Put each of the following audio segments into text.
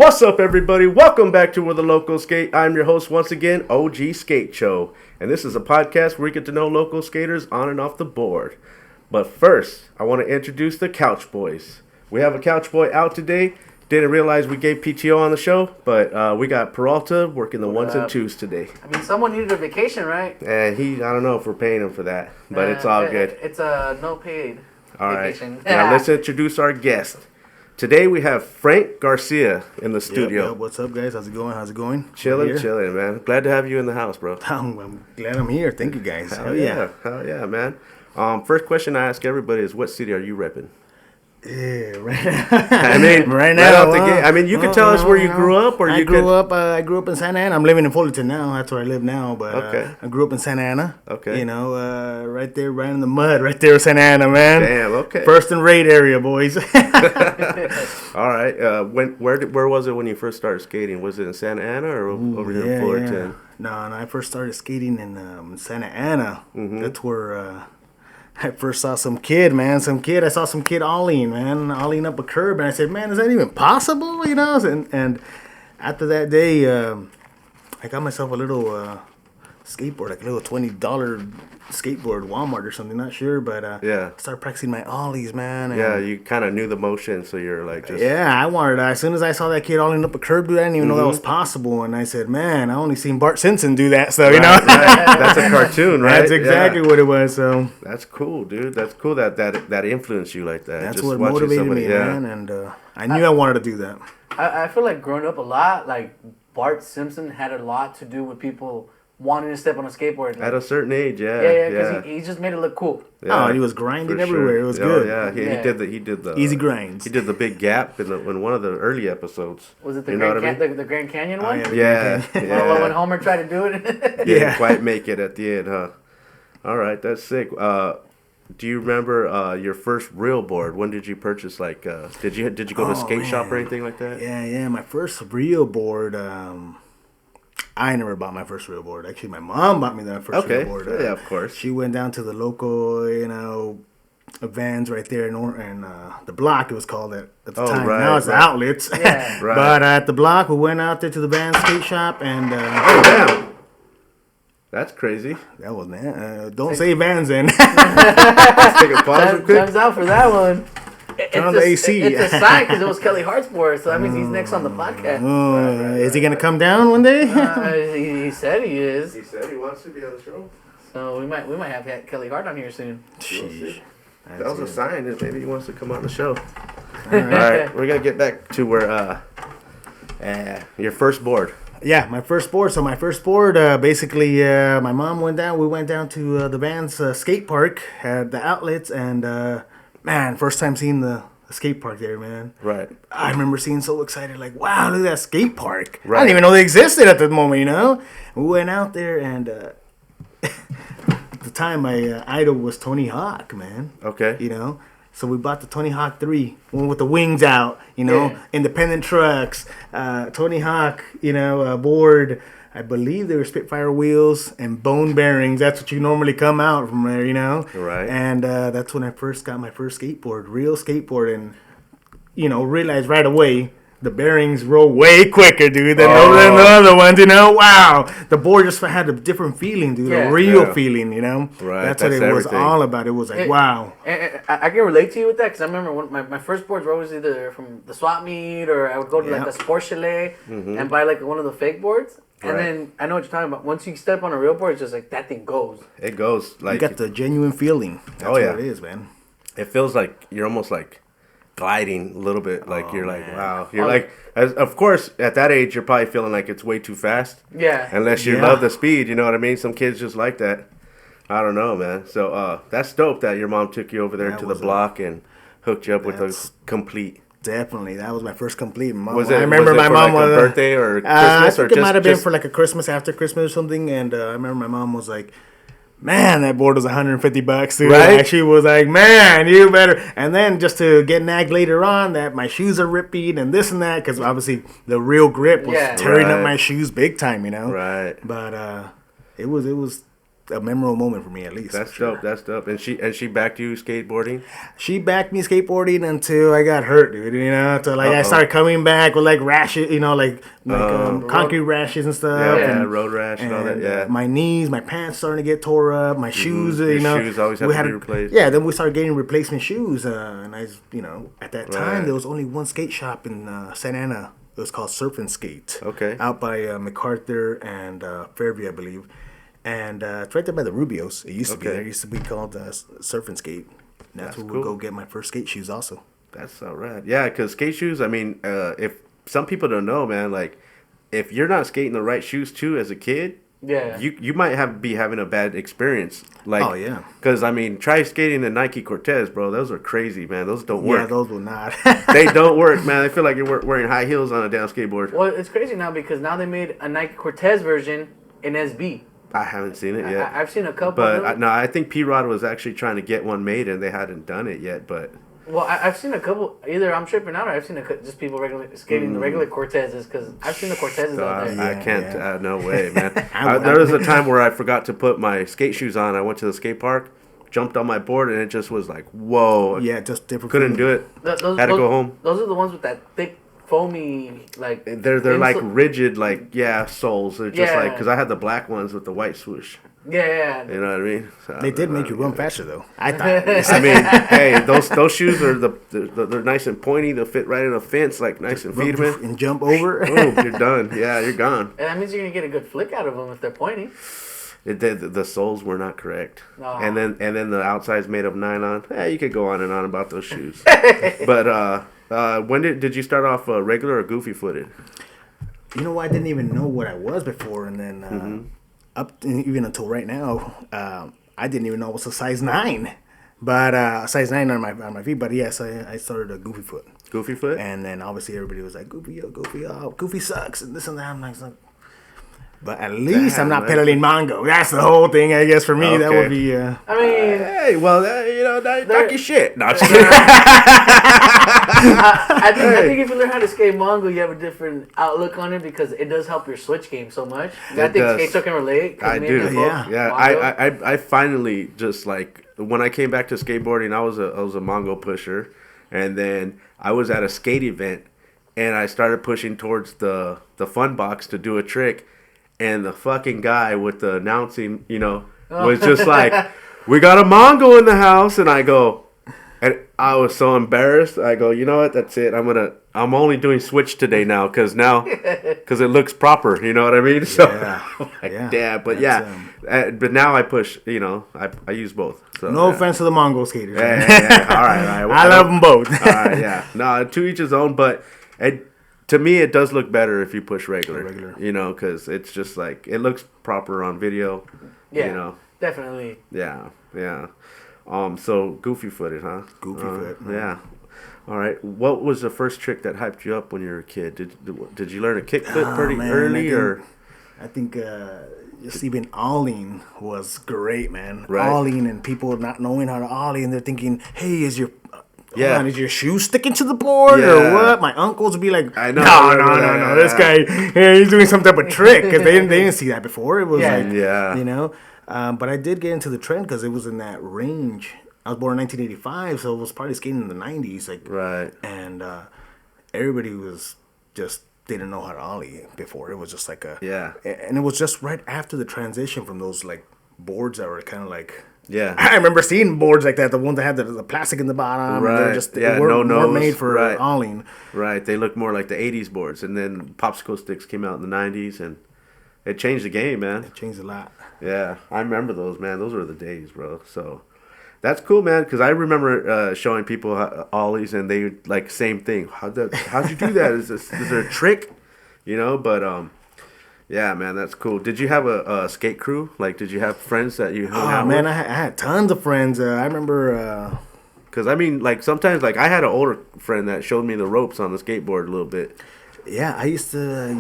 What's up, everybody? Welcome back to Where the Locals Sk8. I'm your host once again, OG Skate Show. And this is a podcast where we get to know local skaters on and off the board. But first, I want to introduce the Couch Boys. We have a Couch Boy out today. Didn't realize we gave PTO on the show, but we got Peralta working the ones and twos today. I mean, someone needed a vacation, right? And I don't know if we're paying him for that, but it's all good. It's a no paid vacation. All right. Now let's introduce our guest. Today we have Frank Garcia in the studio. Yep. What's up, guys? How's it going? Chilling, man. Glad to have you in the house, bro. I'm glad I'm here. Thank you, guys. Hell yeah, man. First question I ask everybody is, what city are you repping? Yeah, right. I mean, right now. I mean, you can tell us where you grew up, or I grew up in Santa Ana. I'm living in Fullerton now. That's where I live now. But I grew up in Santa Ana. Okay. You know, right there, right in the mud, right there, Santa Ana, man. Damn. Okay. First and rate area, boys. All right. Where was it when you first started skating? Was it in Santa Ana or over here in Fullerton? Yeah. No, I first started skating in Santa Ana. Mm-hmm. That's where. I first saw some kid I saw some kid ollieing up a curb, and I said, man, is that even possible? You know, and after that day, I got myself a little skateboard, like a little $20 skateboard, Walmart or something, not sure, but started practicing my ollies, man. And you kind of knew the motion, so you're like just... Yeah, I wanted as soon as I saw that kid ollieing up a curb, dude, I didn't even know that was possible, and I said, man, I only seen Bart Simpson do that, so, you know. Right. That's a cartoon, right? That's exactly what it was, so... That's cool, dude. That's cool that influenced you like that. That's just what motivated me, man, and I knew I wanted to do that. I feel like growing up a lot, like, Bart Simpson had a lot to do with people wanting to step on a skateboard. Like, at a certain age, Yeah, because he just made it look cool. Yeah, he was grinding everywhere. It was good. Yeah, he did the easy grinds. He did the big gap in one of the early episodes. Was it the Grand Canyon one? Yeah. When Homer tried to do it. Didn't quite make it at the end, huh? All right, that's sick. Do you remember your first real board? When did you purchase? Like, did you go to a skate shop or anything like that? Yeah. My first real board. I never bought my first real board. Actually, my mom bought me that first real board. Yeah, of course. She went down to the local, Vans right there in the block. It was called at the time. Now it's the outlets. Yeah. Right. But at the block, we went out there to the Vans skate shop and. Oh damn! That's crazy. That was don't say Vans then. Let's take a pause real quick. Comes out for that one. Turn on the AC. It's a sign because it was Kelly Hart's board, so that means he's next on the podcast. Is he gonna come down one day? He said he is. He said he wants to be on the show. So we might have Kelly Hart on here soon. Sheesh. That was a sign that maybe he wants to come on the show. All right, we're gonna get back to where your first board. Yeah, my first board. So my first board, basically, my mom went down. We went down to the Vans skate park at the outlets, and man, first time seeing the skate park there, man. Right. I remember seeing so excited, like, wow, look at that skate park. Right. I didn't even know they existed at the moment, you know. We went out there, and at the time, my idol was Tony Hawk, man. Okay. You know. So we bought the Tony Hawk 3, one with the wings out, independent trucks, Tony Hawk, board. I believe they were Spitfire wheels and bone bearings. That's what you normally come out from there, Right. And that's when I first got my first skateboard, real skateboard, and, realized right away the bearings roll way quicker, dude, than the other ones, Wow. The board just had a different feeling, dude, a real feeling, Right. That's what it was all about. It was like, wow. And I can relate to you with that because I remember when my first boards were always either from the swap meet or I would go to like a sports chalet and buy like one of the fake boards. And then I know what you're talking about. Once you step on a real board, it's just like that thing goes. It goes like you got the genuine feeling. That's what it is, man. It feels like you're almost like gliding a little bit. Like you're like, wow. You're like, of course, at that age, you're probably feeling like it's way too fast. Yeah. Unless you love the speed, you know what I mean? Some kids just like that. I don't know, man. So that's dope that your mom took you over there to the block and hooked you up with a complete. Definitely, that was my first complete. I remember my mom was birthday or Christmas, I think it might have been for like a Christmas, after Christmas or something. And I remember my mom was like, "Man, that board was $150, dude." Right? And she was like, "Man, you better." And then just to get nagged later on that my shoes are ripping and this and that, because obviously the real grip was tearing up my shoes big time, Right. But it was a memorable moment for me, at least. That's dope. That's dope. And she backed you skateboarding? She backed me skateboarding until I got hurt, dude. You know, until like I started coming back with like rashes, you know, like concrete rashes and stuff. Yeah, and road rash and all that. Yeah. My knees, my pants starting to get tore up. My shoes, you know, shoes always have to be replaced. Yeah, then we started getting replacement shoes, and you know, at that time there was only one skate shop in Santa Ana. It was called Surf and Skate. Okay. Out by MacArthur and Fairview, I believe. And it's right there by the Rubios. It used to be there. It used to be called Surf and Skate. And that's where we'd go get my first skate shoes also. That's so rad. Yeah, because skate shoes, I mean, if some people don't know, man, like, if you're not skating the right shoes, too, as a kid, you might be having a bad experience. Like, oh, yeah. Because, I mean, try skating the Nike Cortez, bro. Those are crazy, man. Those don't work. Yeah, those will not. They don't work, man. I feel like you're wearing high heels on a damn skateboard. Well, it's crazy now because now they made a Nike Cortez version in SB. I haven't seen it yet. I've seen a couple. But no, I think P-Rod was actually trying to get one made, and they hadn't done it yet. But well, I've seen a couple. Either I'm tripping out, or I've seen just people skating the regular Cortezes. Because I've seen the Cortezes out there. I can't. No way, man. There was a time where I forgot to put my skate shoes on. I went to the skate park, jumped on my board, and it just was like, whoa. Yeah, just different. Couldn't do it. Had to go home. Those are the ones with that thick, foamy, like. They're like rigid, like soles. They're just like, because I had the black ones with the white swoosh. Yeah. You know what I mean? So, they did make you run faster, though. I thought. I mean, hey, those shoes are they're nice and pointy. They'll fit right in a fence, like nice and feed them in. And jump over. Boom, you're done. Yeah, you're gone. And that means you're gonna get a good flick out of them if they're pointy. The soles were not correct, and then the outside's made of nylon. You could go on and on about those shoes. But when did you start off regular or goofy footed? You know, I didn't even know what I was before, and then even until right now, I didn't even know it was a size 9. But size 9 on my feet. But yes, I started a goofy foot. Goofy foot, and then obviously everybody was like, "Goofy, goofy sucks," and this and that. I'm like. But at least I'm not pedaling Mongo. That's the whole thing, I guess, for me. Okay. That would be... I mean... hey, well, talk your shit. No, just I think if you learn how to skate Mongo, you have a different outlook on it because it does help your switch game so much. I think Skate can relate. I do. Yeah. I finally just, like... When I came back to skateboarding, I was a Mongo pusher. And then I was at a skate event, and I started pushing towards the fun box to do a trick. And the fucking guy with the announcing, was just like, "We got a Mongo in the house." And I go, and I was so embarrassed. I go, "You know what? That's it. I'm only doing switch today now because it looks proper." You know what I mean? So, but now I push. I use both. So, no offense to the Mongo skaters. Yeah. All right. I love them both. All right. Yeah. No, to each his own. But to me, it does look better if you push regular. Because it's just like, it looks proper on video. Yeah, definitely. Yeah. So goofy footed, huh? Goofy foot. Yeah. All right. What was the first trick that hyped you up when you were a kid? Did you learn a kick flip early, or? I think just even ollieing was great, man. Right. Ollieing and people not knowing how to ollie, and they're thinking, "Hey, is your your shoe sticking to the board or what?" My uncles would be like, I know, no, this guy, he's doing some type of trick, because they didn't see that before. It was but I did get into the trend because it was in that range. I was born in 1985, so it was probably skating in the 90s, right. And everybody was just didn't know how to ollie before. It was just like and it was just right after the transition from those like boards that were kind of like. Yeah, I remember seeing boards like that, the ones that had the plastic in the bottom. Right. And they weren't made for ollieing. Right. They look more like the 80s boards. And then popsicle sticks came out in the 90s, and it changed the game, man. It changed a lot. Yeah, I remember those, man. Those were the days, bro. So that's cool, man, because I remember showing people ollies, and they like, same thing. How'd you do that? Is there a trick? But... yeah, man, that's cool. Did you have a skate crew? Like, did you have friends that you hung out with? I had tons of friends. I remember... Because, I mean, like, sometimes, like, I had an older friend that showed me the ropes on the skateboard a little bit. Yeah, I used to,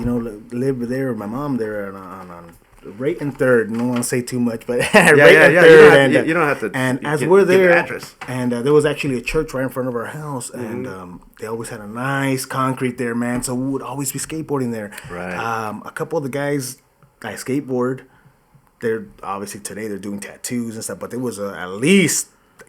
live there with my mom there on right in Third. I don't want to say too much, but right in Third. You don't have to. And as we're there, and there was actually a church right in front of our house, and they always had a nice concrete there, man. So we would always be skateboarding there. Right. A couple of the guys I skateboard they're obviously today they're doing tattoos and stuff, but there was at least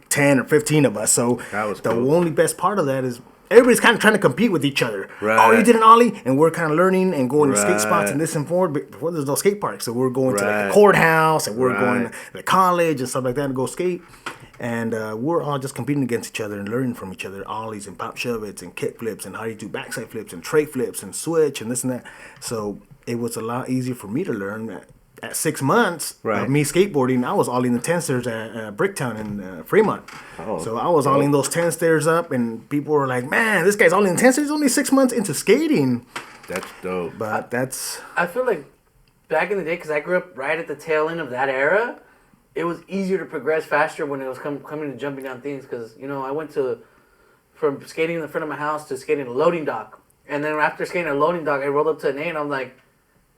10 or 15 of us. So That was the cool. only best part of that is everybody's kind of trying to compete with each other. Right. Oh, you did an ollie, and we're kind of learning and going to skate spots Right. and this and forward. But before there's no skate parks, so we're going to like Right. the courthouse and we're going Right. to college and stuff like that to go skate. And we're all just competing against each other and learning from each other, ollies and pop shove-its and kick flips and how you do backside flips and tray flips and switch and this and that. So it was a lot easier for me to learn. At 6 months Right. of me skateboarding, I was olling the 10 stairs at Bricktown in Fremont. Oh, So I was olling those 10 stairs up, and people were like, man, this guy's olling the 10 stairs. He's only 6 months into skating. That's dope. But that's... I feel like back in the day, because I grew up right at the tail end of that era, it was easier to progress faster when it was coming to jumping down things. Because, you know, I went from skating in the front of my house to skating a loading dock. And then after skating a loading dock, I rolled up to an A, and I'm like,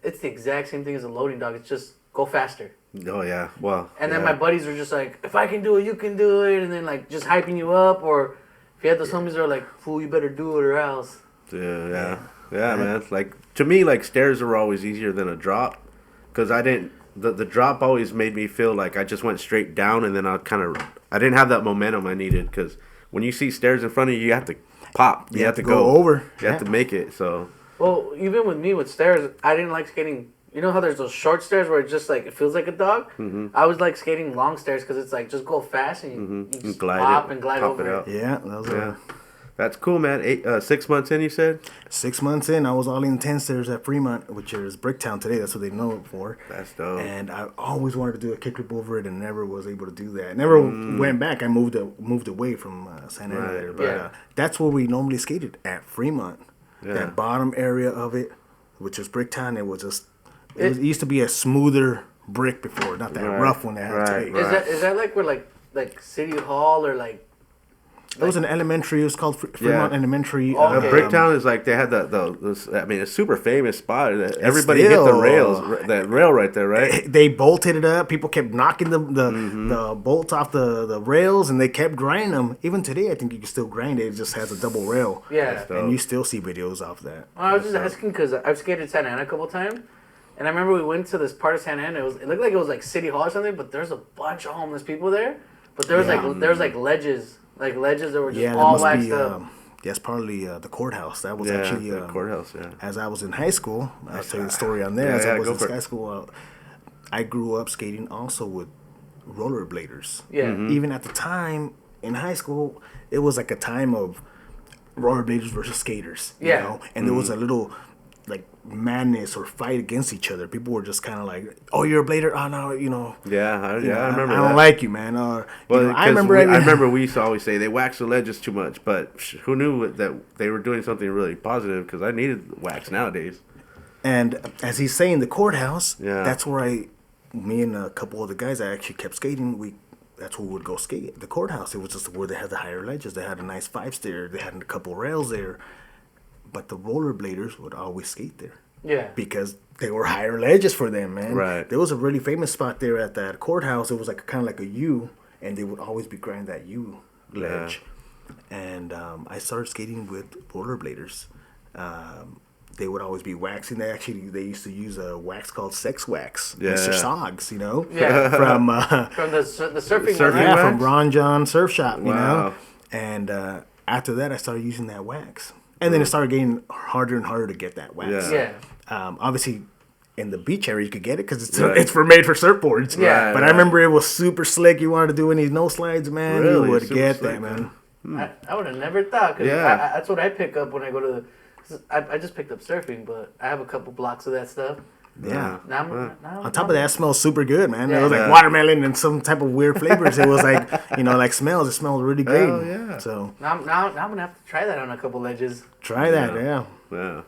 it's the exact same thing as a loading dock. It's just go faster. Oh yeah, well. And then yeah. my buddies were just like, if I can do it, you can do it. And then like just hyping you up. Or if you had those homies that are like, fool, you better do it or else. Yeah, man. Like to me, like stairs are always easier than a drop, because I didn't. The drop always made me feel like I just went straight down, and then I didn't have that momentum I needed, because when you see stairs in front of you, you have to pop. You have to go over. You have to make it. So. Well, even with me with stairs, I didn't like skating. You know how there's those short stairs where it just like it feels like a dog? Mm-hmm. I was like skating long stairs because it's like just go fast and you just pop and glide pop over it out. Yeah, that was Yeah. That's cool, man. 6 months in, you said? 6 months in. I was olling the 10 stairs at Fremont, which is Bricktown today. That's what they know it for. That's dope. And I always wanted to do a kickflip over it and never was able to do that. Never went back. I moved away from Santa Ana Right, there. But yeah. that's where we normally skated, at Fremont. Yeah. That bottom area of it, which is Bricktown, it was just... It used to be a smoother brick before, not that Right, rough one they have right, today. right. Is that like where like City Hall or like It was an elementary. It was called Fremont Yeah. Elementary. Oh, okay. Bricktown is like they had I mean, a super famous spot. Everybody hit the still- rails, that rail right there, right? They bolted it up. People kept knocking the bolts off the rails, and they kept grinding them. Even today, I think you can still grind it. It just has a double rail. yeah. That's dope. And you still see videos off that. Well, I was just asking because I've skated Santa Ana a couple times, and I remember we went to this part of Santa Ana. It looked like it was like City Hall or something, but there's a bunch of homeless people there. But there was like ledges that were just Yeah, that all must waxed be. up. That's probably the courthouse. That was Yeah, actually the courthouse, yeah. As I was in high school, I'll tell you the story on there. Yeah, As I was go in for it. high school, I grew up skating also with rollerbladers. Yeah. Mm-hmm. Even at the time in high school, it was like a time of rollerbladers versus skaters. You Yeah. know? And there was a little like madness or fight against each other. People were just kind of like, "Oh, you're a blader? Oh no, you know." Yeah, I you know, remember I that. don't like you, man. Or Well, you know, I 'cause remember. I remember we used to always say they wax the ledges too much, but who knew that they were doing something really positive? Because I needed wax nowadays. And as he's saying, the courthouse. Yeah. That's where me and a couple of the guys, I actually kept skating. That's where we would go skate. The courthouse. It was just where they had the higher ledges. They had a nice 5-stair. They had a couple rails there. But the rollerbladers would always skate there. Yeah. Because they were higher ledges for them, man. Right. There was a really famous spot there at that courthouse. It was like kind of like a U, and they would always be grinding that U ledge. And I started skating with rollerbladers. They would always be waxing. They used to use a wax called sex wax. Yeah. Mr. Soggs, you know? Yeah. From From the surfing. Surfing one, yeah, right? from Ron John Surf Shop, you Wow. know? And after that, I started using that wax. And then it started getting harder and harder to get that wax. Yeah. Yeah. Obviously, in the beach area, you could get it because it's Right. it's made for surfboards. Yeah. But I remember it was super slick. You wanted to do any no slides, man, Really? you would Super get slick, that, man. I would have never thought because Yeah. that's what I pick up when I go to the. 'Cause I just picked up surfing, but I have a couple blocks of that stuff. Yeah. Now, On top of that, it smells super good, man. It Yeah. was like Yeah. watermelon and some type of weird flavors. It was like, like smells. It smells really great. Oh, yeah. So now I'm gonna have to try that on a couple ledges. try that, yeah. Yeah,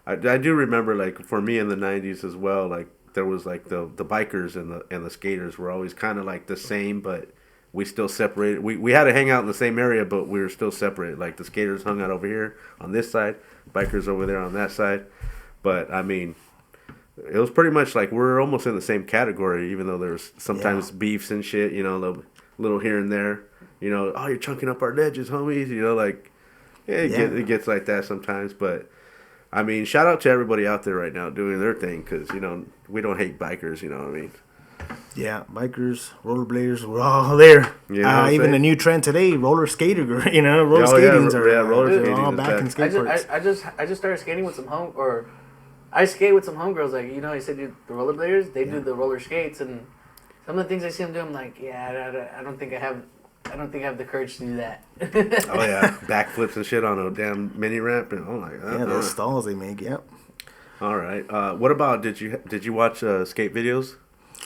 I do remember, like, for me in the 90s as well, like there was like the bikers and the skaters were always kind of like the same, but we still separated. We had to hang out in the same area, but we were still separated. Like the skaters hung out over here on this side, bikers over there on that side. But I mean, it was pretty much like we're almost in the same category, even though there's sometimes beefs and shit, little here and there. Oh, you're chunking up our ledges, homies. Like, it gets like that sometimes. But I mean, shout out to everybody out there right now doing their thing, because we don't hate bikers. You know what I mean? Yeah, bikers, rollerbladers, we're all there. Yeah, Even the new trend today, roller skater, roller skatings are roller skating all is back back. in skate parks. I just started skating with I skate with some homegirls. Like, you know, I said the rollerbladers, they do the roller skates, and some of the things I see them do, I'm like, yeah, I don't think I have the courage to do that. Oh yeah, backflips and shit on a damn mini ramp, and oh my god. Yeah, those stalls they make. Yep. All right. What about did you watch skate videos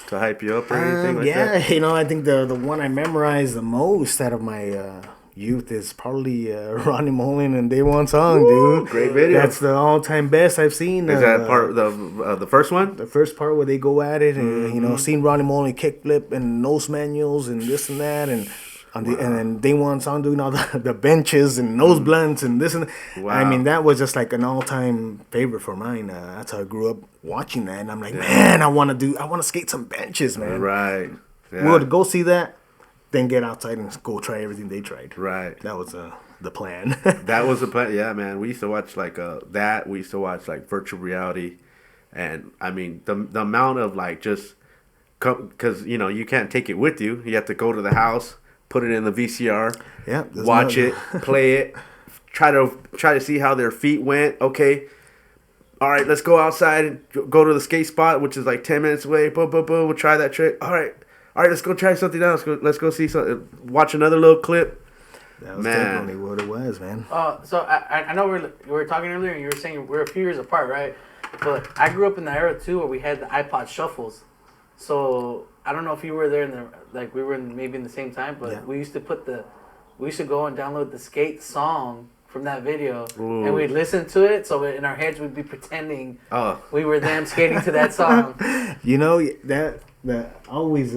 to hype you up or anything like that? Yeah, you know, I think the one I memorized the most out of my youth is probably Ronnie Mullen and Day One Song, dude. Great video. That's the all-time best I've seen. Is that part of the first one? The first part where they go at it, and you know, seeing Ronnie Mullen kickflip and nose manuals and this and that, and and then Day One Song doing all the benches and nose blunts and this and that. Wow. I mean, that was just like an all-time favorite for mine. That's how I grew up watching that, and I'm like, man, I want to skate some benches, man. Right. Yeah. We would go see that, then get outside and go try everything they tried. Right. That was the plan. That was the plan. Yeah, man. We used to watch like that. We used to watch like virtual reality, and I mean the amount of like just because you know you can't take it with you. You have to go to the house, put it in the VCR, watch it, play it, try to see how their feet went. Okay. All right, let's go outside and go to the skate spot, which is like 10 minutes away. Boom, boom, boom. We'll try that trick. All right, let's go try something else. Let's go see something. Watch another little clip. That was definitely what it was, man. So I know we were talking earlier, and you were saying we're a few years apart, right? But I grew up in the era too where we had the iPod shuffles. So I don't know if you were there we were maybe in the same time, but we used to go and download the skate song from that video, and we'd listen to it. So in our heads, we'd be pretending we were them skating to that song. You know that always.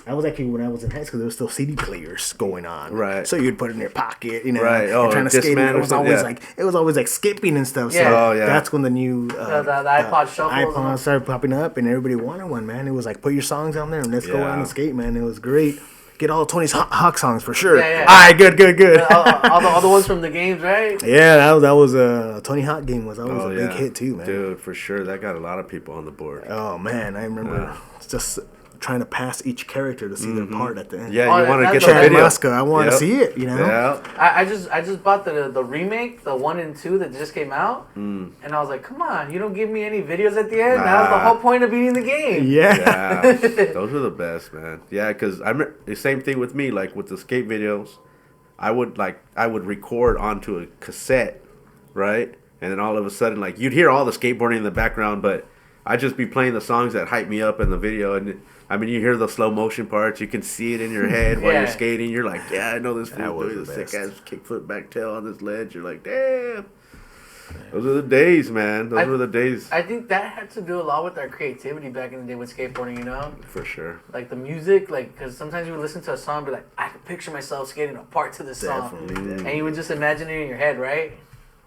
I was actually when I was in high school, there was still CD players going on. Right. So you'd put it in your pocket, you know. Right. Oh, trying to skate. Discman It was always like skipping and stuff. Yeah. So Oh, yeah. that's when the new the iPod shuffles. iPods started popping up, and everybody wanted one, man. It was like put your songs on there and let's go out and skate, man. It was great. Get all Tony's Hawk songs for sure. Yeah. All right, good. all the ones from the games, right? Yeah, that was a Tony Hawk game was always a big hit too, man. Dude, for sure, that got a lot of people on the board. Oh man, I remember just trying to pass each character to see their part at the end. Yeah, you want to get the the video. Muska, I want to see it, you know. Yeah. I just bought the remake, the 1 and 2 that just came out, and I was like, come on, you don't give me any videos at the end. That was the whole point of beating the game. Yeah. Those were the best, man. Yeah, because I remember the same thing with me, like with the skate videos. I would record onto a cassette, right? And then all of a sudden, like you'd hear all the skateboarding in the background, but I'd just be playing the songs that hype me up in the video, and I mean, you hear the slow motion parts. You can see it in your head while you're skating. You're like, yeah, I know this fool doing the sick ass kickflip back tail on this ledge. You're like, damn. Those are the days, man. Those were the days. I think that had to do a lot with our creativity back in the day with skateboarding, you know? For sure. Like the music, because sometimes you would listen to a song and be like, I can picture myself skating a part to this song. And you would just imagine it in your head, right?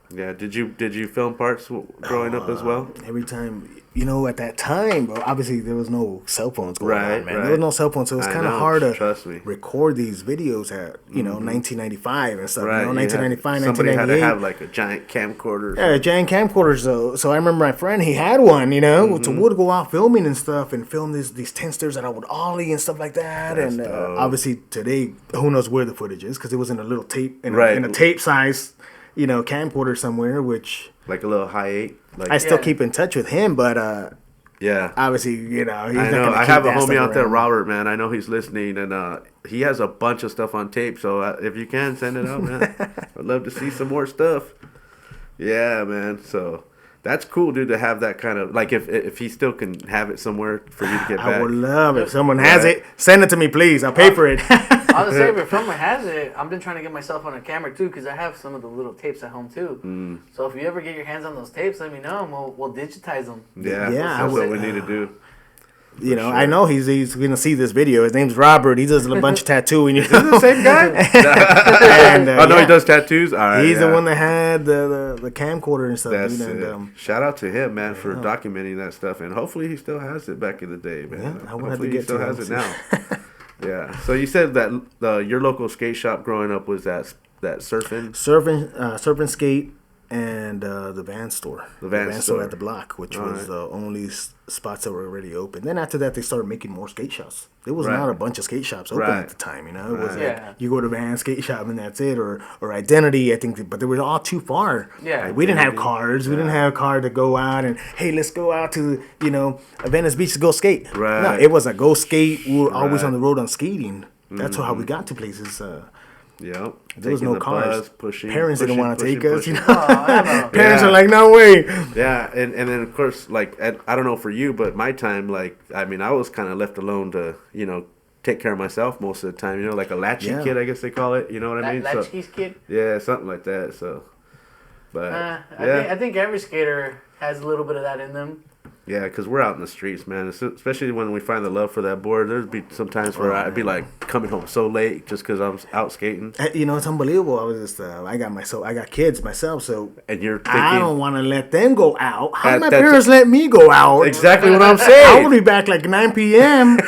Yeah. Did you film parts growing up as well? Every time, you know, at that time, bro, obviously there was no cell phones going on, man. Right. There was no cell phones, so it was kind of hard to record these videos at, you know, 1995 and stuff. Right. You know, 1995, somebody 1998. had to have like a giant camcorder. Yeah, giant camcorders. So I remember my friend, he had one, you know. So we'd go out filming and stuff and film these 10 stairs that I would ollie and stuff like that. That's and dope. obviously today, who knows where the footage is because it was in a little tape, in a tape size, you know, camcorder somewhere, which like a little high 8. Like I still keep in touch with him, but yeah, obviously, you know, he's I not know. gonna I keep have a that homie stuff out there, around. Robert, man. I know he's listening, and he has a bunch of stuff on tape. So if you can send it out, man, I'd love to see some more stuff. Yeah, man. So that's cool, dude, to have that kind of like if he still can have it somewhere for you to get back. I would love if someone has it. Send it to me, please. I'll pay for it. I was gonna say, if someone has it, I've been trying to get myself on a camera too, because I have some of the little tapes at home too. So if you ever get your hands on those tapes, let me know, and we'll digitize them. Yeah, Yeah, that's what we need to do. You know, I know he's gonna see this video. His name's Robert. He does a bunch of tattooing. You know? The same guy? And, oh no, he does tattoos. All right, he's the one that had the camcorder and stuff. That's dude, it. and, Shout out to him, man, for documenting that stuff, and hopefully he still has it back in the day, man. Yeah, I would have to Hopefully get he still to has him. it now. Yeah. So you said that your local skate shop growing up was that surfing. surf and skate. and the van store. The van store at the block, which was the only spots that were already open. Then after that, they started making more skate shops. There was not a bunch of skate shops open at the time, you know. It was like you go to Van Skate Shop and that's it, or Identity, I think. But they were all too far. Yeah, like, we didn't have cars. We didn't have a car to go out and hey, let's go out to Venice Beach to go skate. Right. No, it was like go skate. We were always on the road on skating. That's how we got to places. Yep. There was no cars. Parents didn't want to take us. Parents are like, no way. Yeah, and then of course, like I don't know for you, but my time, like I mean, I was kind of left alone to take care of myself most of the time. Like a latchy kid, I guess they call it. You know what I mean? Latchkey's kid. Yeah, something like that. So, but I think every skater has a little bit of that in them. Yeah, because we're out in the streets, man. Especially when we find the love for that board. There'd be some times where I'd be like coming home so late just because I'm out skating. It's unbelievable. I was just, I got kids myself, so and you're thinking, I don't want to let them go out. How did my parents let me go out? Exactly what I'm saying. I would be back like 9 p.m.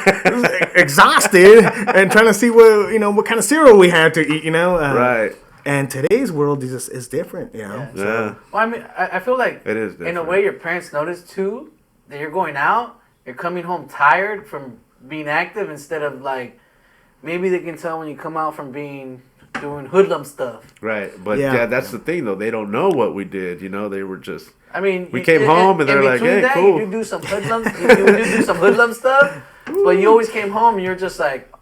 exhausted and trying to see what kind of cereal we had to eat. Right. And today's world is different. Yeah. Well, I mean, I feel like it is different. In a way, your parents notice too. That you're going out, you're coming home tired from being active instead of like, maybe they can tell when you come out from doing hoodlum stuff. Right, but that's the thing though. They don't know what we did. They were just. I mean, we came home and they're like, "Hey, cool." You do some hoodlum, you do some hoodlum stuff, but you always came home and you're just like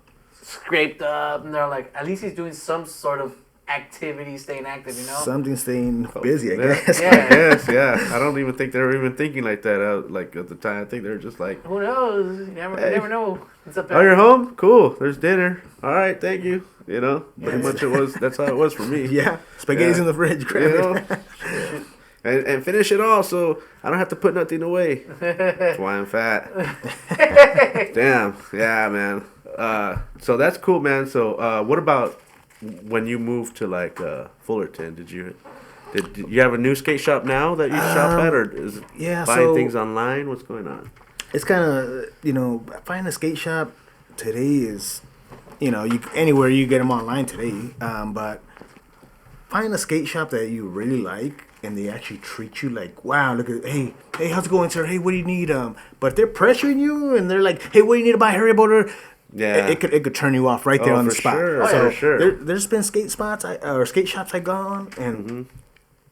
scraped up, and they're like, at least he's doing some sort of activity, staying active, Something staying busy, I guess. Yes, yeah. I don't even think they were even thinking like that like at the time. I think they were just like, who knows? You never know. It's up there. Oh, you're home? Cool. There's dinner. All right, thank you. Pretty much it was. That's how it was for me. Yeah, spaghetti's in the fridge. Grab it. And finish it all so I don't have to put nothing away. That's why I'm fat. Damn. Yeah, man. So that's cool, man. So what about when you moved to like Fullerton? Did you have a new skate shop now that you shop at, or is it buying things online? What's going on? It's kind of finding a skate shop today is anywhere you get them online today, but find a skate shop that you really like and they actually treat you like, wow, look at, hey, how's it going, sir? Hey, what do you need? But if they're pressuring you and they're like, hey, what do you need to buy? Hurry up, order. Yeah, it could turn you off right there on the spot. Sure. For sure. There's been skate spots or skate shops I gone and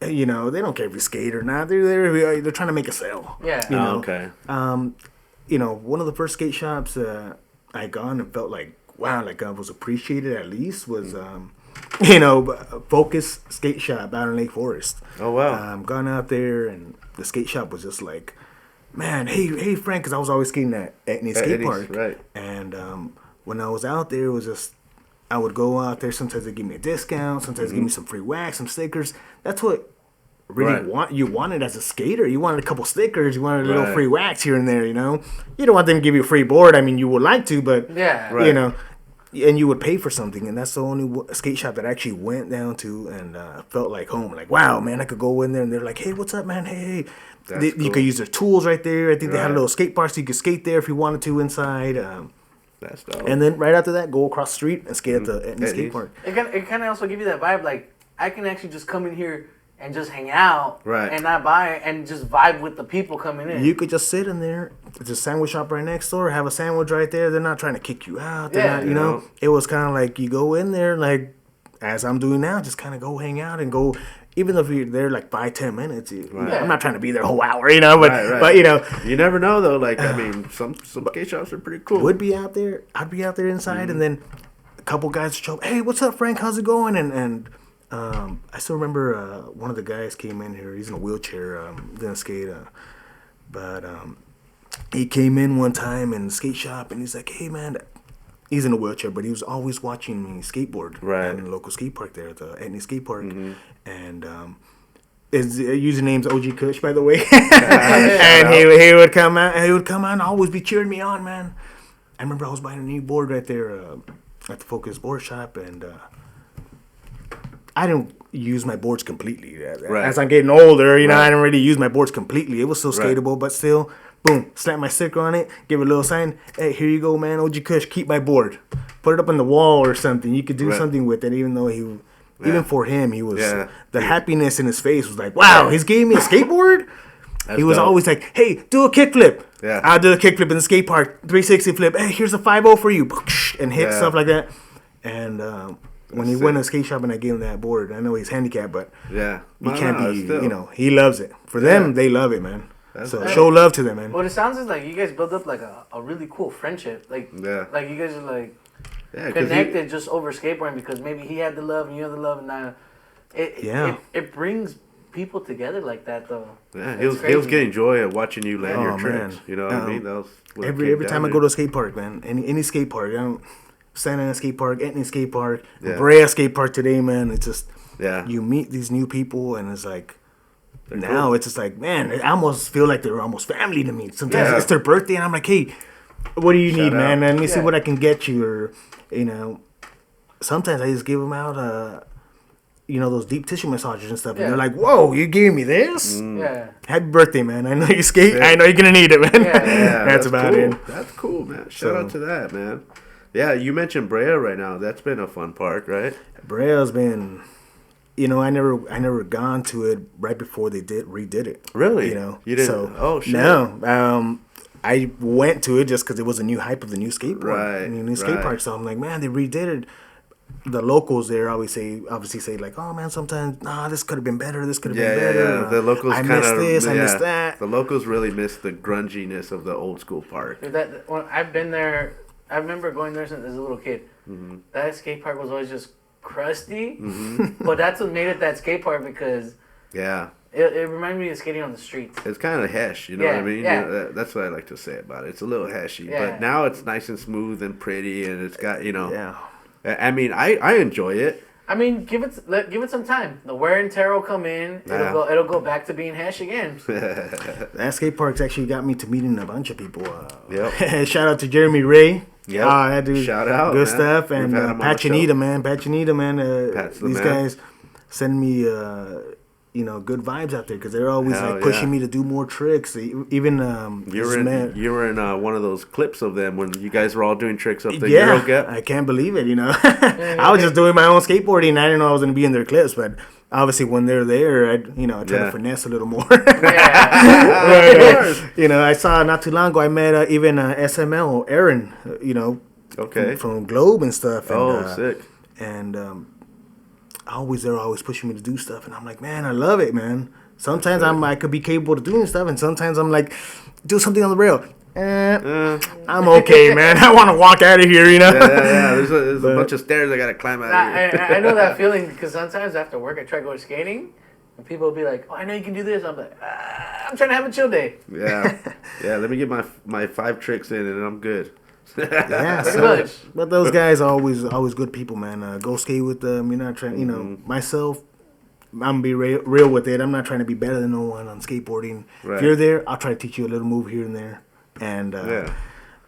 they don't care if you skate or not. They're trying to make a sale. Yeah. Okay. One of the first skate shops I gone and felt like wow, like I was appreciated at least was Focus Skate Shop out in Lake Forest. Oh wow. Gone out there and the skate shop was just like, man, hey Frank, because I was always skating at Etney Skate Park. Right. And when I was out there, it was just, I would go out there. Sometimes they give me a discount. Sometimes they give me some free wax, some stickers. That's what you wanted as a skater. You wanted a couple stickers. You wanted a little free wax here and there, You don't want them to give you a free board. I mean, you would like to, but, and you would pay for something. And that's the only skate shop that I actually went down to and felt like home. Like, wow, man, I could go in there. And they're like, hey, what's up, man? Hey. Cool. You could use their tools right there. I think they had a little skate park so you could skate there if you wanted to inside. That's dope. And then right after that, go across the street and skate at the skate park. It kind of also give you that vibe, like, I can actually just come in here and just hang out and not buy and just vibe with the people coming in. You could just sit in there. It's a sandwich shop right next door. Have a sandwich right there. They're not trying to kick you out. They're not, It was kind of like you go in there, like, as I'm doing now, just kind of go hang out and go. Even if you're there like 5-10 minutes, I'm not trying to be there a whole hour, but you never know though. Like I mean, some skate shops are pretty cool. I'd be out there inside, and then a couple guys would show up. Hey, what's up, Frank? How's it going? And I still remember one of the guys came in here. He's in a wheelchair, didn't skate, but he came in one time in the skate shop, and he's like, hey man. He's in a wheelchair, but he was always watching me skateboard at the local skate park there, the Etney Skate Park. And his username's OG Kush, by the way. And he would come out and always be cheering me on, man. I remember I was buying a new board right there at the Focus Board Shop, and I didn't use my boards completely. As I'm getting older, I didn't really use my boards completely. It was still skatable, but still. Boom, slap my sticker on it, give it a little sign. Hey, here you go, man. OG Kush, keep my board. Put it up on the wall or something. You could do something with it, even though Even for him, he was the happiness in his face was like, wow, he's giving me a skateboard. He was always like, hey, do a kickflip. Yeah. I'll do a kickflip in the skate park, 360 flip. Hey, here's a 5-0 for you, and hit stuff like that. And when he went to a skate shop and I gave him that board, I know he's handicapped, but you can't be, he loves it. For them, they love it, man. So show love to them, man. What it sounds is like you guys built up like a really cool friendship. Like you guys are like connected just over skateboarding because maybe he had the love and you had the love, and now it brings people together like that though. Yeah, he was getting joy of watching you land your tricks. Man. You know what I mean? That was every time I go to a skate park, man, any skate park, Santa Ana skate park, Etna skate park, Brea skate park today, man. It's just you meet these new people and it's like. Now it's just like, man, I almost feel like they're almost family to me. Sometimes it's their birthday and I'm like, hey, what do you need, man? Let me see what I can get you. Or, sometimes I just give them out, those deep tissue massages and stuff. And they're like, whoa, you gave me this? Yeah. Happy birthday, man. I know you skate. I know you're going to need it, man. That's about cool. it. That's cool, man. Shout out to that, man. Yeah, you mentioned Brea right now. That's been a fun park, right? Brea's been... I never gone to it right before they redid it. Really? You didn't? Oh, shit. No. I went to it just because it was a new hype of the new skateboard. Right. New skate park. So I'm like, man, they redid it. The locals there obviously say like, oh man, sometimes this could have been better. This could have been better. Yeah. The locals I missed this. I missed that. The locals really missed the grunginess of the old school park. I've been there. I remember going there since as a little kid. Mm-hmm. That skate park was always just crusty, but that's what made it that skate park because it reminded me of skating on the streets. It's kind of hesh, you know what I mean? Yeah. That's what I like to say about it. It's a little heshy, but now it's nice and smooth and pretty, and it's got I mean, I enjoy it. I mean, give it some time. The wear and tear will come in. It'll go back to being hash again. That skate park's actually got me to meeting a bunch of people. Shout out to Jeremy Ray. Yeah, that dude, shout out, good man. Stuff, and Pachinita, man. These guys send me, good vibes out there because they're always pushing me to do more tricks. Even you were in one of those clips of them when you guys were all doing tricks up the Euro Gap. I can't believe it. I was just doing my own skateboarding. I didn't know I was going to be in their clips, but. Obviously, when they're there, I try to finesse a little more. I saw not too long ago. I met even SML Aaron. From Globe and stuff. And, sick. And they're always pushing me to do stuff, and I'm like, man, I love it, man. Sometimes I could be capable of doing stuff, and sometimes I'm like, do something on the rail. I'm okay, man. I want to walk out of here, Yeah. There's a bunch of stairs I got to climb out of here. I know that feeling because sometimes after work I try going skating and people will be like, oh, I know you can do this. I'm like, I'm trying to have a chill day. Yeah. Let me get my 5 tricks in and I'm good. But those guys are always good people, man. Go skate with them. You're not trying, myself. I'm gonna be real with it. I'm not trying to be better than no one on skateboarding. Right. If you're there, I'll try to teach you a little move here and there. And,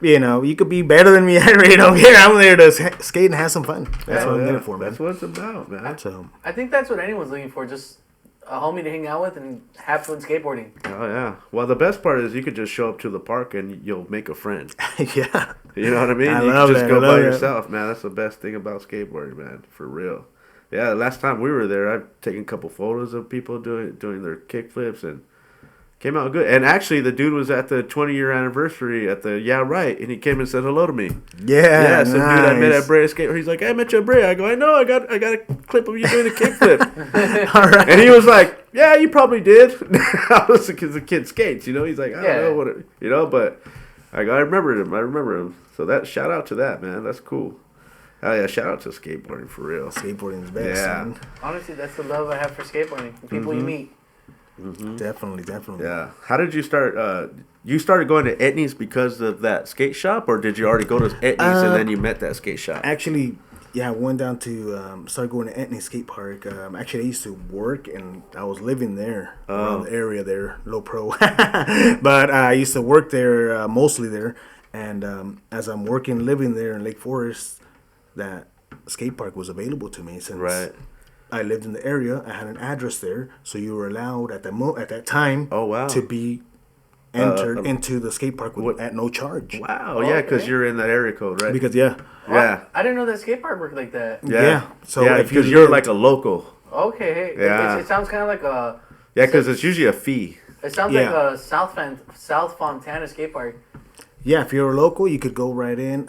you could be better than me. I really don't care. I'm there to skate and have some fun. That's what I'm there for, man. That's what it's about, man. So, I think that's what anyone's looking for. Just a homie to hang out with and have fun skateboarding. Oh, yeah. Well, the best part is you could just show up to the park and you'll make a friend. Yeah. You know what I mean? You can just go by yourself, man. That's the best thing about skateboarding, man. For real. Yeah, last time we were there, I've taken a couple photos of people doing their kickflips and came out good. And actually, the dude was at the 20-year anniversary at the and he came and said hello to me. Yeah, some dude I met at Brea Skate. He's like, hey, I met you at Brea. I go, I know, I got a clip of you doing a kickflip. All right. And he was like, yeah, you probably did. I was because the kid skates, He's like, I don't know what it, but I remember him. So that shout out to that, man. That's cool. Oh yeah, shout out to skateboarding for real. Skateboarding is best. Yeah. Man. Honestly, that's the love I have for skateboarding. The people you meet. Mm-hmm. Definitely. Yeah. How did you start? You started going to Etnies because of that skate shop, or did you already go to Etnies and then you met that skate shop? Actually, I went down to started going to Etnies skate park. Actually, I used to work and I was living there around the area there, low pro. But I used to work there mostly there, and as I'm living there in Lake Forest, that skate park was available to me since I lived in the area. I had an address there, so you were allowed at that time to be enter into the skate park at no charge. Wow, yeah, because you're in that area code, right? Because I didn't know that skate park worked like that. Yeah. So if you're like a local. Okay. Yeah. It sounds kind of like a. Yeah, because it's usually a fee. It sounds like a South Fontana skate park. Yeah, if you're a local, you could go right in.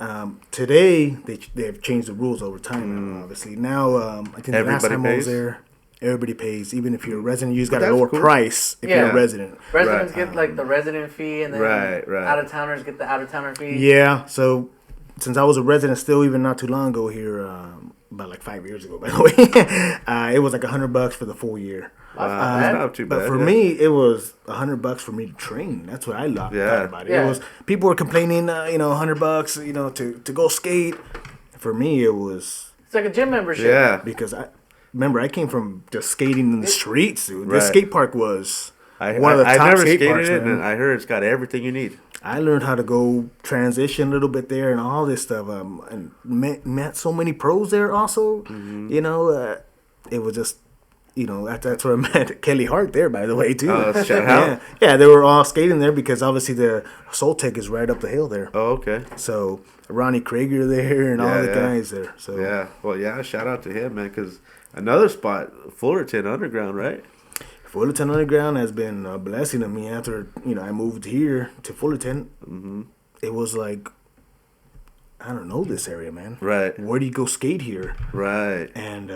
Today, they have changed the rules over time, obviously. Now, I think the last time I was there, everybody pays. Even if you're a resident, you just got a lower price if you're a resident. Residents get like the resident fee, and then out-of-towners get the out-of-towner fee. Yeah, so since I was a resident still, even not too long ago here, about like 5 years ago, by the way, it was like $100 for the full year. That's not too bad. But for me, it was $100 for me to train. That's what I thought about it. Yeah. It was people were complaining, $100, to go skate. For me, it was. It's like a gym membership. Yeah, because I came from just skating in the streets, dude. This skate park was one of the top never skate skated parks. It, man. and I heard it's got everything you need. I learned how to go transition a little bit there and all this stuff. And met so many pros there also. Mm-hmm. It was just. That's where I met Kelly Hart there, by the way, too. Oh, shout out. Yeah, they were all skating there because obviously the Soul Tech is right up the hill there. Oh, okay. So Ronnie Krager there and all the guys there. So shout out to him, man, because another spot, Fullerton Underground, right? Fullerton Underground has been a blessing to me after, I moved here to Fullerton. Mm-hmm. It was like, I don't know this area, man. Right. Where do you go skate here? Right. And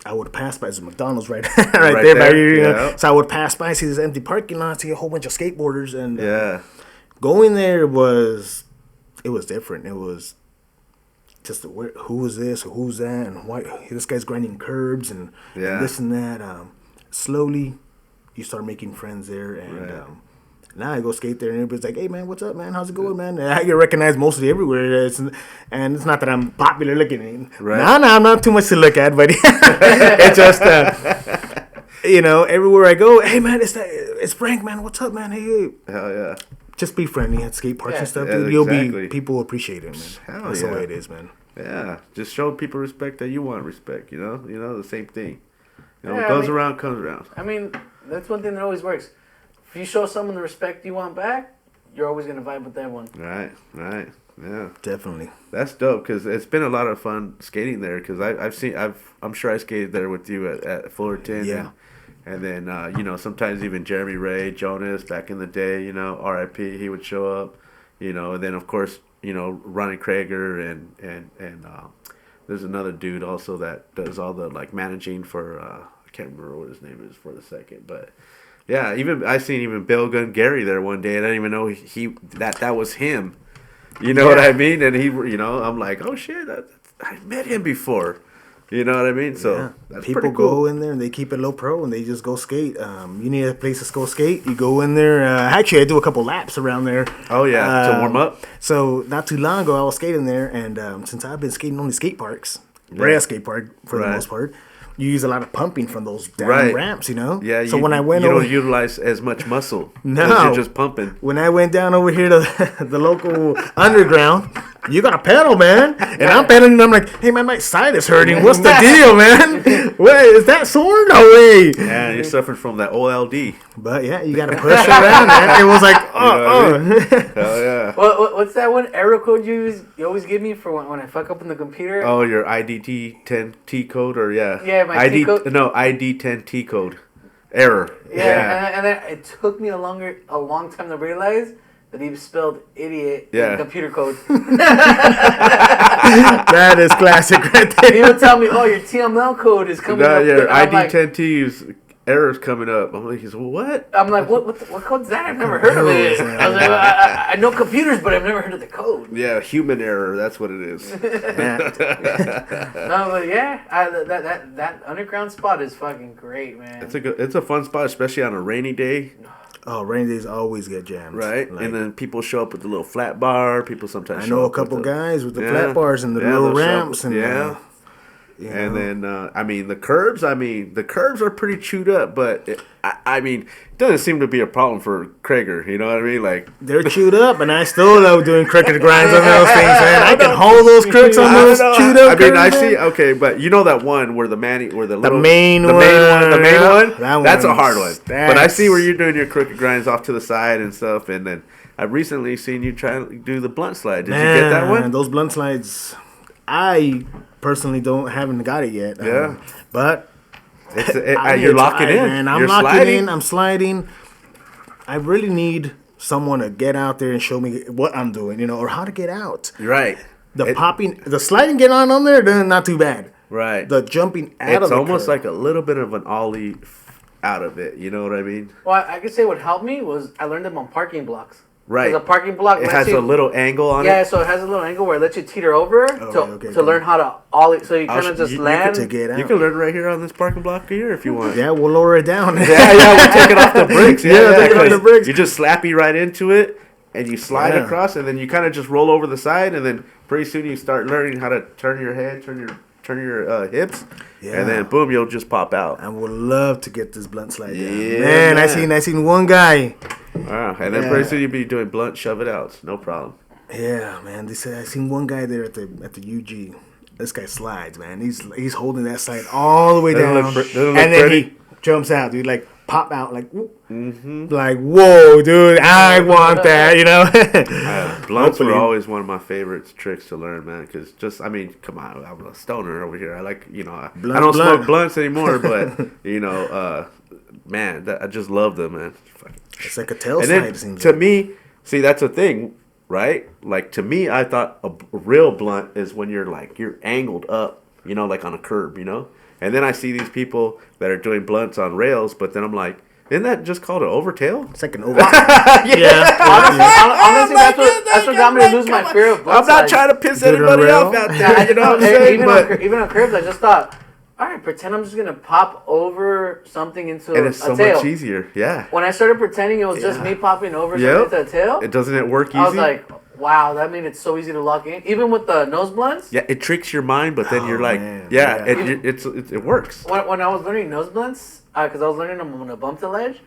I would pass by. There's a McDonald's right there by you. Yeah. So I would pass by, see this empty parking lot, see a whole bunch of skateboarders, and going there was different. It was just who is this or who's that, and why this guy's grinding curbs and this and that. Slowly, you start making friends there, and. Now I go skate there and everybody's like, "Hey man, what's up, man? How's it going, man?" And I get recognized mostly everywhere. And it's not that I'm popular looking. Right. No, I'm not too much to look at, but it's just everywhere I go, "Hey man, it's Frank, man. What's up, man? Hey." Hell yeah. Just be friendly at skate parks and stuff, yeah, dude. Exactly. People appreciate it, man. That's the way it is, man. Yeah, just show people respect that you want respect. The same thing. What goes around comes around. I mean, that's one thing that always works. If you show someone the respect you want back, you're always going to vibe with that one. Right, yeah. Definitely. That's dope, because it's been a lot of fun skating there, because I'm sure I skated there with you at Fullerton. Yeah. And then, sometimes even Jeremy Ray, Jonas, back in the day, R.I.P., he would show up, and then, of course, Ronnie Krager and there's another dude also that does all the, managing for, I can't remember what his name is for the second, but... Yeah, I seen Bill Gunn Gary there one day, and I didn't even know that was him. You know what I mean? And he, I'm like, oh shit, I met him before. You know what I mean? So that's people pretty cool. Go in there and they keep it low pro and they just go skate. You need a place to go skate. You go in there. Actually, I do a couple laps around there. Oh yeah, to warm up. So not too long ago, I was skating there, and since I've been skating only skate parks, Brea skate park for the most part. You use a lot of pumping from those down ramps, Yeah. So when I went you over, don't utilize as much muscle. No, you're just pumping. When I went down over here to the local underground, you got to pedal, man. And I'm pedaling, and I'm like, hey man, my side is hurting. What's the deal, man? Wait, is that sore? No way. Yeah, you're suffering from that OLD. But yeah, you got to push around, man. It was like, Hell yeah. What's that one error code you always give me for when I fuck up on the computer? Oh, your IDT10T code, or Yeah, my T code. No, ID10T code. Error. Yeah. And then it took me a long time to realize that he spelled idiot in computer code. That is classic right there. He would tell me, "Oh, your TML code is coming up." Your ID10T's errors coming up. I'm like, what? I'm like, what code's that? I've never heard of it. I was like, I know computers, but I've never heard of the code. Yeah, human error. That's what it is. No, but yeah, that underground spot is fucking great, man. It's a fun spot, especially on a rainy day. Oh, rainy days always get jammed. Right? And then people show up with the little flat bar. People sometimes I know a couple guys with the flat bars and the little ramps. And And then, the curbs are pretty chewed up, but it doesn't seem to be a problem for Krager. You know what I mean? Like, they're chewed up, and I still love doing crooked grinds on those things, man. I can hold those crooks on those chewed up curbs. I see. Okay, but you know that one where the main one. That's a hard one. But I see where you're doing your crooked grinds off to the side and stuff, and then I've recently seen you try to do the blunt slide. Did you get that one? Those blunt slides, I personally haven't got it yet. Yeah, but you're locking in. Man. I'm locking in. I'm sliding. I really need someone to get out there and show me what I'm doing, or how to get out. Right. The sliding, getting on there, then not too bad. Right. The jumping out of the It's almost curb. like a little bit of an ollie out of it. You know what I mean? Well, I could say what helped me was I learned them on parking blocks. Right. Because a parking block has a little angle on it. Yeah, so it has a little angle where it lets you teeter over to learn how to ollie. So you kind of just land. You can learn right here on this parking block here if you want. Yeah, we'll lower it down. We'll take it off the bricks. Take it off the bricks. You just slappy right into it, and you slide across, and then you kind of just roll over the side, and then pretty soon you start learning how to turn your head, turn your hips, and then boom, you'll just pop out. I would love to get this blunt slide down. Man, I seen one guy. And then pretty soon you'll be doing blunt shove it out, no problem. Yeah, man. They said I seen one guy there at the UG. This guy slides, man. He's holding that slide all the way down, and then he jumps out, dude. Like pop out, like like whoa, dude. I want that, Blunts were always one of my favorite tricks to learn, man. Because come on, I'm a stoner over here. I like, I don't smoke blunts anymore, but man, I just love them, man. It's like a tail slide. To me, see, that's a thing, right? Like, to me, I thought a real blunt is when you're angled up, like on a curb, And then I see these people that are doing blunts on rails, but then I'm like, isn't that just called an overtail? It's like an over. Honestly, that's what got me to lose my fear of blunts. I'm not trying to piss anybody off out there, you know what I'm saying? Even on curbs, I just thought, all right, pretend I'm just going to pop over something into a tail. And it's so much easier, yeah. When I started pretending it was just me popping over something into a tail. Doesn't it work easy? I was like, wow, that made it so easy to lock in. Even with the nose blunts. Yeah, it tricks your mind, but then you're like, it works. When I was learning nose blunts, because I was learning them on a bump to ledge,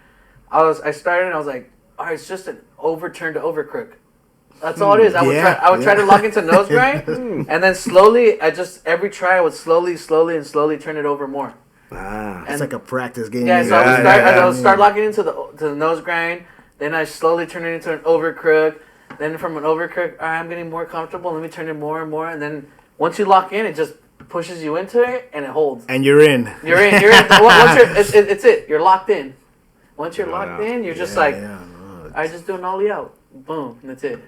I started and I was like, all right, it's just an overturn to over crook. That's all it is. I would try to lock into nose grind, and then slowly, every try I would slowly turn it over more. It's like a practice game. Yeah, so I would start locking into the nose grind, then I slowly turn it into an over crook, then from an over crook, all right, I'm getting more comfortable, let me turn it more and more, and then once you lock in, it just pushes you into it, and it holds. And you're in. You're in. It's it. You're locked in. Once you're locked in, you're just I just do an ollie out. Boom, and that's it.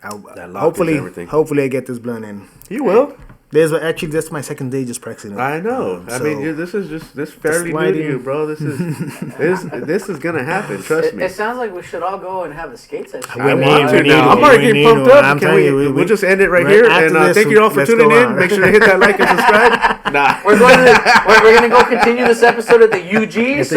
Hopefully I get this blunt in. You will. That's my second day just practicing. I know. This is fairly new to you, bro. This is gonna happen. Trust me. It sounds like we should all go and have a skate session. I'm already getting pumped up. We'll just end it right here. And thank you all for tuning in. Make sure to hit that like and subscribe. We're gonna go continue this episode at the UG.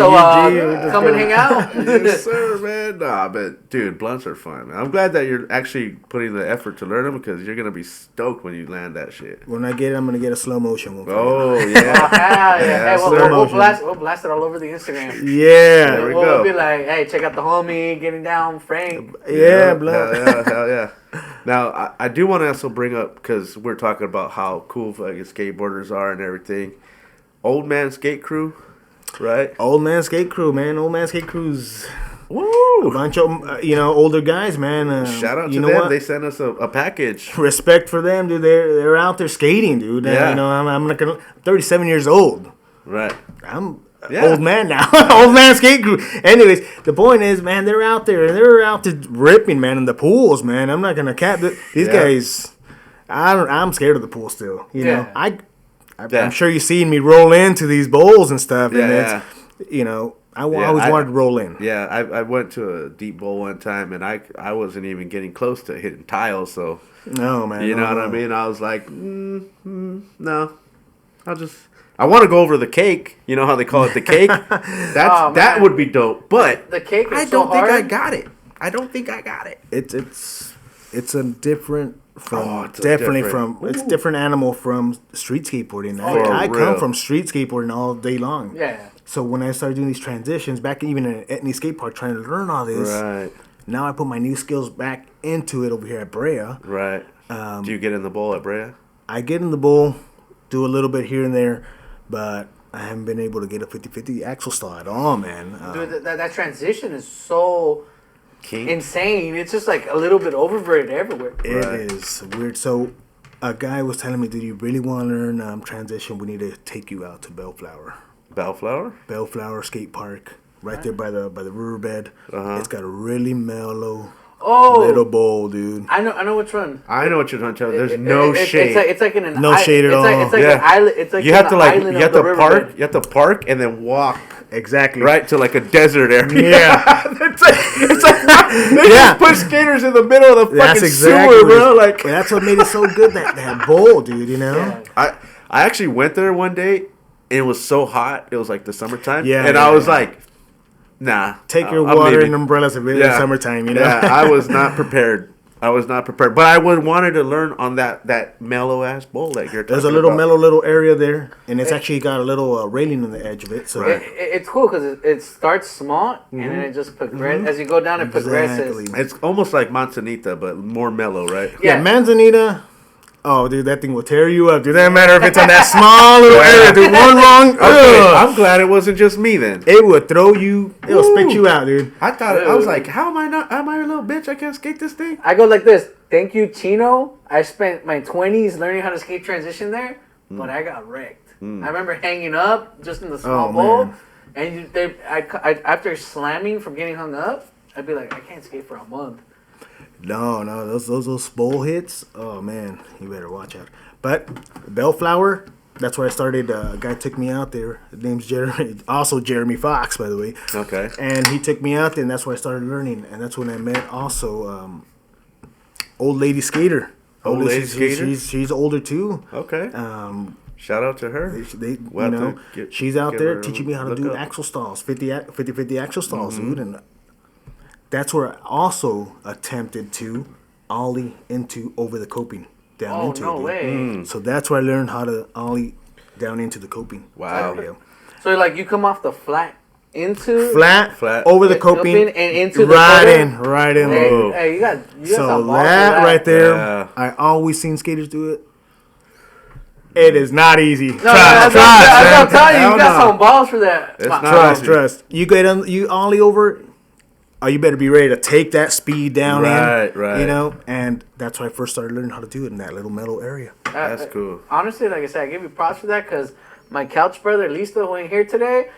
Come and hang out. Yes, sir, man. But dude, blunts are fun. I'm glad that you're actually putting the effort to learn them because you're gonna be stoked when you land that shit. When I get it, I'm gonna get a slow motion one. Oh yeah. We'll blast it all over the Instagram. Yeah, there we go. We'll be like, hey, check out the homie getting down, Frank. Yeah, blood. Hell yeah. Now I do want to also bring up because we're talking about how cool skateboarders are and everything. Old Man Skate Crew, right? Old Man Skate Crew, man. Old Man Skate Crew's. Woo! A bunch of older guys, man. Shout out to them. What? They sent us a package. Respect for them, dude. They're out there skating, dude. Yeah. I'm like 37 years old. Right. I'm old man now. Old Man Skate Crew. Anyways, the point is, man, they're out there and they're out there ripping, man, in the pools, man. I'm not gonna cap these guys. I'm scared of the pool still. You know, I'm sure you've seen me roll into these bowls and stuff, and it's I always wanted to roll in. Yeah, I went to a deep bowl one time, and I wasn't even getting close to hitting tiles. So no, man, you know what I mean. I was like, no, I want to go over the cake. You know how they call it the cake? That would be dope. But the cake is I don't think I got it. I don't think I got it. It's it's a different it's different animal from street skateboarding. I come from street skateboarding all day long. Yeah. So when I started doing these transitions, back even in any skate park, trying to learn all this, right. Now I put my new skills back into it over here at Brea. Right. Do you get in the bowl at Brea? I get in the bowl, do a little bit here and there, but I haven't been able to get a 50-50 axle stall at all, man. Dude, that transition is so insane. It's just like a little bit overbraided everywhere. It is weird. So a guy was telling me, "Do you really want to learn transition? We need to take you out to Bellflower." Bellflower skate park, right there by the riverbed. It's got a really mellow little bowl, dude. I know which one. I know what you're talking about. There's no shade. It's like in an no shade at all. It's like an island. It's like you have to park. You have to park and then walk exactly right to like a desert area. Yeah, it's like they just put skaters in the middle of the fucking sewer, bro. Like that's what made it so good. That bowl, dude. You know. Yeah. I actually went there one day. And it was so hot. It was like the summertime. Yeah. And I was like, nah. Take your water and umbrellas if it's summertime, you know? Yeah, I was not prepared. But I wanted to learn on that mellow-ass bowl that you're talking about. There's a little mellow little area there. And it's actually got a little railing on the edge of it. So it's cool because it starts small and then it just progresses. As you go down, it progresses. It's almost like Manzanita, but more mellow, right? Yeah, Manzanita... Oh, dude, that thing will tear you up, dude. Doesn't matter if it's on that small little area. Dude, one wrong. Okay, I'm glad it wasn't just me then. It would throw you. It'll spit you out, dude. I was like, how am I not? Am I a little bitch? I can't skate this thing. I go like this. Thank you, Chino. I spent my 20s learning how to skate transition there, but I got wrecked. I remember hanging up just in the small bowl, and after slamming from getting hung up, I'd be like, I can't skate for a month. No, those bowl hits. Oh man, you better watch out. But Bellflower, that's where I started. A guy took me out there. His name's Jeremy Fox, by the way. Okay. And he took me out there, and that's where I started learning. And that's when I met also old lady skater. Old lady skater. She's older too. Okay. Shout out to her. She's out there teaching me how to do axle stalls, 50 axle stalls, dude, and. That's where I also attempted to ollie into over the coping down into it. Oh, no way. So that's where I learned how to ollie down into the coping. Wow. So like you come off the flat flat over the coping and into the right in. Hey, you got so some balls that right there, I always seen skaters do it. It is not easy. No, I'm telling you, you got some balls for that. Trust. You ollie over. Oh, you better be ready to take that speed down right. You know, and that's why I first started learning how to do it in that little metal area. That's cool. Honestly, like I said, I give you props for that because my couch brother, Listo, who ain't here today.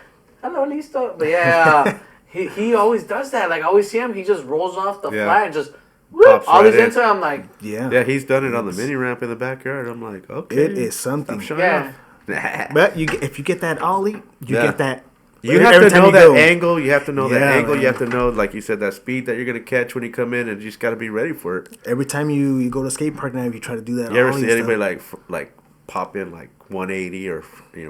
Hello, Listo. But yeah, he always does that. Like, I always see him, he just rolls off the flat and just whoop, all these into it. I'm like, yeah, he's done it on the mini ramp in the backyard. I'm like, okay. It is something. Yeah. But if you get that ollie, you get that. You have to know that angle. You have to know that angle. You have to know, like you said, that speed that you're going to catch when you come in, and you just got to be ready for it. Every time you go to a skate park now, if you try to do that, you ever see anybody like pop in like 180 or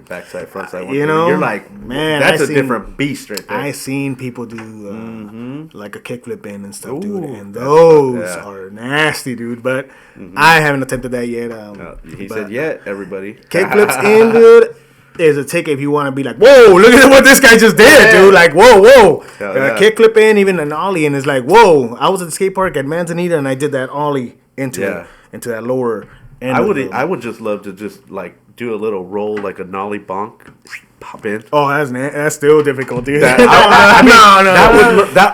backside, frontside 180? You're like, man, that's a different beast right there. I seen people do like a kickflip in and stuff, dude, and those are nasty, dude. But I haven't attempted that yet. He said yet, everybody. Kickflips in, dude. There's a ticket if you want to be like, whoa, look at what this guy just did, dude. Like, whoa. Kickflip in, even an ollie in is like, whoa. I was at the skate park at Manzanita and I did that ollie into that lower end. I would just love to just like do a little roll, like a nollie bonk, pop in. Oh, that's still difficult, dude. That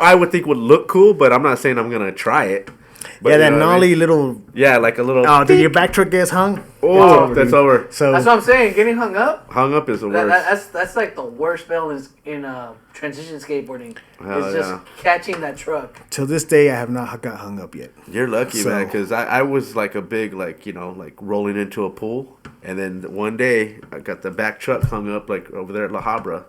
I would think would look cool, but I'm not saying I'm gonna try it. But, that nollie little. Yeah, like a little. Oh, did your back truck gets hung? Oh, that's over. So that's what I'm saying. Getting hung up. Hung up is the worst. That's like the worst fail in transition skateboarding. It's just catching that truck. Till this day, I have not got hung up yet. You're lucky, man, because I was like a big like rolling into a pool, and then one day I got the back truck hung up like over there at La Habra,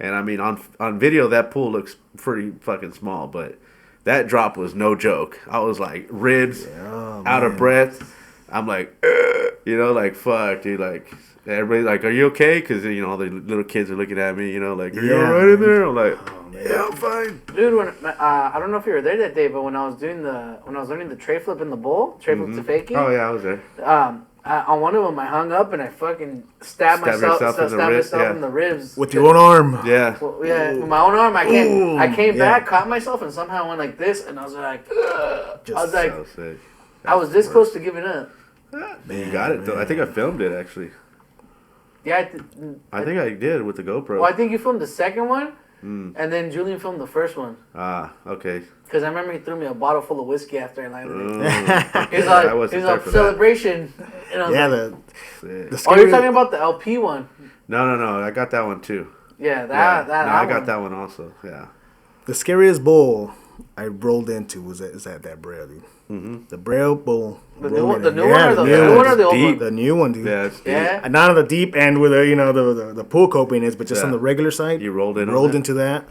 and I mean on video that pool looks pretty fucking small, but. That drop was no joke. I was like ribs, out of breath. I'm like, You know, like, fuck, dude, like, everybody's like, are you okay? Because, you know, all the little kids are looking at me, you know, like, are you all right in there? I'm like, yeah, I'm fine. Dude, when I don't know if you were there that day, but when I was learning the tray flip in the bowl, tray flip to fakie. Oh, yeah, I was there. On one of them, I hung up and I fucking stabbed myself in the ribs. With your own arm. Yeah. Well, yeah, with my own arm. I came back, caught myself, and somehow went like this, and I was like, So sick. I was this close to giving up. Man, you got it, though. I think I filmed it, actually. Yeah, I think I did with the GoPro. Well, I think you filmed the second one, and then Julian filmed the first one. Ah, okay. Because I remember he threw me a bottle full of whiskey after I landed it. He's like, celebration. And I was like, you're talking about the LP one. No. I got that one, too. Yeah, I got that one also, yeah. The scariest bowl I rolled into was that Braille, dude. Mm-hmm. The Braille bowl. The new one or the old one? The new one, dude. Yeah, it's deep. Yeah. Not on the deep end where the pool coping is, but just on the regular side. You rolled into that?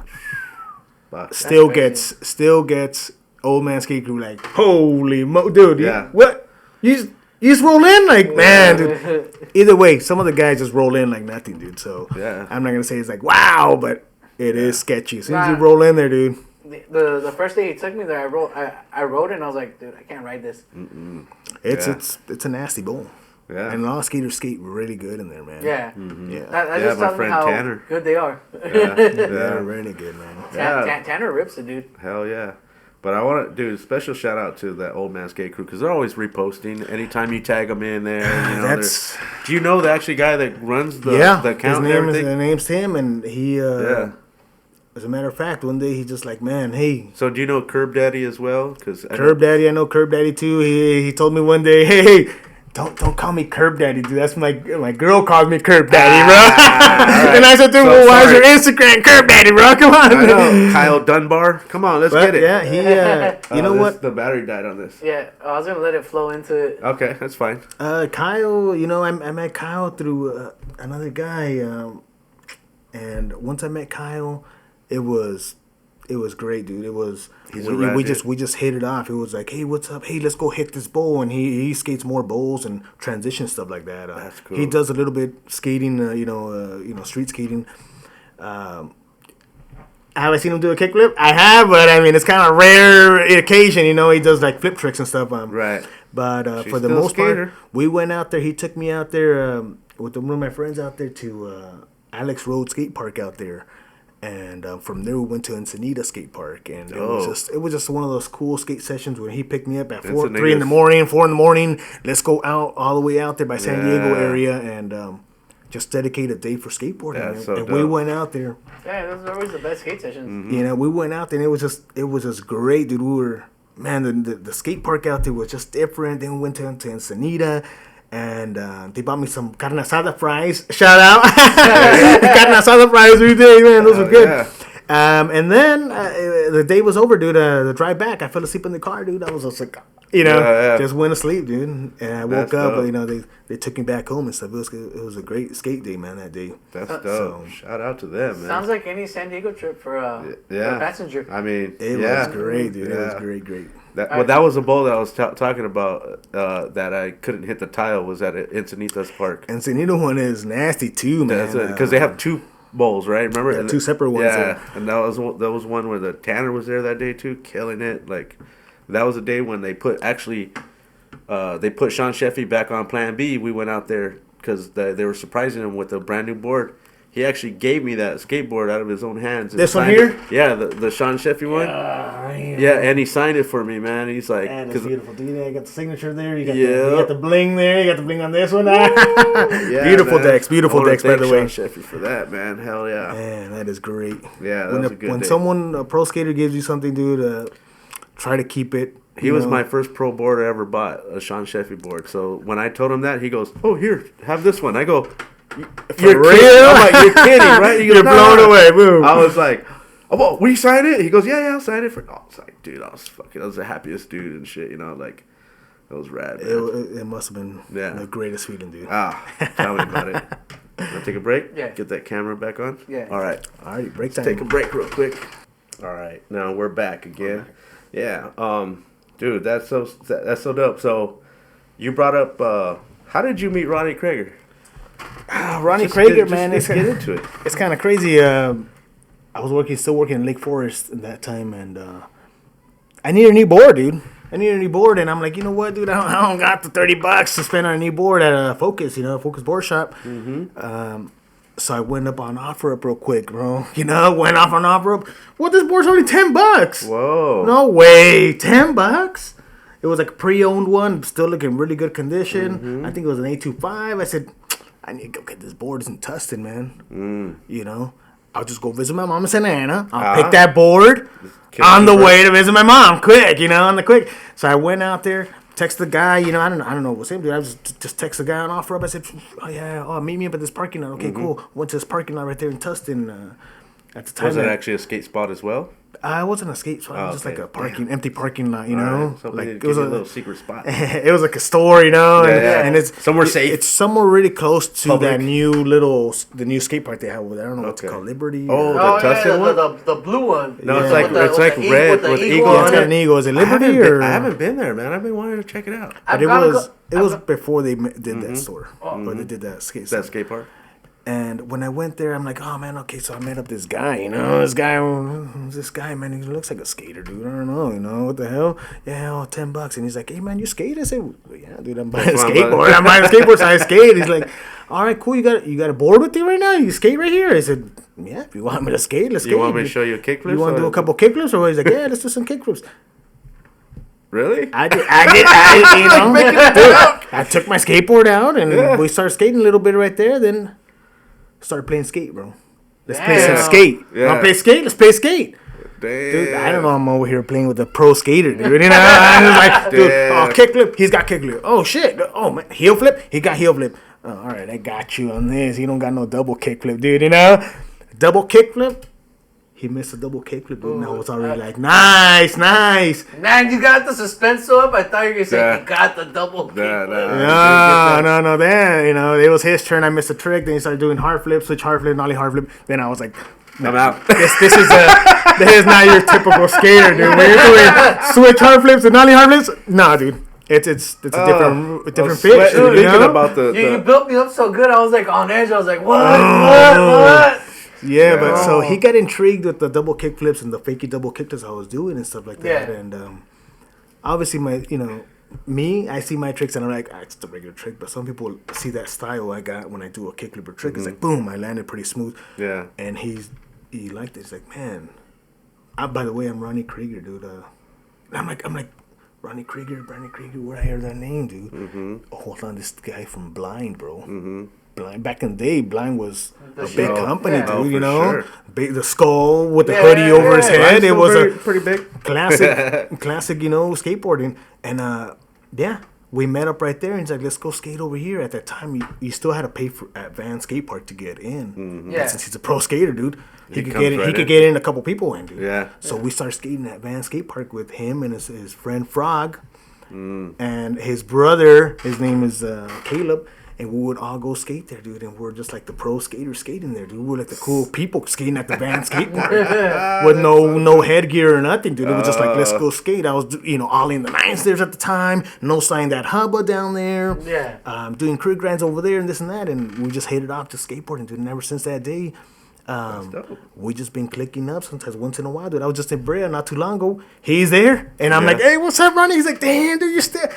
Still gets old man skate crew like, holy dude. Yeah. What? You just roll in like, man, dude. Either way, some of the guys just roll in like nothing, dude. So I'm not gonna say it's like wow, but it is sketchy. As soon as you roll in there, dude. The first day he took me there, I rode it and I was like, dude, I can't ride this. It's a nasty bowl. Yeah. And a lot of skaters skate really good in there, man. Yeah. Mm-hmm. Yeah. That just tells me how Tanner. good they are. They're really good, man. Tanner rips it, dude. Hell yeah. But I want to do a special shout out to that old man skate crew because they're always reposting anytime you tag them in there. You know, do you know the actually guy that runs the account and everything? His name's Tim, and he. As a matter of fact, one day he's just like, man, hey. So do you know Curb Daddy as well? I know Curb Daddy too. He told me one day, hey. Don't call me Curb Daddy, dude. That's my girl calls me Curb Daddy, bro. Right. And I said to him, well, why is your Instagram Curb Daddy, bro? Come on. I know. Kyle Dunbar. Come on, let's get it. Yeah, he. You know what? The battery died on this. Yeah, I was gonna let it flow into it. Okay, that's fine. Kyle, you know, I met Kyle through another guy, and once I met Kyle, it was great, dude. It was we just hit it off. It was like, hey, what's up? Hey, let's go hit this bowl. And he skates more bowls and transition stuff like that. That's cool. He does a little bit skating, street skating. Have I seen him do a kickflip? I have, but I mean it's kind of rare occasion. You know, he does like flip tricks and stuff. Right. But for the most part, we went out there. He took me out there with one of my friends out there to Alex Road Skate Park out there. And from there we went to Encinita Skate Park, and it was just one of those cool skate sessions where he picked me up at 4 in the morning. Let's go out all the way out there by San Diego area and just dedicate a day for skateboarding. And we went out there. Yeah, those are always the best skate sessions. Mm-hmm. You know, we went out there and it was just great, dude. We were the skate park out there was just different. Then we went to Encinita. And they bought me some carne asada fries. Shout out. Carne asada fries we did, man. Those were good. Yeah. And then the day was over, dude. The drive back, I fell asleep in the car, dude. I was just like, just went to sleep, dude. And I woke up, but, they took me back home and stuff. It was a great skate day, man, that day. That's dope. So, shout out to them, man. Sounds like any San Diego trip for a passenger. I mean, it was great, dude. It was great. That was a bowl that I was talking about that I couldn't hit the tile was at Encinitas Park. Encinita one is nasty too, man. Because they have two bowls, right? Remember? Yeah, two separate ones. Yeah, and that was one where the Tanner was there that day too, killing it. Like that was a day when they put Sean Sheffy back on Plan B. We went out there because they were surprising him with a brand new board. He actually gave me that skateboard out of his own hands. This one here? Yeah, the Sean Sheffy one. Yeah, and he signed it for me, man. He's like, man, it's beautiful. Dude, you got the signature there. You got the bling there. You got the bling on this one. Beautiful decks, by the way. Sean Sheffy for that, man. Hell yeah. Man, that is great. Yeah, that was a good day. A pro skater gives you something, dude, try to keep it. He was my first pro board I ever bought, a Sean Sheffy board. So when I told him that, he goes, "Oh, here, have this one." I go, "You're kidding?" I'm like, "You're kidding, right?" He goes, You're blown away, boom. I was like, "Oh, will you sign it?" He goes, "Yeah, I'll sign it for." I was like, "Dude, I was the happiest dude and shit, like it was rad, man." It must have been the greatest feeling, dude. Tell me about it. Want to take a break? Yeah. Get that camera back on? Yeah. All right, break time. Let's take a break real quick. All right, now we're back again. Yeah, dude, that's so dope. So you brought up How did you meet Ronnie Krieger? Ronnie Krieger, man. Let's get into it. It's kind of crazy. I was still working in Lake Forest at that time, and I need a new board, dude. And I'm like, you know what, dude? I don't got the $30 to spend on a new board at a Focus, Focus Board Shop. So I went up on OfferUp real quick, bro. Went off on OfferUp. Well, this board's only $10. Whoa. No way, $10. It was like a pre-owned one, still looking really good condition. I think it was an 825. I said, I need to go get this board. It's in Tustin, man. I'll just go visit my mom in Santa Ana. I'll pick that board on the way to visit my mom, quick, on the quick. So I went out there, text the guy, I don't know what's him, dude. I just text the guy on OfferUp. I said, oh yeah, meet me up at this parking lot. Okay, cool. Went to this parking lot right there in Tustin. At the time, was it actually a skate spot as well? I wasn't a skate spot. It was just like a empty parking lot, Right. So like it was a little secret spot. It was like a store, and it's somewhere safe. It's somewhere really close to that the new skate park they have over there. I don't know what's it called, Liberty. The Tustin one, the blue one. No, it's like red with eagle Yeah, on it's got it. an eagle. Is it Liberty or? I haven't been there, man. I've been wanting to check it out. But it was before they did that store, or they did that skate. That skate park. And when I went there, I'm like, oh man, okay. So I met up this guy, this guy, man. He looks like a skater, dude. I don't know, what the hell? Yeah, $10. And he's like, hey man, you skate? I said, well, yeah, dude, I'm buying a skateboard. I'm buying a skateboard, so I skate. He's like, all right, cool. You got a board with you right now? You skate right here? I said, yeah. If you want me to skate, let's skate. You want me to show you a kickflip? You want to do a couple kickflips? Or he's like, yeah, let's do some kickflips. Really? I took my skateboard out and we started skating a little bit right there. Then started playing skate, bro. Let's play some skate. Yeah. Want to play skate? Let's play skate. Damn. Dude, I don't know. I'm over here playing with a pro skater, dude. I was like, dude, kickflip. He's got kickflip. Oh shit. Oh man, heel flip. He got heel flip. Oh, all right, I got you on this. He don't got no double kickflip, dude. Double kickflip. He missed a double kickflip, dude. Now it's already like, nice. Man, you got the suspense so up. I thought you were going to say you got the double kickflip. No. Then, it was his turn. I missed a trick. Then he started doing hard flip, switch hard flip, nollie hard flip. Then I was like, I'm out. This is not your typical skater, dude. When you're doing switch hard flips and nollie hard flips, nah, dude. It's a different fish. About you built me up so good. I was like on edge. I was like, what? Yeah, but so he got intrigued with the double kick flips and the fakey double kick flips I was doing and stuff like that. And obviously, I see my tricks and I'm like, it's the regular trick. But some people see that style I got when I do a kick flip or trick. It's like, boom, I landed pretty smooth. Yeah. And he liked it. He's like, man. By the way, I'm Ronnie Krieger, dude. I'm like, Ronnie Krieger, where I hear that name, dude? Oh, hold on, this guy from Blind, bro. Blind. Back in the day, Blind was a big company, dude. Sure. The skull with the hoodie over his head. It was pretty big classic, skateboarding. And we met up right there. And he's like, "Let's go skate over here." At that time, you still had to pay for at Van Skate Park to get in. Yeah, since he's a pro skater, dude, he could get in. He could get in. A couple people in, dude. Yeah. So we started skating at Van Skate Park with him and his friend Frog, and his brother. His name is Caleb. And we would all go skate there, dude. And we're just like the pro skaters skating there, dude. We're like the cool people skating at the Van Skate Park with no headgear or nothing, dude. It was just like, let's go skate. I was, all in the nines there at the time. No sign that hubba down there. Yeah. Doing crew grinds over there and this and that. And we just headed off to skateboarding, dude. And ever since that day, we just been clicking up sometimes once in a while, dude. I was just in Brea not too long ago. He's there. And I'm like, hey, what's up, Ronnie? He's like, damn, dude, you're still...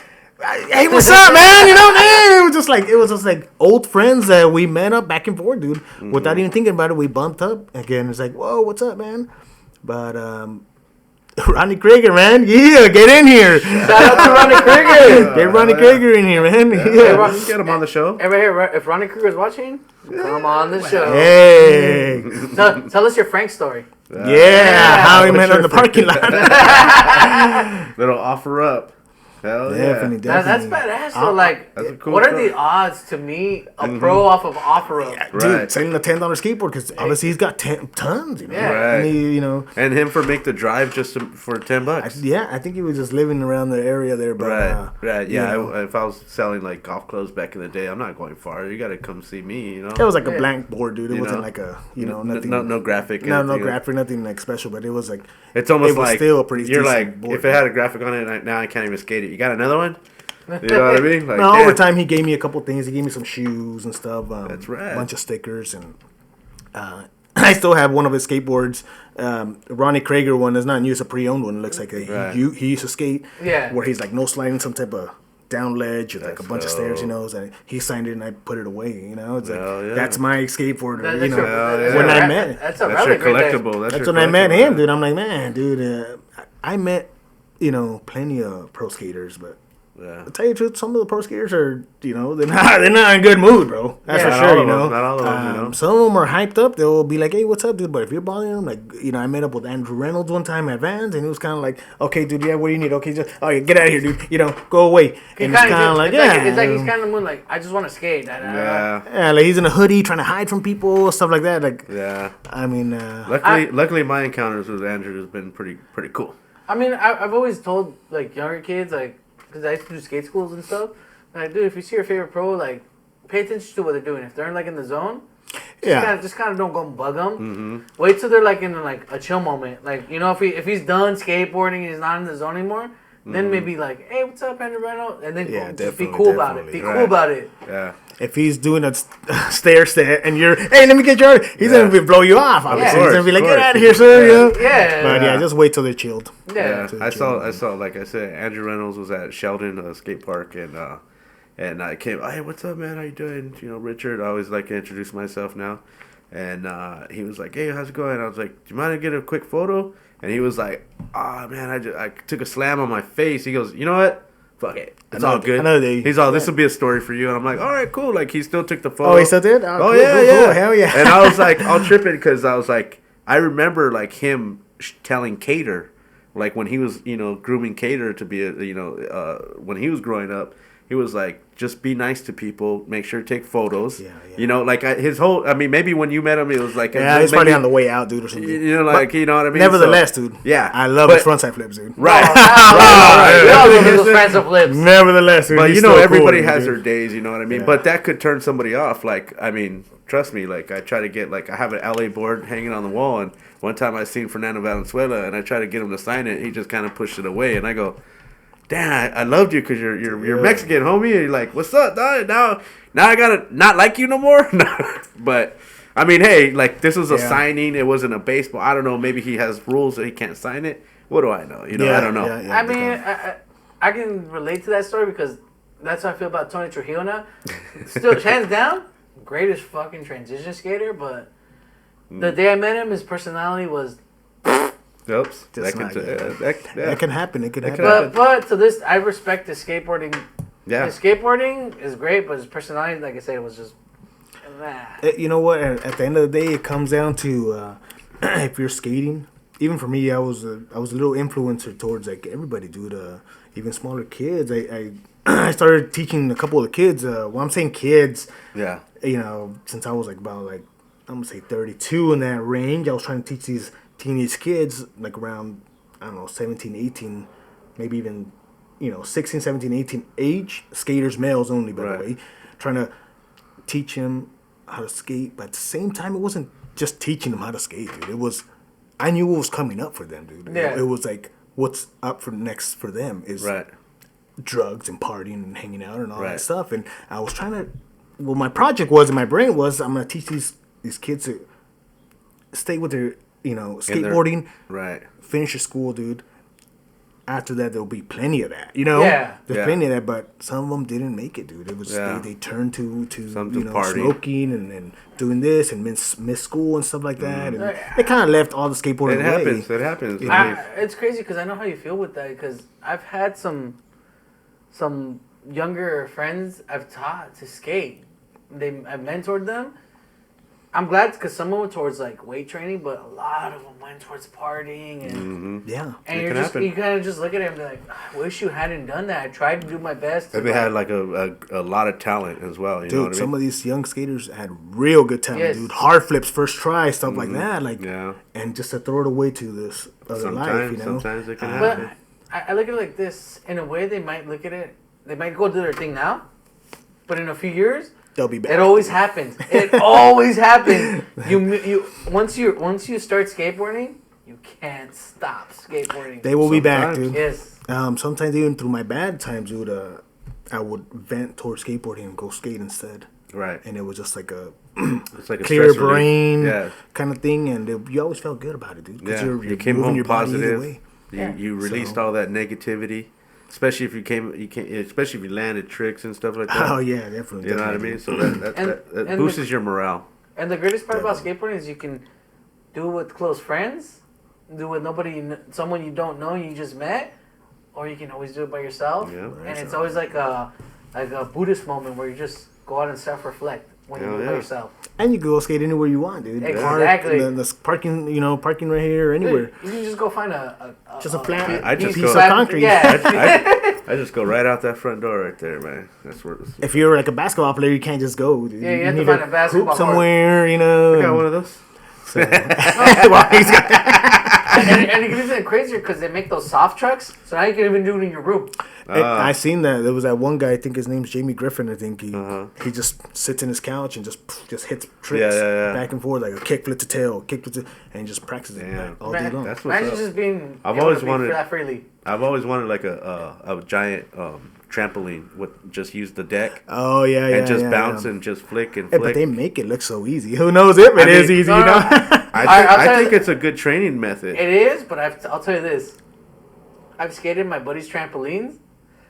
Hey, what's up, man? It was just like old friends that we met up back and forth, dude. Without even thinking about it, we bumped up again. It's like, whoa, what's up, man? But Ronnie Krieger, man, get in here. Shout out to Ronnie Krieger. Get Ronnie Krieger in here, man. Yeah. Get him on the show. If Ronnie Krieger's watching, come on the show. Hey, tell us your Frank story. How he met in the parking lot. Little OfferUp. Hell yeah. Definitely. That's badass. So, that's a cool what are story. the odds to meet a pro off of OfferUp? Yeah, dude, selling a $10 skateboard because obviously he's got tons, Yeah. Right. And him for make the drive just for $10. I think he was just living around the area there. But, right. Yeah, if I was selling like golf clothes back in the day, I'm not going far. You got to come see me, It was like a blank board, dude. It wasn't like a, nothing. No graphic. No graphic, nothing like special, but it was like. It's almost like still a pretty you're like, board, if it had a graphic on it, now I can't even skate it. You got another one? You know what I mean? Like, no, over time he gave me a couple things. He gave me some shoes and stuff. That's rad. A bunch of stickers and. I still have one of his skateboards. Ronnie Krager one is not new. It's a pre-owned one. It looks like he used to skate. Yeah. Where he's like no sliding some type of down ledge or like a bunch of stairs, you know. And he signed it and I put it away, you know. It's like that's my skateboarder, you know. When I met, that's your collectible. That's when I met him, dude. I'm like, man, dude. I met, you know, plenty of pro skaters, but. Yeah. To tell you the truth, some of the pro skaters are, you know, they're not in a good mood, bro. That's for sure, you know. Not all of them, you know. Some of them are hyped up. They'll be like, hey, what's up, dude? But if you're bothering them, like, you know, I met up with Andrew Reynolds one time at Vans, and he was kind of like, okay, dude, yeah, what do you need? Okay, get out of here, dude. You know, go away. And it's kind of like, it's like he's kind of like, I just want to skate. Yeah, like he's in a hoodie trying to hide from people, stuff like that. Like, yeah. I mean, luckily, my encounters with Andrew has been pretty cool. I mean, I've always told like younger kids, like, because I used to do skate schools and stuff. Like, dude, if you see your favorite pro, like, pay attention to what they're doing. If they're like in the zone, just kind of don't go bug them. Mm-hmm. Wait till they're like in like a chill moment. Like, you know, if he's done skateboarding and he's not in the zone anymore, then maybe like, hey, what's up, Andrew Reynolds? And then just be cool about it. Be cool about it. Yeah. If he's doing a stair and you're, hey, let me get your, he's going to blow you off, obviously. He's going to be like, get out of here, sir. Yeah. But just wait till they're chilled. Yeah. I saw, like I said, Andrew Reynolds was at Sheldon skate park, and I came, hey, what's up, man? How you doing? You know, Richard. I always like to introduce myself now. And he was like, hey, how's it going? I was like, do you mind to get a quick photo? And he was like, oh, man, I took a slam on my face. He goes, you know what? Fuck it. It's all good. He's all, this will be a story for you. And I'm like, all right, cool. Like, he still took the photo. Oh, he still did? Oh, cool, yeah, cool, yeah. Cool. Hell yeah. And I was like, I'll trip it because I was like, I remember, like, him telling Cater, like, when he was, you know, grooming Cater to be, when he was growing up, he was like, just be nice to people. Make sure to take photos. Yeah. You know, like his whole. I mean, maybe when you met him, it was like. Yeah, he's probably on the way out, dude, or something. You know, like, you know what I mean. Nevertheless, dude. Yeah, I love his frontside flips, dude. Right. Frontside flips. Nevertheless, dude. But you know, everybody has their days. You know what I mean. Yeah. But that could turn somebody off. Like, I mean, trust me. Like, I try to get I have an LA board hanging on the wall, and one time I seen Fernando Valenzuela, and I tried to get him to sign it. He just kind of pushed it away, and I go. Damn, I loved you because you're Mexican, homie. And you're like, what's up, dog? Now I gotta not like you no more. But I mean, hey, like this was a signing. It wasn't a baseball. I don't know. Maybe he has rules that he can't sign it. What do I know? You know, I don't know. I mean, I can relate to that story because that's how I feel about Tony Trujillo now. Still, hands down, greatest fucking transition skater. But the day I met him, his personality was. Oops. That can happen. It can happen. But to this, I respect his skateboarding. Yeah. His skateboarding is great, but his personality, like I said, was just. You know what? At the end of the day, it comes down to if you're skating. Even for me, I was a little influencer towards like everybody, dude. Even smaller kids. I started teaching a couple of the kids. Well, I'm saying kids. Yeah. You know, since I was like about I'm gonna say 32 in that range, I was trying to teach these teenage kids like around, I don't know, 17, 18, maybe even, 16, 17, 18 age, skaters, males only, by the way, trying to teach them how to skate. But at the same time, it wasn't just teaching them how to skate, dude. It was, I knew what was coming up for them, dude. Yeah. It was like, what's up for next for them is drugs and partying and hanging out and all that stuff. And I was trying to, my project was, in my brain was, I'm going to teach these kids to stay with their, skateboarding, finish your school, dude. After that, there'll be plenty of that, There's plenty of that, but some of them didn't make it, dude. It was they turned to smoking and doing this and miss school and stuff like that, and they kind of left all the skateboarding away. It happens. It's crazy because I know how you feel with that because I've had some younger friends I've taught to skate. I've mentored them. I'm glad because some went towards like weight training, but a lot of them went towards partying and and you kind of just look at it and be like, I wish you hadn't done that. I tried to do my best. And they had like a lot of talent as well. You know what I mean? Some of these young skaters had real good talent, dude. Hard flips, first try, stuff like that. And just to throw it away to this other life, Sometimes it can happen. But I look at it like this. In a way, they might look at it. They might go do their thing now, but in a few years. They'll be back. It always happens. It always happens. You once you start skateboarding, you can't stop skateboarding. They will be back, dude. Yes. Sometimes even through my bad times, dude. I would vent towards skateboarding and go skate instead. Right. And it was just like a It's like a clear stress relief. brain Yeah. kind of thing, and you always felt good about it, dude. Yeah. You're You came moving home your body either positive. way. You released So- all that negativity, especially if especially if you landed tricks and stuff like that. Oh yeah, definitely. You know what I mean? So that And boosts your morale. And the greatest part about skateboarding is you can do it with close friends, do it with someone you don't know you just met, or you can always do it by yourself. Yeah. And it's always like a Buddhist moment where you just go out and self-reflect when you do it by yourself. And you can go skate anywhere you want, dude. Exactly. The parking right here or anywhere. You can just go find a flat I just piece go- of concrete. Yeah. I just go right out that front door right there, man. That's where. If you're like a basketball player, you can't just go, dude. Yeah, you have to need find a basketball hoop somewhere, you know. I got one of those. Well, he's got- and it gets even crazier because they make those soft trucks, so now you can even do it in your room. I seen that. There was that one guy. I think his name's Jamie Griffin. I think he just sits in his couch and just hits tricks back and forth like a kickflip to tail, and just practices it all day long. That's what's Imagine up. just being. I've able always to be wanted- that freely. I've always wanted like a giant trampoline with just use the deck Oh yeah, and just yeah, bounce yeah. and just flick and Hey, flick. but they make it look so easy. Who knows if it is easy? no, You no. know. I think it's a good training method. It is, but I'll tell you this. I've skated my buddy's trampolines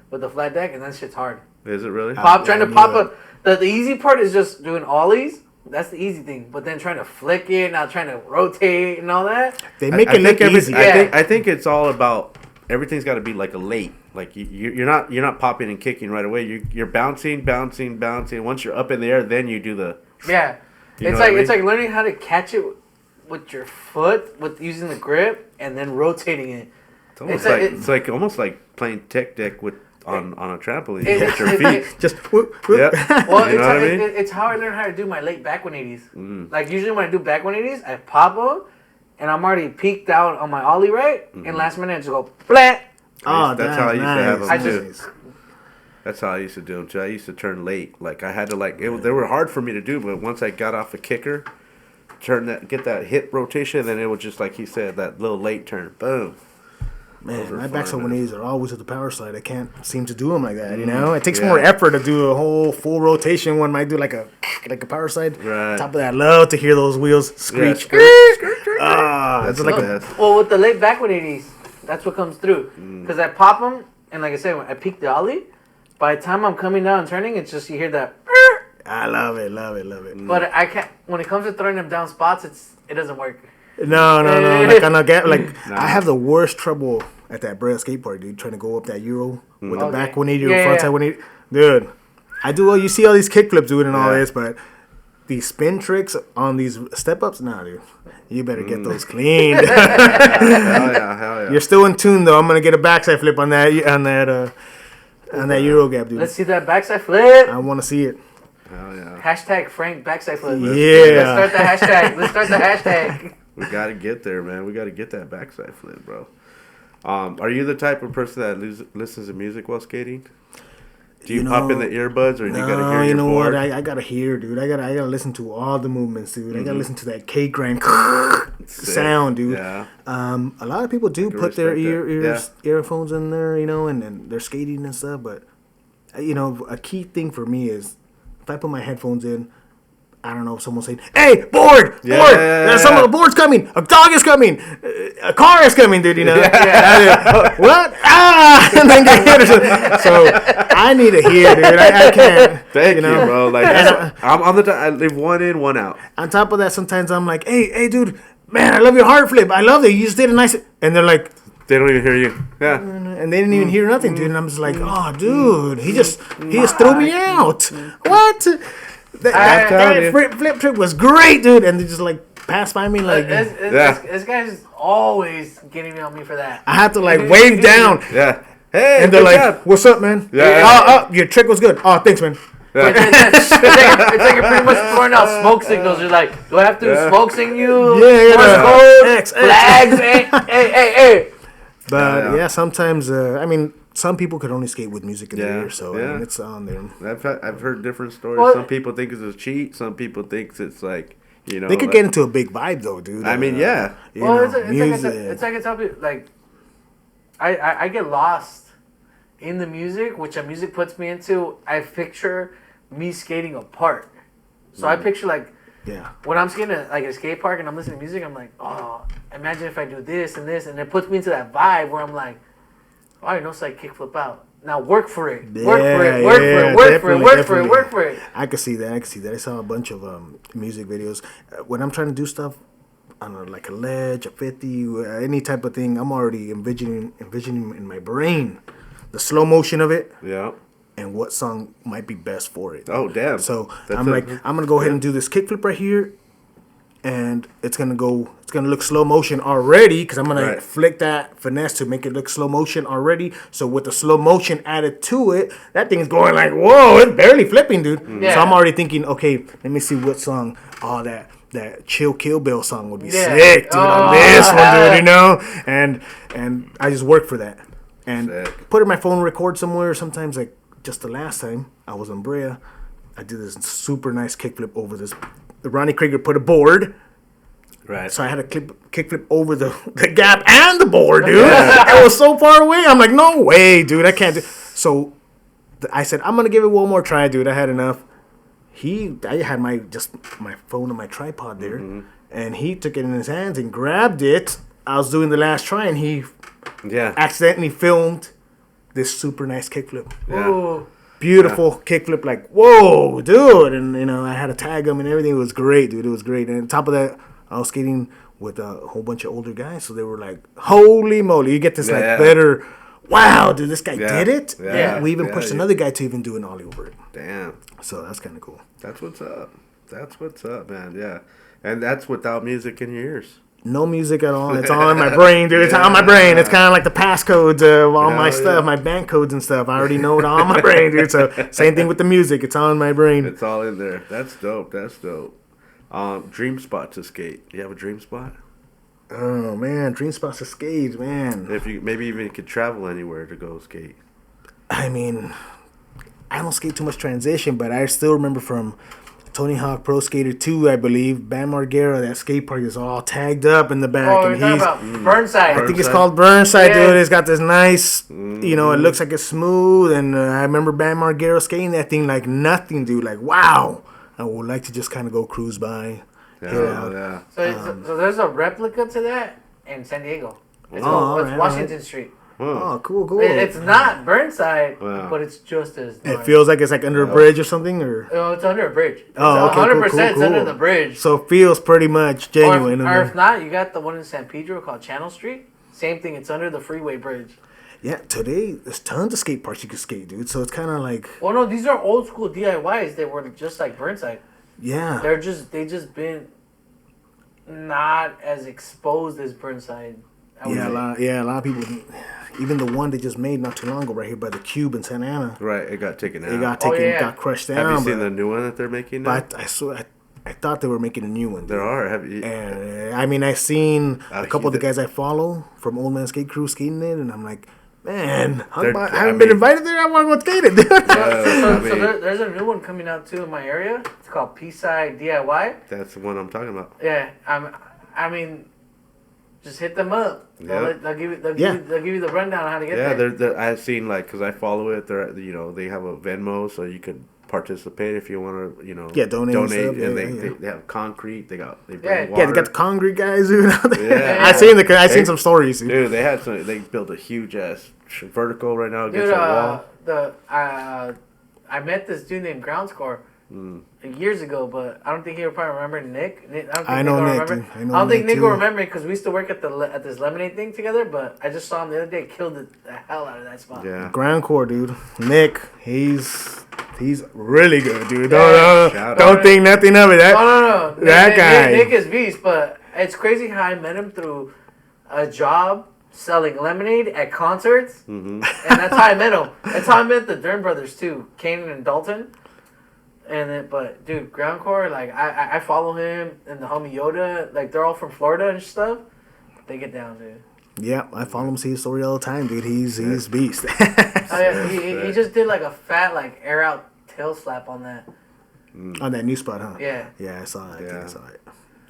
with a flat deck, and that shit's hard. Is it really? Trying to pop the easy part is just doing ollies. That's the easy thing. But then trying to flick it, now trying to rotate and all that. They make I it look think easy. I think it's all about everything's got to be like a late. Like you're not popping and kicking right away. You're bouncing. Once you're up in the air, then you do the. Yeah, You know it's what I like it's mean? like learning how to catch it with your foot, with using the grip, and then rotating it. It's like almost like playing tech deck on a trampoline with your feet. Just whoop, whoop. Yep. Well, You know what I mean? it's how I learned how to do my late back 180s. Like usually when I do back 180s, I pop them, and I'm already peaked out on my ollie right, and last minute I just go flat. Oh, That's how I used to have them I too. just- That's how I used to do them too. I used to turn late. Like I had to they were hard for me to do, but once I got off the kicker, get that hip rotation, then it was just like he said, that little late turn, boom. Man, my fun, backside man. 180s are always at the power slide. I can't seem to do them like that. You know, it takes more effort to do a whole full rotation. One might do like a power slide. Right. Top of that, love to hear those wheels screech. That's it's like the best. Well, with the late back 180s, that's what comes through. Because I pop them, and like I said, when I peak the ollie, by the time I'm coming down and turning, it's just you hear that. I love it. But I can't. When it comes to throwing them down spots, it doesn't work. No. Like on a I have the worst trouble at that Braille skateboard, dude. Trying to go up that Euro with the back 180 or front side 180. Dude, I do. You see all these kickflips doing and all this, but these spin tricks on these step ups, nah, dude. You better get those clean. Hell yeah. You're still in tune though. I'm gonna get a backside flip on that Euro gap, dude. Let's see that backside flip. I want to see it. Hell yeah. Hashtag Frank backside flip. Yeah. Let's start the hashtag. We gotta get there, man. We gotta get that backside flip, bro. Are you the type of person that listens to music while skating? Do you pop in the earbuds, or do you gotta hear you your know board? what? I gotta hear, dude. I gotta listen to all the movements, dude. I gotta listen to that K grind sound, dude. Yeah. A lot of people do can put their respect that. earphones in there, you know, and they're skating and stuff. But you know, a key thing for me is if I put my headphones in, I don't know, someone saying, "Hey, board! There's some of the board's coming. A dog is coming. A car is coming, dude." You know, what? And then get hit or something. So I need to hear, dude. I can't. Thank you, know? bro. Like I'm the type. I live one in, one out. On top of that, sometimes I'm like, "Hey, dude, man, I love your heart flip. I love it. You just did a nice." And they're like, They don't even hear you. Yeah. and they didn't even hear nothing, dude. And I'm just like, "Oh, dude, he just threw me out. What?" That flip trick was great, dude. And they just like passed by me like. This guy's always getting on me for that. I had to like wave down. Yeah. Hey, And they're good like, job. "What's up, man? Yeah. Your trick was good. Oh, thanks, man." It's like you're pretty much throwing out smoke signals. You're like, do I have to smoke signal you? Yeah, Morse X, code, flags, hey. But yeah, sometimes I mean, some people could only skate with music in their ear, so I mean, it's on there. I've heard different stories. Well, some people think it's a cheat. Some people think it's like, you know. They could get into a big vibe though, dude. I mean, yeah. Well, it's like I tell people, like, I get lost in the music, which a music puts me into, I picture me skating a park. So I picture like when I'm skating at like a skate park and I'm listening to music, I'm like, oh, imagine if I do this and this, and it puts me into that vibe where I'm like, oh, I know, so I kickflip out. Now work for it. Work for it. I could see that. I saw a bunch of music videos. When I'm trying to do stuff on like a ledge, a 50, any type of thing, I'm already envisioning in my brain the slow motion of it. Yeah. And what song might be best for it. Oh, damn. So I'm going to go ahead and do this kickflip right here. And it's gonna look slow motion already because I'm gonna flick that finesse to make it look slow motion already. So with the slow motion added to it, that thing's going like, whoa, it's barely flipping, dude. Yeah. So I'm already thinking, okay, let me see what song. Oh, that Chill Kill Bill song would be sick, dude. On this one, dude, you know. And I just work for that and put it in my phone, record somewhere. Sometimes like just the last time I was on Brea, I did this super nice kickflip over this. The Ronnie Krieger put a board. Right. So I had a kickflip over the gap and the board, dude. It was so far away. I'm like, no way, dude. I can't do. So I said, I'm going to give it one more try, dude. I had enough. I had my phone on my tripod there. Mm-hmm. And he took it in his hands and grabbed it. I was doing the last try and he accidentally filmed this super nice kickflip. Yeah. Ooh. Beautiful kickflip, like, whoa, dude. And, you know, I had to tag him and everything. It was great, dude. It was great. And on top of that, I was skating with a whole bunch of older guys. So they were like, holy moly. You get this, better, wow, dude, this guy did it? Yeah. We even pushed another guy to even do an ollie over it. Damn. So that's kind of cool. That's what's up, man. Yeah. And that's without music in your ears. No music at all. It's all in my brain, dude. It's on my brain. It's kind of like the passcodes of all my stuff, my bank codes and stuff. I already know it all on my brain, dude. So same thing with the music. It's all in my brain. It's all in there. That's dope. Dream spot to skate. You have a dream spot? Oh man, dream spots to skate, man. If you maybe even could travel anywhere to go skate. I mean, I don't skate too much transition, but I still remember from Tony Hawk Pro Skater 2, I believe, Bam Margera, that skate park is all tagged up in the back. Oh, you're talking about Burnside. I think it's called Burnside, dude. It's got this nice, you know, it looks like it's smooth. And I remember Bam Margera skating that thing like nothing, dude. Like, wow. I would like to just kind of go cruise by. Yeah. So there's a replica to that in San Diego. It's called Washington Street. Oh, cool. It's not Burnside, but it's just as nice. It feels like it's like under a bridge or something, or it's under a bridge. It's okay, 100% cool. It's under the bridge. So it feels pretty much genuine. Or if not, you got the one in San Pedro called Channel Street. Same thing. It's under the freeway bridge. Yeah, today there's tons of skate parks you can skate, dude. So it's kind of like. Well, no, these are old school DIYs. They were just like Burnside. Yeah. They just been not as exposed as Burnside. A lot of people. Even the one they just made not too long ago, right here by the Cube in Santa Ana. Right, it got taken out. It got crushed down. Have you seen the new one that they're making now? But I thought they were making a new one. There are. Have you? And I mean, I've seen a couple of the guys I follow from Old Man Skate Crew skating it, and I'm like, man, I haven't been invited there. I want to go skate it. So there's a new one coming out too in my area. It's called P-Side DIY. That's the one I'm talking about. Yeah, I mean, just hit them up. They'll give you the rundown on how to get there. Yeah, they're I've seen like, cause I follow it. They have a Venmo, so you could participate if you want to, donate. And they have concrete. They bring water. Yeah, they got the concrete guys, dude. I seen some stories, dude. They built a huge ass vertical right now against the wall. I met this dude named Groundscore years ago, but I don't think he'll probably remember Nick. I don't think Nick will remember because we used to work at this lemonade thing together. But I just saw him the other day, killed the hell out of that spot. Yeah, Groundcore, dude. Nick, he's really good, dude. Don't think nothing of it. No. That guy. Nick is beast, but it's crazy how I met him through a job selling lemonade at concerts, and that's how I met him. That's how I met the Dern brothers too, Kanan and Dalton. But dude, Groundcore, like I follow him and the homie Yoda, like they're all from Florida and stuff. They get down, dude. Yeah, I follow him, see his story all the time, dude. He's beast. He just did like a fat like air out tail slap on that. On that new spot, huh? Yeah. Yeah, I saw that. Yeah. I saw it.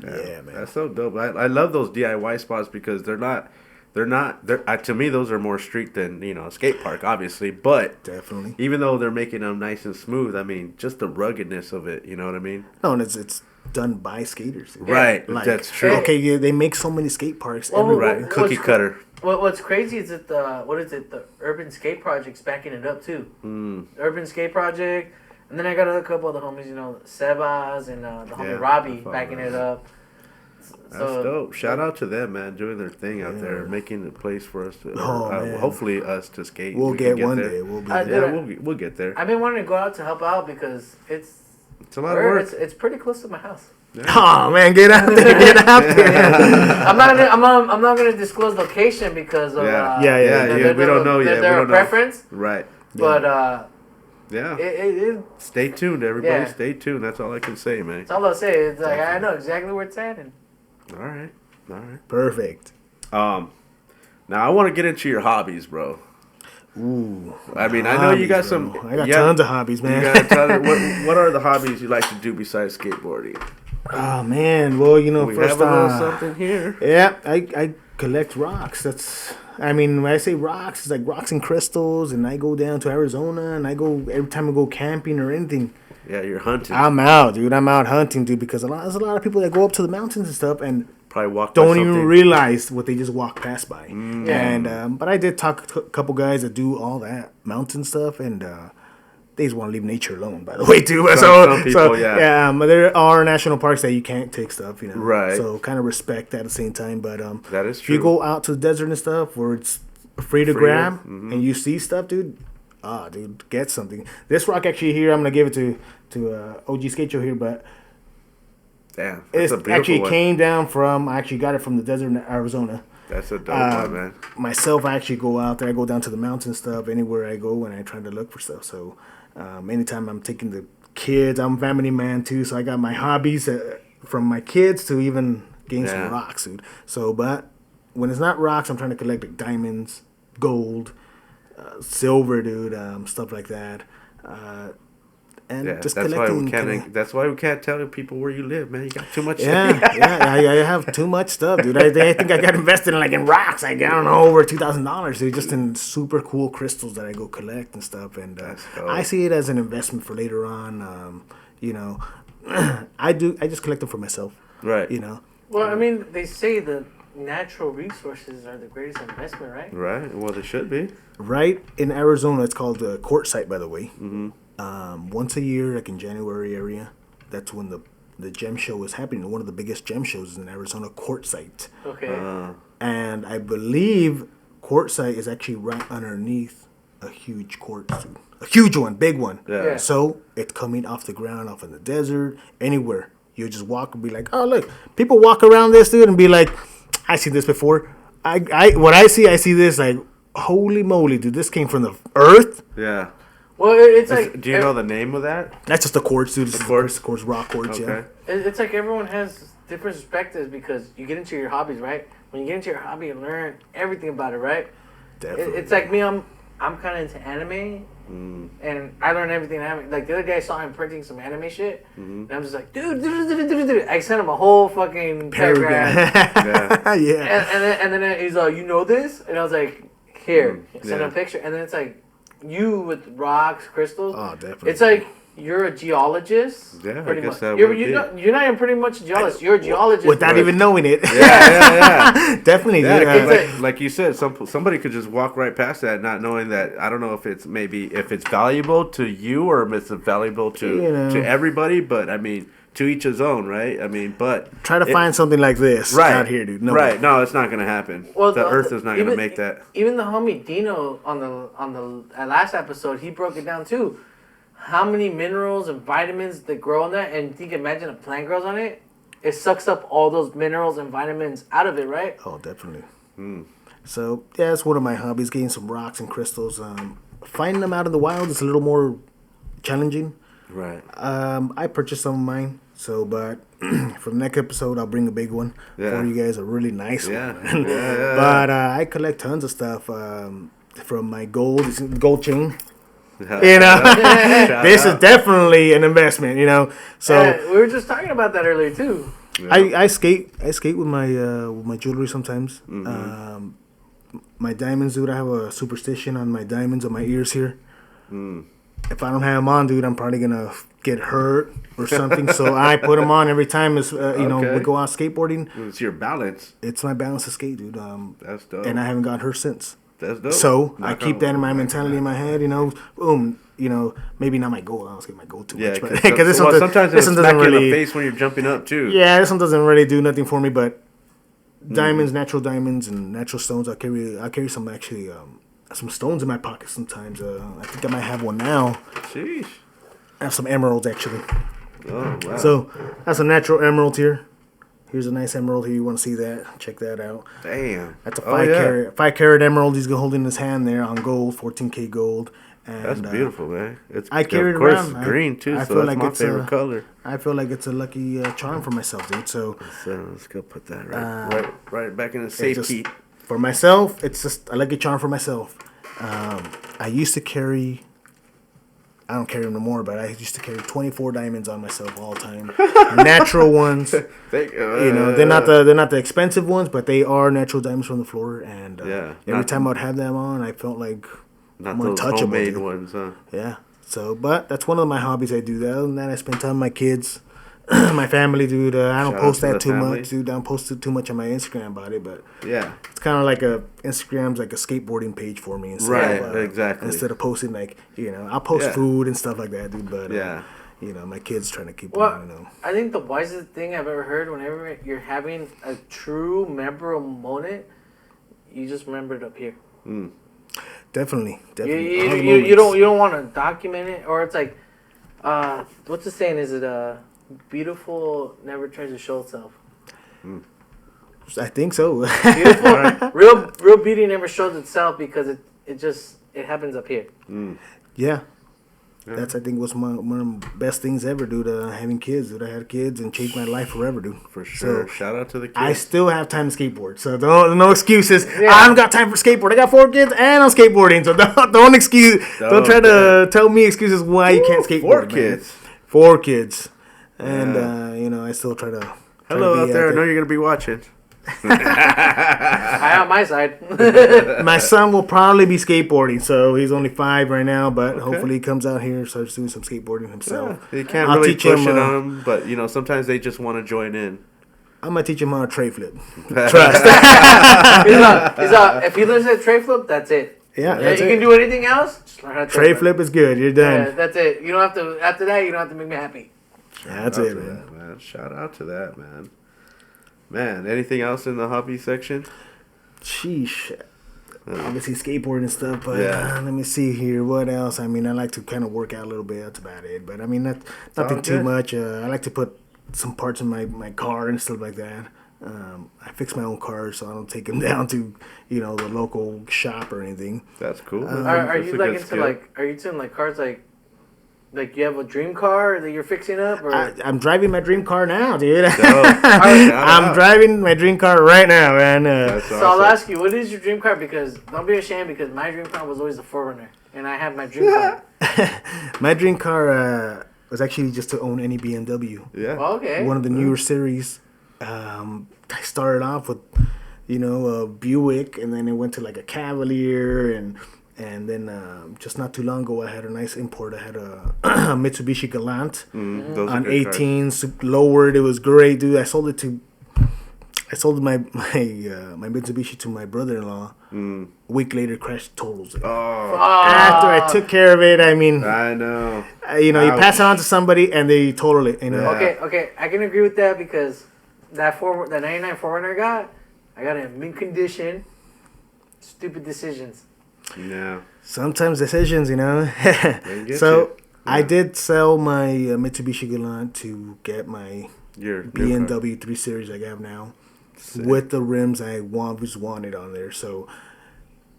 Yeah, man. That's so dope. I love those DIY spots because they're not they're not. To me, those are more street than a skate park, obviously. But Definitely. even though they're making them nice and smooth, I mean, just the ruggedness of it. You know what I mean? No, and it's done by skaters. Dude. Right. Like, That's true. Okay, yeah, they make so many skate parks everywhere. Right. Cookie cutter. What's crazy is that the Urban Skate Project's backing it up too. Urban Skate Project, and then I got a couple of the homies, Sebas and the homie Robbie backing it up. That's dope. Shout out to them, man, doing their thing out there, making a place for us to, hopefully us to skate. We'll get one there. day. We'll be there. We'll get there. I've been wanting to go out to help out because it's a lot of work. It's pretty close to my house. Yeah. Oh man, get out there! Get out there! I'm not gonna disclose location because of we don't know yet. Their preference, right? But yeah. Stay tuned, everybody. Yeah. Stay tuned. That's all I can say, man. That's all I'll say. It's like I know exactly where it's at. All right. Perfect. Now I want to get into your hobbies, bro. Ooh. I mean, I know you got some. I got tons of hobbies, man. You got a ton of, what are the hobbies you like to do besides skateboarding? Oh man, well we first have a little something here. Yeah, I collect rocks. When I say rocks, it's like rocks and crystals, and I go down to Arizona, and every time I go camping or anything. Yeah, you're hunting. I'm out, dude. I'm out hunting, dude, because there's a lot of people that go up to the mountains and stuff and probably don't even realize what they just walk past by. And but I did talk to a couple guys that do all that mountain stuff, and they just want to leave nature alone, by the way, too. Some people, yeah. But there are national parks that you can't take stuff, Right. So kind of respect that at the same time. But that is true. If you go out to the desert and stuff where it's free to grab and you see stuff, dude, get something. This rock actually here, I'm going to give it to OG Skate Show here, but damn, that's a beautiful actually one. came down from, I actually got it from the desert in Arizona. That's a dope one, man. Myself, I actually go out there. I go down to the mountain stuff anywhere I go, and I try to look for stuff. So anytime I'm taking the kids, I'm a family man too, so I got my hobbies from my kids to even getting some rocks, dude. So, but when it's not rocks, I'm trying to collect like diamonds, gold, silver, dude, stuff like that. And just collecting. That's why we can't tell people where you live, man. You got too much. I have too much stuff, dude. I think I got invested in rocks. I don't know, over $2,000, dude, just in super cool crystals that I go collect and stuff. And I see it as an investment for later on. I just collect them for myself. Right. Well, I mean, they say that natural resources are the greatest investment, right? Right. Well, they should be. Right in Arizona, it's called Quartzsite, by the way. Mm-hmm. Once a year, like in January area, that's when the gem show is happening. One of the biggest gem shows is in Arizona, Quartzsite. Okay. And I believe Quartzsite is actually right underneath a huge quartz, a huge one, big one. Yeah. So it's coming off the ground, off in the desert, anywhere. You just walk and be like, oh look, people walk around this, dude, and be like, I see this before. I see this like, holy moly, dude, this came from the earth. Yeah. Well, it's like... Do you know the name of that? That's just the quartz, dude. It's quartz, rock quartz, okay. Yeah. It's like everyone has different perspectives because you get into your hobbies, right? When you get into your hobby, you learn everything about it, right? Definitely. It's like me, I'm kind of into anime, and I learned everything in anime. Like, the other day I saw him printing some anime shit, and I'm just like, dude. I sent him a whole fucking paragraph. Yeah. And then he's like, you know this? And I was like, here. Send him a picture. And then it's like, you with rocks, crystals. Oh, definitely. It's like you're a geologist. Yeah, pretty I guess much. that You're not even pretty much a geologist. You're a geologist without even knowing it. Yeah. Definitely. Yeah, like you said, somebody could just walk right past that, not knowing that. I don't know if it's valuable to you or if it's valuable to everybody. But I mean, to each his own, right? I mean, but try to find something like this out here, dude. No way. No, it's not gonna happen. Well, the Earth is not gonna make that. Even the homie Dino on the last episode, he broke it down too. How many minerals and vitamins that grow on that, and you can imagine a plant grows on it. It sucks up all those minerals and vitamins out of it, right? Oh, definitely. So yeah, that's one of my hobbies: getting some rocks and crystals. Finding them out in the wild is a little more challenging. Right. I purchased some of mine. So, but for the next episode, I'll bring a big one for you guys, a really nice one. But I collect tons of stuff from my gold chain. This is definitely an investment, So we were just talking about that earlier too. I skate with my jewelry sometimes. my diamonds, dude. I have a superstition on my diamonds on my ears here. If I don't have them on, dude, I'm probably gonna get hurt or something. So I put them on every time. As you know, we go out skateboarding. It's your balance. It's my balance to skate, dude. That's dope. And I haven't got hurt since. That's dope. So I keep that in my mentality in my head. You know, boom. You know, maybe not my goal. I don't skate my goal too much, because sometimes this one doesn't really. In the face when you're jumping up too. Yeah, this one doesn't really do nothing for me, but. Diamonds, natural diamonds, and natural stones. I carry some actually some stones in my pocket sometimes. I think I might have one now. Sheesh. I have some emeralds actually. Oh wow. So that's a natural emerald here. Here's a nice emerald here. You want to see that? Check that out. Damn. That's a 5 carat emerald. He's holding in his hand there on gold, 14K gold. And, that's beautiful, man. I carry it around. Of green too. I so feel that's like my favorite color. I feel like it's a lucky charm for myself, dude. So let's go put that right back in the safe keep. For myself, it's just a lucky charm for myself. I used to carry. I don't carry them no more, but I used to carry 24 diamonds on myself all the time. Natural ones. You know, they're not the expensive ones, but they are natural diamonds from the floor. And every time I'd have them on, I felt like not I'm those untouchable. homemade ones, huh? Yeah. So, but that's one of my hobbies. I do that. Other than that, I spend time with my kids, my family, dude. I don't post that too much, dude. I don't post too much on my Instagram about it, but it's kind of like Instagram's like a skateboarding page for me. Instead exactly. Instead of posting I'll post food and stuff like that, dude. But you know, my kids trying to keep. Well, you know. I think the wisest thing I've ever heard, whenever you're having a true memorable moment, you just remember it up here. Definitely. You don't want to document it, or it's like, what's the saying? Is it beautiful never tries to show itself? I think so. Beautiful, real beauty never shows itself because it happens up here. Yeah. That's, I think, was one of the best things ever, dude. Having kids, dude. I had kids and changed my life forever, dude. For sure. So, shout out to the kids. I still have time to skateboard, so no excuses. I haven't got time for skateboard. I got 4 kids and I'm skateboarding, so don't excuse. Don't try to tell me excuses why you can't skateboard. 4 kids, and you know, I still try to. Hello out there. I know you're gonna be watching. I on my side. My son will probably be skateboarding, so he's only 5 right now, but hopefully he comes out here and starts doing some skateboarding himself. Yeah, you can't really push it on him, but you know, sometimes they just want to join in. I'm gonna teach him how to tray flip. Trust. If he learns how to tray flip, that's it. Yeah, you can do anything else. Just learn how to tray flip is good. You're done. Yeah, that's it. You don't have to. After that, you don't have to make me happy. Yeah, that's it, man. Shout out to that, man. Man, anything else in the hobby section? Sheesh. Obviously skateboarding and stuff, but let me see here. What else? I mean, I like to kind of work out a little bit. That's about it. But I mean, nothing too much. I like to put some parts in my car and stuff like that. I fix my own cars, so I don't take them down to the local shop or anything. That's cool. Are you into cars like you have a dream car that you're fixing up? Or? I'm driving my dream car now, dude. I'm driving my dream car right now, man. So I'll ask you, what is your dream car? Because don't be ashamed, because my dream car was always the 4Runner, and I have my dream car. My dream car was actually just to own any BMW. Yeah. Oh, okay. One of the newer series. I started off with, a Buick, and then it went to like a Cavalier, and then just not too long ago, I had a nice import. I had a Mitsubishi Galant on 18s, lowered. It was great, dude. I sold my Mitsubishi to my brother-in-law. A week later, crashed totals. After I took care of it, I mean, I know. You pass it on to somebody and they total it. Okay, I can agree with that, because that 99 4Runner I got it in mint condition. Stupid decisions. Yeah. Sometimes decisions, So I did sell my Mitsubishi Galant to get my BMW 3 Series I have now. Sick. With the rims I always wanted on there. So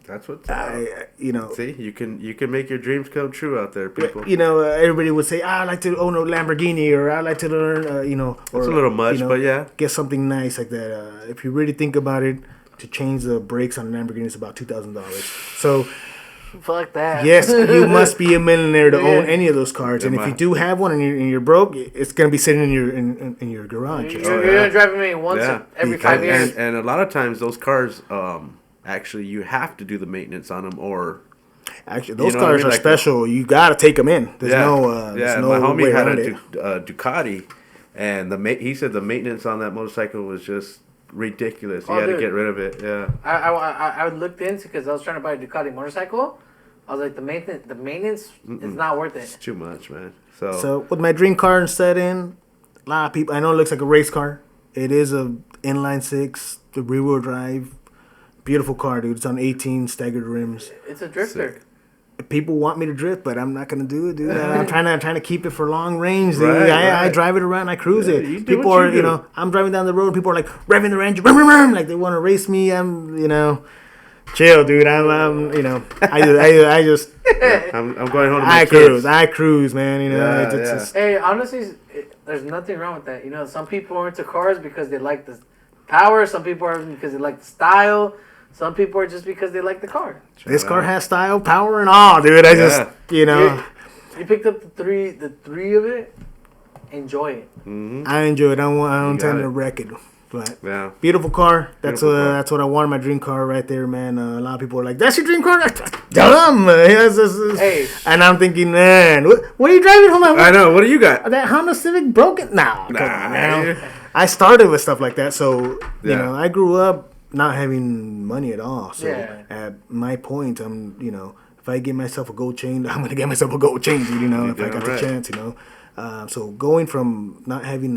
that's what See, you can make your dreams come true out there, people. Everybody would say, I'd like to own a Lamborghini, or I'd like to learn, It's a little much, but yeah. Get something nice like that. If you really think about it, to change the brakes on a Lamborghini is about $2,000. So, fuck that. Yes, you must be a millionaire to own any of those cars. And if you do have one and you're broke, it's gonna be sitting in your garage. You're gonna drive me once every 5 years. And a lot of times those cars, actually you have to do the maintenance on them, or Actually, those cars are special. You gotta take them in. There's no my homie way had around a Ducati, and he said the maintenance on that motorcycle was just ridiculous. He had to get rid of it. Yeah. I looked into because I was trying to buy a Ducati motorcycle. I was like, the maintenance is not worth it. It's too much, man. So with my dream car set in, a lot of people. I know it looks like a race car. It is a inline six, the rear wheel drive. Beautiful car, dude. It's on 18 staggered rims. It's a drifter. People want me to drift, but I'm not gonna do it, dude. I'm trying to keep it for long range, dude. Right. I drive it around, I cruise it. People are, I'm driving down the road. People are like revving the engine, like they want to race me. I'm, chill, dude. I'm I just. I'm going home to my kids. I cruise, man. Hey, honestly, there's nothing wrong with that. Some people are into cars because they like the power. Some people are because they like the style. Some people are just because they like the car. This car has style, power, and all, dude. I just, You picked up the three of it. Enjoy it. Mm-hmm. I enjoy it. I don't intend to wreck it. But beautiful car. That's what I wanted. My dream car right there, man. A lot of people are like, "That's your dream car?" Dumb. Hey. And I'm thinking, man, what are you driving? Hold on. I know. What do you got? That Honda Civic broken? Nah. I started with stuff like that, so I grew up not having money at all. So at my point, I'm if I get myself a gold chain, I'm gonna get myself a gold chain. If I got the chance, So going from not having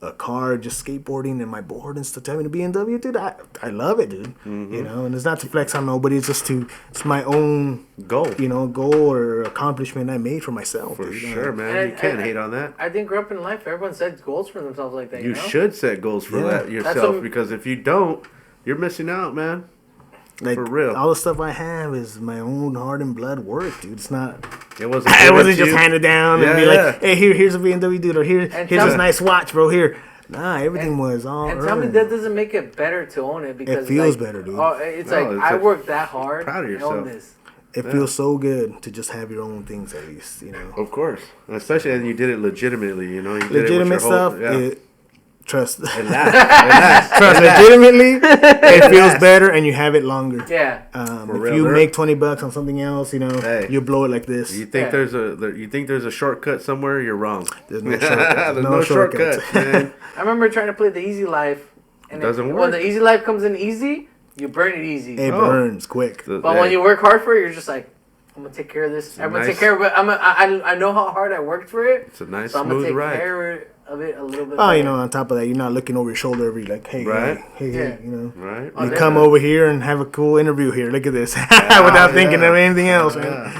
a car, just skateboarding and my board and stuff, having a BMW, dude, I love it, dude. Mm-hmm. And it's not to flex on nobody. It's it's my own goal. Goal or accomplishment I made for myself. For sure, man. You can't hate on that. I think growing up in life, everyone sets goals for themselves like that. You should set goals for that yourself, because if you don't, you're missing out, man. Like, for real. All the stuff I have is my own heart and blood work, dude. It's not. It wasn't just handed down and be like, hey, here's a BMW, dude, or here's this nice watch, bro. Here. Nah, everything was all. And tell me that doesn't make it better to own it, because it feels better, dude. It's I worked that hard. Proud of yourself. Own this. It feels so good to just have your own things, at least, Of course, especially and you did it legitimately, You did legitimate it with your stuff. Trust. It lasts. Trust. Legitimately, it feels better, and you have it longer. Yeah. If you make $20 on something else, you blow it like this. You think there's a shortcut somewhere? You're wrong. There's no shortcut. There's no shortcut, man. I remember trying to play the easy life, and it doesn't work. When the easy life comes in easy, you burn it easy. It burns quick. But when you work hard for it, you're just like, I'm gonna take care of this. I'm gonna take care of it. I know how hard I worked for it. It's a nice, so I'm gonna smooth take ride. care of it a little bit. On top of that, you're not looking over your shoulder every hey, right? Hey, right? You come over here and have a cool interview here. Look at this, without thinking of anything else, man.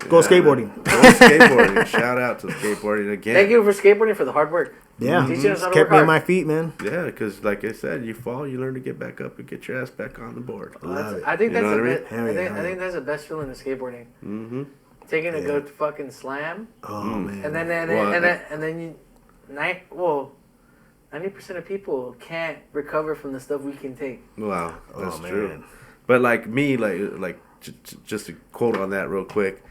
Go skateboarding. Go skateboarding. Shout out to skateboarding again. Thank you for skateboarding, for the hard work. Yeah, teaching us how to kept work me hard. on my feet, man. Yeah, because like I said, you fall, you learn to get back up and get your ass back on the board. I think that's I think that's the best feeling in skateboarding. Mm-hmm. Taking a good fucking slam. Oh man. And then you 90% of people can't recover from the stuff we can take. Wow, that's true. But like me, just to quote on that real quick,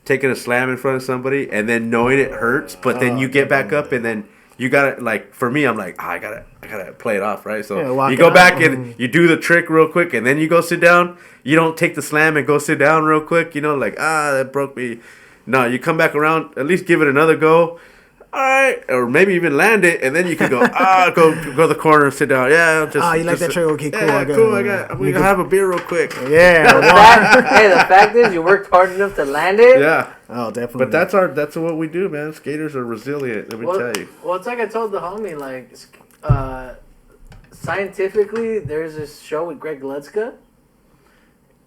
taking a slam in front of somebody and then knowing it hurts, but then you get back up and then you gotta, for me, I'm like, I gotta play it off, right? So you go back and you do the trick real quick and then you go sit down. You don't take the slam and go sit down real quick, that broke me. No, you come back around, at least give it another go. All right, or maybe even land it, and then you can go, go to the corner and sit down. Yeah, you like that trick? Okay, cool. Yeah, cool. I'm gonna have a beer real quick. Yeah. The fact is, you worked hard enough to land it. Yeah. Oh, definitely. But that's what we do, man. Skaters are resilient. Let me tell you. Well, it's like I told the homie, scientifically, there's this show with Greg Lutzka.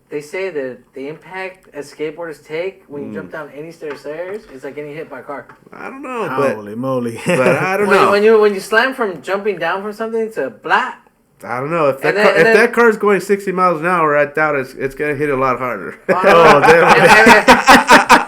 They say that the impact as skateboarders take when you jump down any stairs is like getting hit by a car. I don't know, holy moly! But I don't know. When you slam from jumping down from something to blah. I don't know if that car's going 60 miles an hour. I doubt it's gonna hit a lot harder. Oh,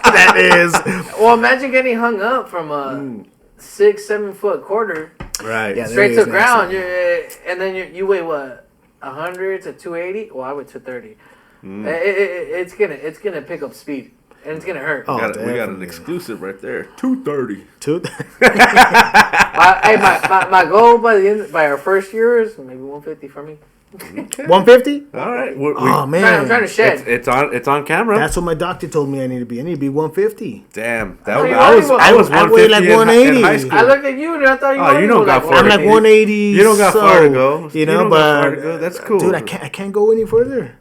that is. Well, imagine getting hung up from a 6-7 foot quarter, right? Yeah, straight to the ground. And then you weigh what, 100 to 280? Well, I weigh 230. It's gonna pick up speed and it's gonna hurt. We got an exclusive right there. 230. My goal by our first year is maybe 150 for me. Okay. 150. All right. Oh man, I'm trying to shed. It's on camera. That's what my doctor told me I need to be. I need to be 150. Damn. I was I weigh 150 like in 180. high school. I looked at you and I thought you Oh, were you don't got like far I'm to like go. 180. You don't got far to go. You You know, don't got far to go. That's cool. Dude, I can't go any further.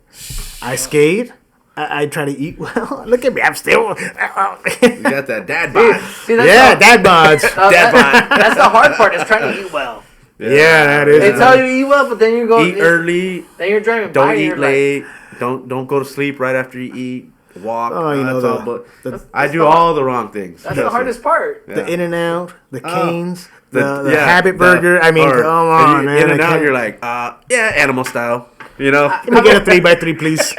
I skate. I try to eat well. Look at me. I'm still. You got that dad bod. See, that's Yeah, dad bods. Dad bod. That's the hard part. Is trying to eat well. Yeah, that is. They tell you eat well, but then you go Eat early. Then you're driving. Don't by and eat you're late. Don't go to sleep right after you eat. Walk. Oh, you know that's all, the- but I do all the wrong things. That's the hardest part. The In and Out, the Canes, the yeah, Habit Burger. I mean, come on, man. In and I out, can't- you're like, yeah, animal style. You know. Let me get a 3x3, please.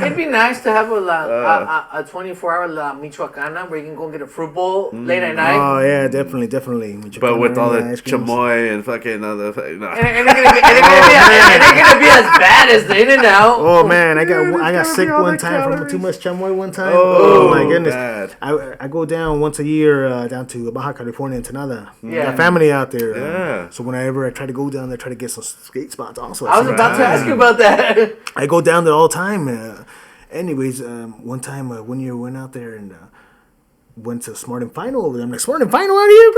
It'd be nice to have a 24-hour La Michoacana where you can go get a fruit bowl late at night. Oh yeah, definitely. But with all the ice creams. chamoy and fucking other, no. And it ain't gonna be as bad as the In and Out. Oh man, I got gonna sick be all one the time from calories. too much chamoy one time. Oh, Oh my goodness. bad. I go down once a year down to Baja California and Ensenada. Yeah. Got family out there. Yeah. So whenever I try to go down there, try to get some skate spots also. I was about to ask you about that. I go down there all the time. Anyways, one time, one year, went out there and went to Smart and Final over there. I'm like, Smart and Final out here?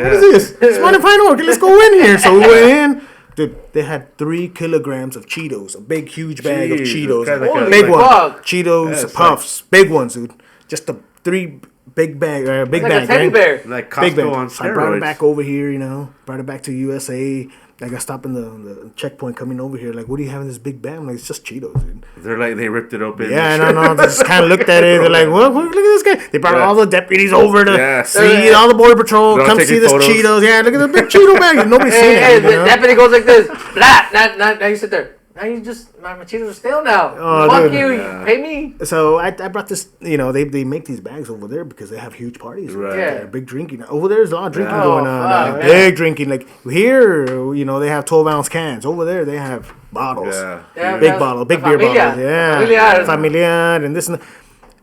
What is this? Smart and Final, okay, let's go in here. So we went in. Dude, they had 3 kilograms of Cheetos, a big, huge bag of Jesus, Cheetos, kinda Holy big one, fuck. Cheetos, That's puffs, big ones, dude. Just a 3 big bag, big Like bag, a teddy right? bear. Like Big Costco bag. on So I brought it steroids. back over here, brought it back to USA. I got stopped in the checkpoint coming over here. Like, what do you have in this big bag? I'm like, it's just Cheetos, dude. They're like, they ripped it open. Yeah, no. They just kind of looked at it. They're like, what? Look at this guy. They brought all the deputies over to Yeah. see all the border patrol. They're Come taking see this photos. Cheetos. Yeah, look at the big Cheeto bag. Nobody's seen Hey, it. the deputy goes like this. Blah. Now you sit there. Now you just, my Cheetos are stale now. Oh, Fuck dude. you. Yeah. Pay me. So I brought this. They make these bags over there because they have huge parties. Right. Yeah. They're big drinking. Over there's a lot of drinking Yeah. going Oh, on. fuck, Like, yeah. big drinking. Like here, they have 12-ounce cans. Over there, they have bottles. Yeah. Yeah, Big that's- bottle, big the beer familia. bottles. Yeah. Familiar. Familiar and this and that.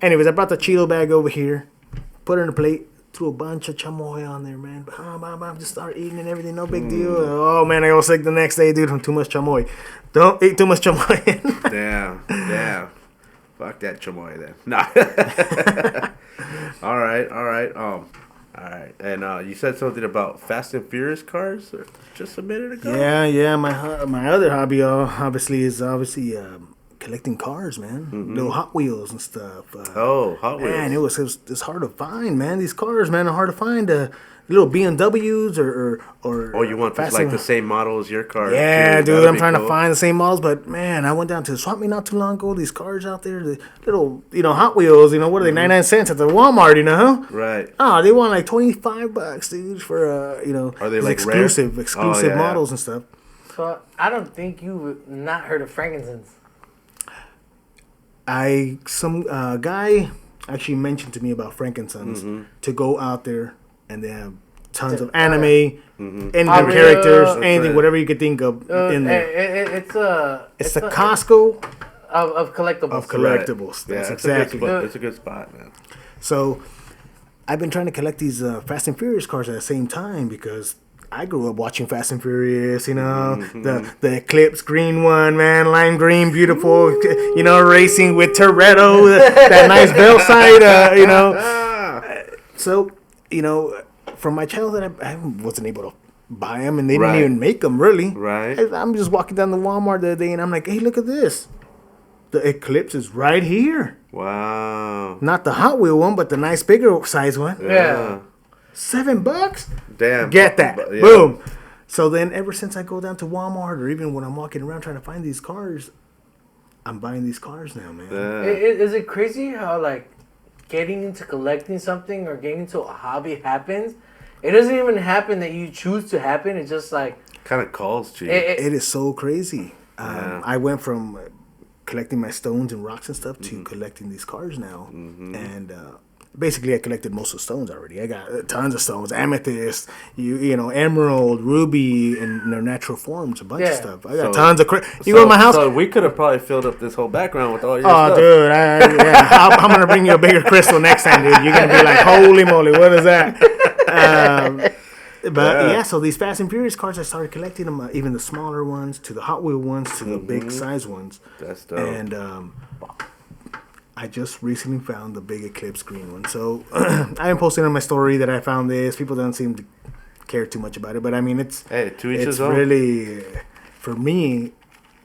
Anyways, I brought the Cheeto bag over here, put it in a plate, threw a bunch of chamoy on there, man. Just started eating and everything, no big deal. Oh man, I got sick the next day, dude, from too much chamoy. Don't eat too much chamoy. Damn. Fuck that chamoy then. Nah. All right. All right. And you said something about Fast and Furious cars just a minute ago. yeah. My other hobby, obviously, is collecting cars, man. Little Hot Wheels and stuff. Oh, Hot Wheels. Man, it's hard to find, man. These cars, man, are hard to find. Little BMWs or Oh, you want Fast like and- the same model as your car? Yeah, too. dude, That'd I'm be trying to cool. find the same models, but man, I went down to the swap meet not too long ago. These cars out there, the little, Hot Wheels, what are they, 99 cents at the Walmart, Right. Oh, they want like $25, dude, for Are they, these like, rare? exclusive Oh, yeah. models and stuff. So I don't think you've not heard of Frankincense. Some guy actually mentioned to me about Frankincense to go out there, and they have tons of anime, anything characters, That's anything, right. whatever you could think of in there. It's It's the Costco of collectibles. of collectibles. Yeah, That's it's exactly. It's a good spot, man. So, I've been trying to collect these Fast and Furious cars at the same time because I grew up watching Fast and Furious. The Eclipse green one, man, lime green, beautiful. Racing with Toretto, that nice bell side. So, from my childhood, I wasn't able to buy them, and they Right. didn't even make them really. Right. I'm just walking down the Walmart the other day, and I'm like, hey, look at this. The Eclipse is right here. Wow. Not the Hot Wheel one, but the nice bigger size one. Yeah. $7? Damn. Get that. Yeah. Boom. So then ever since I go down to Walmart or even when I'm walking around trying to find these cars, I'm buying these cars now, man. Yeah. Is it crazy how like getting into collecting something or getting into a hobby happens? It doesn't even happen that you choose to happen. It's just like Kind of calls to you. It is so crazy. Yeah. I went from collecting my stones and rocks and stuff to collecting these cars now. And basically I collected most of the stones already. I got tons of stones, amethyst, emerald, ruby, and their natural forms, a bunch of Yeah. stuff. I got So- tons of you go to my house? So we could have probably filled up this whole background with all your Oh, stuff. dude, I'm going to bring you a bigger crystal next time, dude. You're going to be like, holy moly, what is that? But yeah, so these Fast and Furious cars, I started collecting them, even the smaller ones to the Hot Wheel ones to the big size ones. That's dope. And I just recently found the big Eclipse green one. So I am posting on my story that I found this. People don't seem to care too much about it, but I mean, it's to each his own. Really, for me,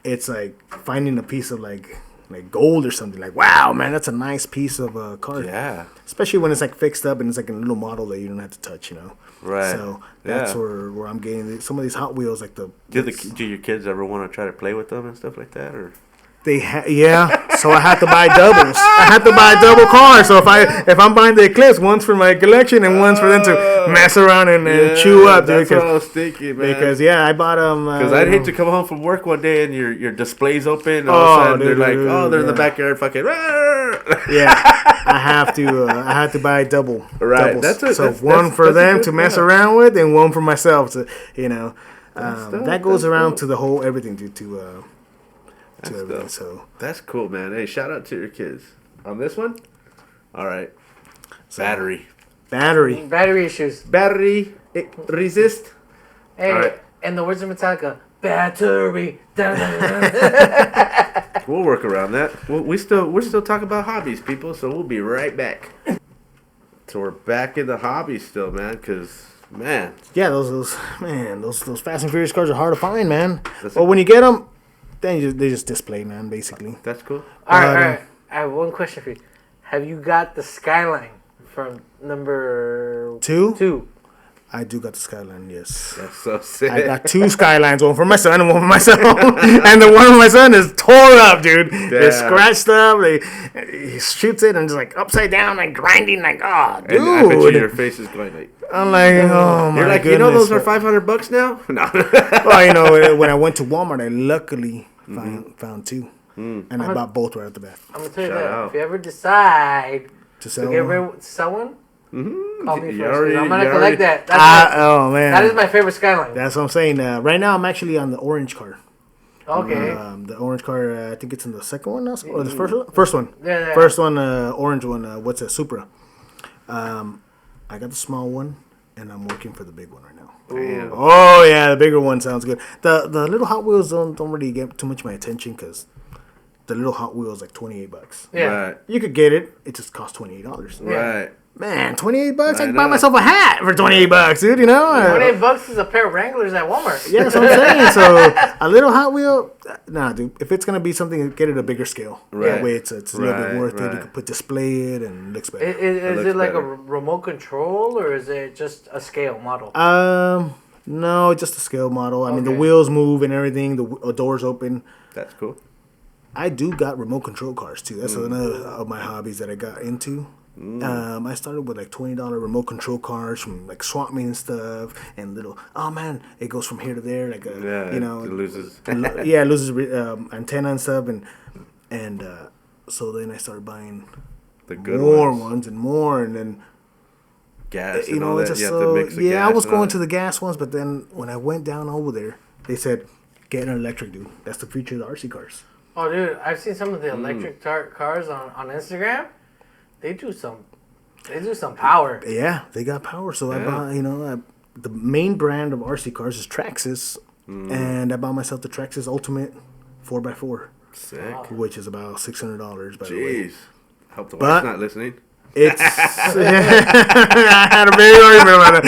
it's like finding a piece of like gold or something. Like, wow, man, that's a nice piece of car. Yeah. Especially when it's like fixed up and it's like a little model that you don't have to touch, you know. Right. So that's where I'm getting some of these Hot Wheels, like the. Do your kids ever want to try to play with them and stuff like that, or? Yeah. So I have to buy doubles. I have to buy double cars. So if I'm buying the Eclipse, one's for my collection and one's for them to mess around and chew up. That's what I was thinking, man. Because I bought them. Because I'd hate to come home from work one day and your display's open. And all of a sudden they're in the backyard fucking. Yeah, I have to buy double. Right. Doubles. So one for them to mess around with, and one for myself to, you know, that goes around to the whole everything to everything. So that's cool, man. Hey, shout out to your kids on this one. All right. So, battery issues. Battery resist. Hey, right. And the words of Metallica. Battery. We'll work around that. We're still talking about hobbies, people. So we'll be right back. So we're back in the hobbies still, man. Because man, yeah, those Fast and Furious cars are hard to find, man. Well, when you get them, then they just display, man. Basically. That's cool. All right. I have one question for you. Have you got the Skyline from number 2? I do got the Skyline, yes. That's so sick. I got 2 Skylines, one for my son and one for myself. And the one for my son is tore up, dude. Damn. It's scratched up. He shoots it and just like upside down, like grinding, like, oh, dude. And I bet you your face is going like. I'm like, oh my. You're like, goodness. You know, those are $500 now. No. Well, you know, when I went to Walmart, I luckily found 2, and I bought both right at the bat. I'm gonna tell you that if you ever decide to sell one. Mm-hmm. Call me first. I'm gonna collect that. Oh man, that is my favorite Skyline. That's what I'm saying. Right now, I'm actually on the orange car. Okay. The orange car. I think it's in the second one now, or the first one. First one. Yeah. First one. Orange one. What's that? Supra. I got the small one, and I'm working for the big one right now. Damn. Oh yeah, the bigger one sounds good. The little Hot Wheels don't really get too much of my attention because the little Hot Wheels like $28. Yeah. Right. You could get it. It just costs $28. Right. Man, $28? I can buy myself a hat for $28, dude. You know, $28 is a pair of Wranglers at Walmart. Yeah, that's what I'm saying. So a little Hot Wheel, nah, dude. If it's gonna be something, get it a bigger scale. Right. That way, it's a little bit worth it. You can display it and it looks better. Is it like a remote control or is it just a scale model? No, just a scale model. I mean, the wheels move and everything. The doors open. That's cool. I do got remote control cars too. That's another of my hobbies that I got into. I started with like $20 remote control cars from like swap meet and stuff, and little. Oh man, it goes from here to there, like you know, it loses. It loses antenna and stuff, and so then I started buying the good ones and more, and then gas. You know, it's just so I was going to the gas ones, but then when I went down over there, they said get an electric, dude. That's the future of the RC cars. Oh, dude, I've seen some of the electric cars on Instagram. They do some power. Yeah, they got power. So I bought, the main brand of RC cars is Traxxas, and I bought myself the Traxxas Ultimate 4x4. Sick. Which is about $600, by the way. Jeez. Hope the wife's not listening. It's I had a big argument about it.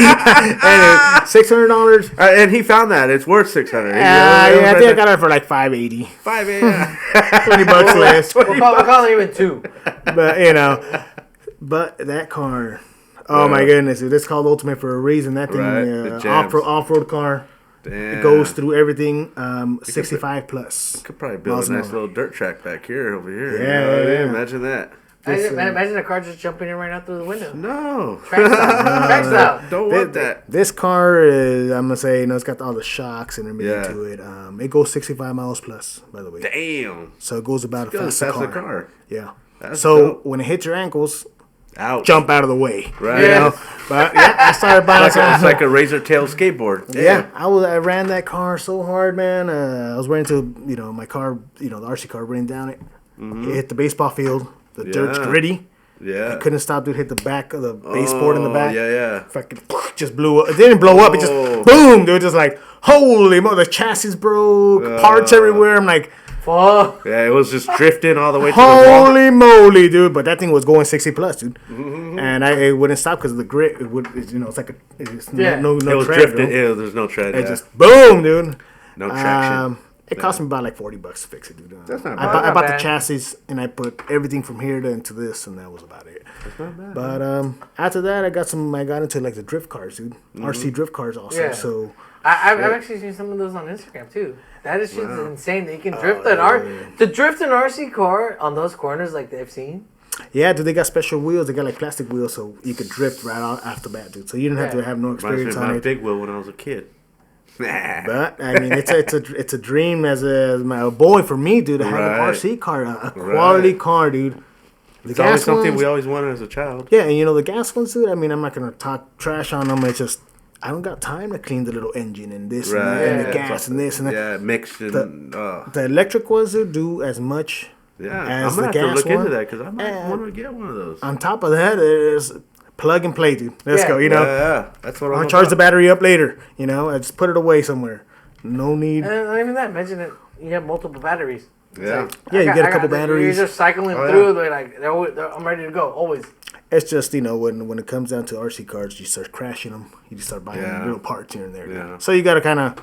Anyway, $600. And he found that it's worth $600. I think I got it for like $580. $580. $20 less. We'll call it even 2. But but that car, oh my goodness, dude, it's called Ultimate for a reason. That thing, off-road car. Damn. It goes through everything. 65 plus. You could probably build a nice little dirt track back here, over here. Yeah. Imagine that. Imagine a car just jumping in right out through the window. No. Track style. Don't want that. This car is, I'm going to say, it's got all the shocks and everything to it. It goes 65 miles plus, by the way. Damn. So it goes about as fast as a car. Yeah. That's so dope. when it hits your ankles, ouch. Jump out of the way. Right. You know? But I started buying it's like a razor tail skateboard. Damn. Yeah. I ran that car so hard, man. I was ready to, my car, the RC car ran down it. It hit the baseball field. The dirt's gritty. Yeah. I couldn't stop, dude. Hit the back of the baseboard in the back. Yeah. Fucking just blew up. It didn't blow up. It just boom, dude. Just like holy moly, the chassis broke, parts everywhere. I'm like, fuck. Yeah, it was just drifting all the way to the wall. holy moly, dude! But that thing was going 60 plus, dude. And it wouldn't stop because of the grip. It would, it's like no It was tread. drifting. There's no tread. It just boom, dude. No traction. It cost me about like $40 to fix it, dude. That's not I bad. bought the chassis and I put everything from here into this, and that was about it. That's not bad. But after that, I got into like the drift cars, dude. RC drift cars also. Yeah. So I've actually seen some of those on Instagram too. That is just insane that you can drift the drift an RC car on those corners like they've seen. yeah, dude, they got special wheels. They got like plastic wheels, so you could drift right out after that, dude. So you didn't have to have no experience on my it. big wheel when I was a kid. But I mean, it's a dream as a boy for me, dude, to have an RC car, a quality car, dude. It's always something we always wanted as a child. Yeah, and the gas ones, dude. I mean, I'm not gonna talk trash on them. It's just I don't got time to clean the little engine and this and that and the gas and this and that. Yeah, mixed and the electric ones do as much. Yeah, as I'm gonna the have to gas look into one. that because I might want to get one of those. On top of that, there's plug and play, dude. Let's go. Yeah, that's what I'll charge the battery up later. I just put it away somewhere. No need. And not even that. Imagine it. You have multiple batteries. Yeah. Yeah, you get a couple batteries. You're just cycling through. They're like, I'm ready to go. Always. It's just when it comes down to RC cars, you start crashing them. You just start buying little parts here and there. Yeah. So you got to kind of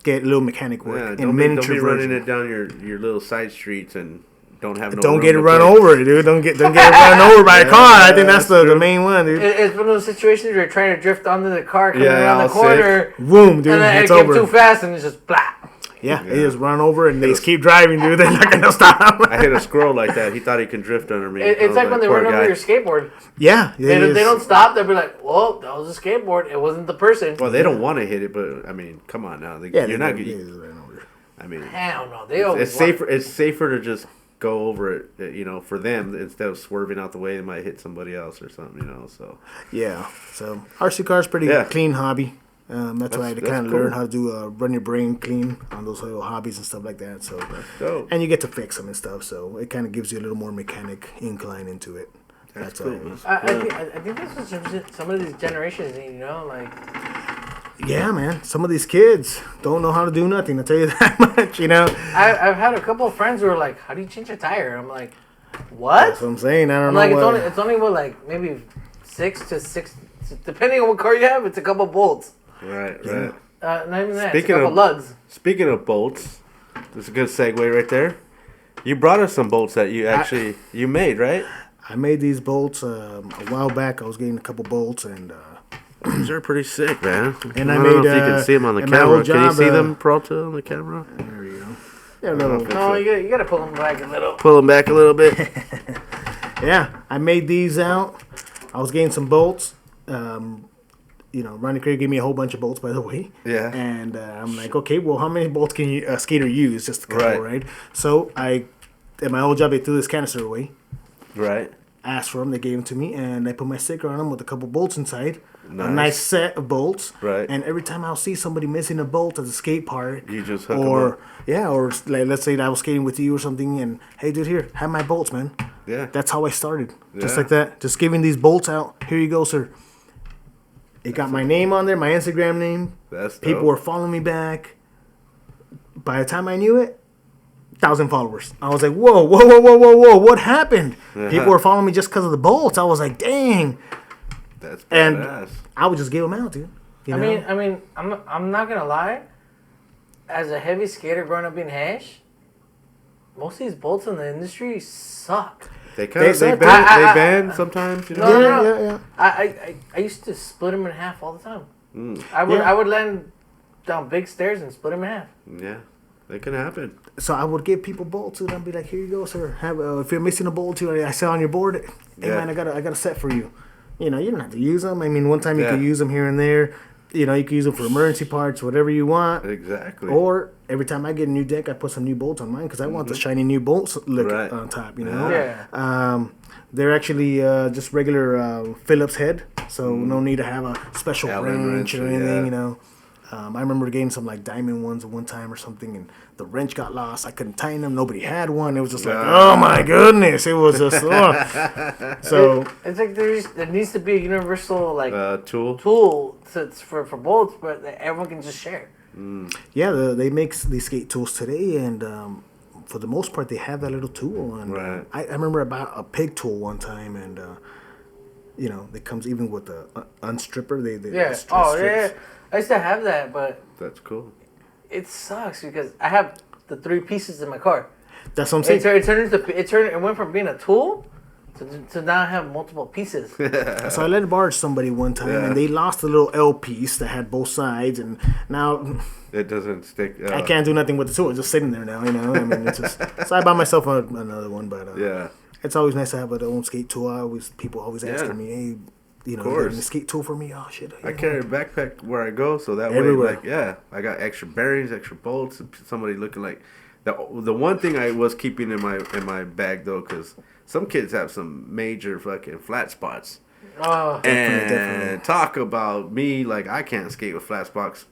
get a little mechanic work. Don't be running it down your little side streets and don't have no. Don't get it run over, dude. Don't get it run over by a car. I think that's the main one, dude. It's one of those situations where you're trying to drift onto the car coming around the corner. Boom, dude. And then it's it over. came too fast and it's just blah. Yeah, they just run over and they just keep driving, dude. They're not gonna stop. I hit a squirrel like that. He thought he can drift under me. It's like when they run over your skateboard. Yeah, they don't stop. They'll be like, "Well, that was a skateboard. It wasn't the person." Well, they don't want to hit it, but I mean, come on now. You're not. I mean, hell no. They always it's safer. It's safer to just go over it, for them instead of swerving out the way. They might hit somebody else or something, So yeah, so RC car's pretty clean hobby. That's why I had to kind of learn how to do run your brain clean on those little hobbies and stuff like that. So, and you get to fix them and stuff. So it kind of gives you a little more mechanic incline into it. That's cool. I think that's what some of these generations need. Like. Yeah, man. Some of these kids don't know how to do nothing. I'll tell you that much. I've had a couple of friends who are like, "How do you change a tire?" I'm like, "What?" That's what I'm saying. I don't know. Like it's only what like maybe 6 to 6, depending on what car you have. It's a couple bolts. Right. Not even that. It's a couple lugs. Speaking of bolts, that's a good segue right there. You brought us some bolts that you made, right? I made these bolts a while back. I was getting a couple bolts and. These are pretty sick, man. And I don't know if you can see them on the camera. Can you see them, Peralta, on the camera? There you go. Yeah, you gotta pull them back a little. Pull them back a little bit. Yeah, I made these out. I was getting some bolts. Ronnie Craig gave me a whole bunch of bolts, by the way. Yeah. And I'm like, okay, well, how many bolts can a skater use? Just a couple, right? So at my old job, I threw this canister away. Right. Asked for them, they gave them to me, and I put my sticker on them with a couple bolts inside. Nice. A nice set of bolts. Right. And every time I'll see somebody missing a bolt at the skate park, you just hook them up. Yeah, or like, let's say that I was skating with you or something, and hey, dude, here, have my bolts, man. Yeah. That's how I started. Just like that. Just giving these bolts out. Here you go, sir. It got my name on there, my Instagram name. That's dope. People were following me back. By the time I knew it, 1,000 followers. I was like, whoa, what happened? People were following me just because of the bolts. I was like, dang. That's badass. And I would just give them out, dude. I mean, I'm not gonna lie. As a heavy skater growing up in Hash, most of these bolts in the industry suck. They bend sometimes. No. I used to split them in half all the time. I would land down big stairs and split them in half. Yeah, that can happen. So I would give people bolts, and I'd be like, here you go, sir. If you're missing a bolt, too, I saw on your board, hey, man, I got a set for you. You don't have to use them. I mean, one time you could use them here and there. You can use them for emergency parts, whatever you want. Exactly. Or every time I get a new deck, I put some new bolts on mine because I want the shiny new bolts look on top, Yeah. They're actually just regular Phillips head, so no need to have a special wrench or anything, I remember getting some like diamond ones at one time or something, and the wrench got lost. I couldn't tighten them. Nobody had one. It was just like, oh my goodness! It was just so. It's like there needs to be a universal like tool for bolts, but that everyone can just share. Yeah, they make these skate tools today, and for the most part, they have that little tool. And right. I remember about a pig tool one time, and it comes even with the unstripper. Yeah. Yeah. I used to have that, but that's cool. It sucks because I have the 3 pieces in my car. That's what I'm saying. It went from being a tool to now have multiple pieces. So I let it borrow somebody one time, and they lost the little L piece that had both sides, and now it doesn't stick. I can't do nothing with the tool. It's just sitting there now. I mean, it's just so I bought myself another one, but it's always nice to have an own skate tool. People always asking me, hey. You have a skate tool for me? Oh shit! I carry a backpack where I go, so that everywhere. way, I got extra bearings, extra bolts. Somebody looking like the one thing I was keeping in my bag though, because some kids have some major fucking flat spots. Oh, definitely. Talk about me, like I can't skate with flat spots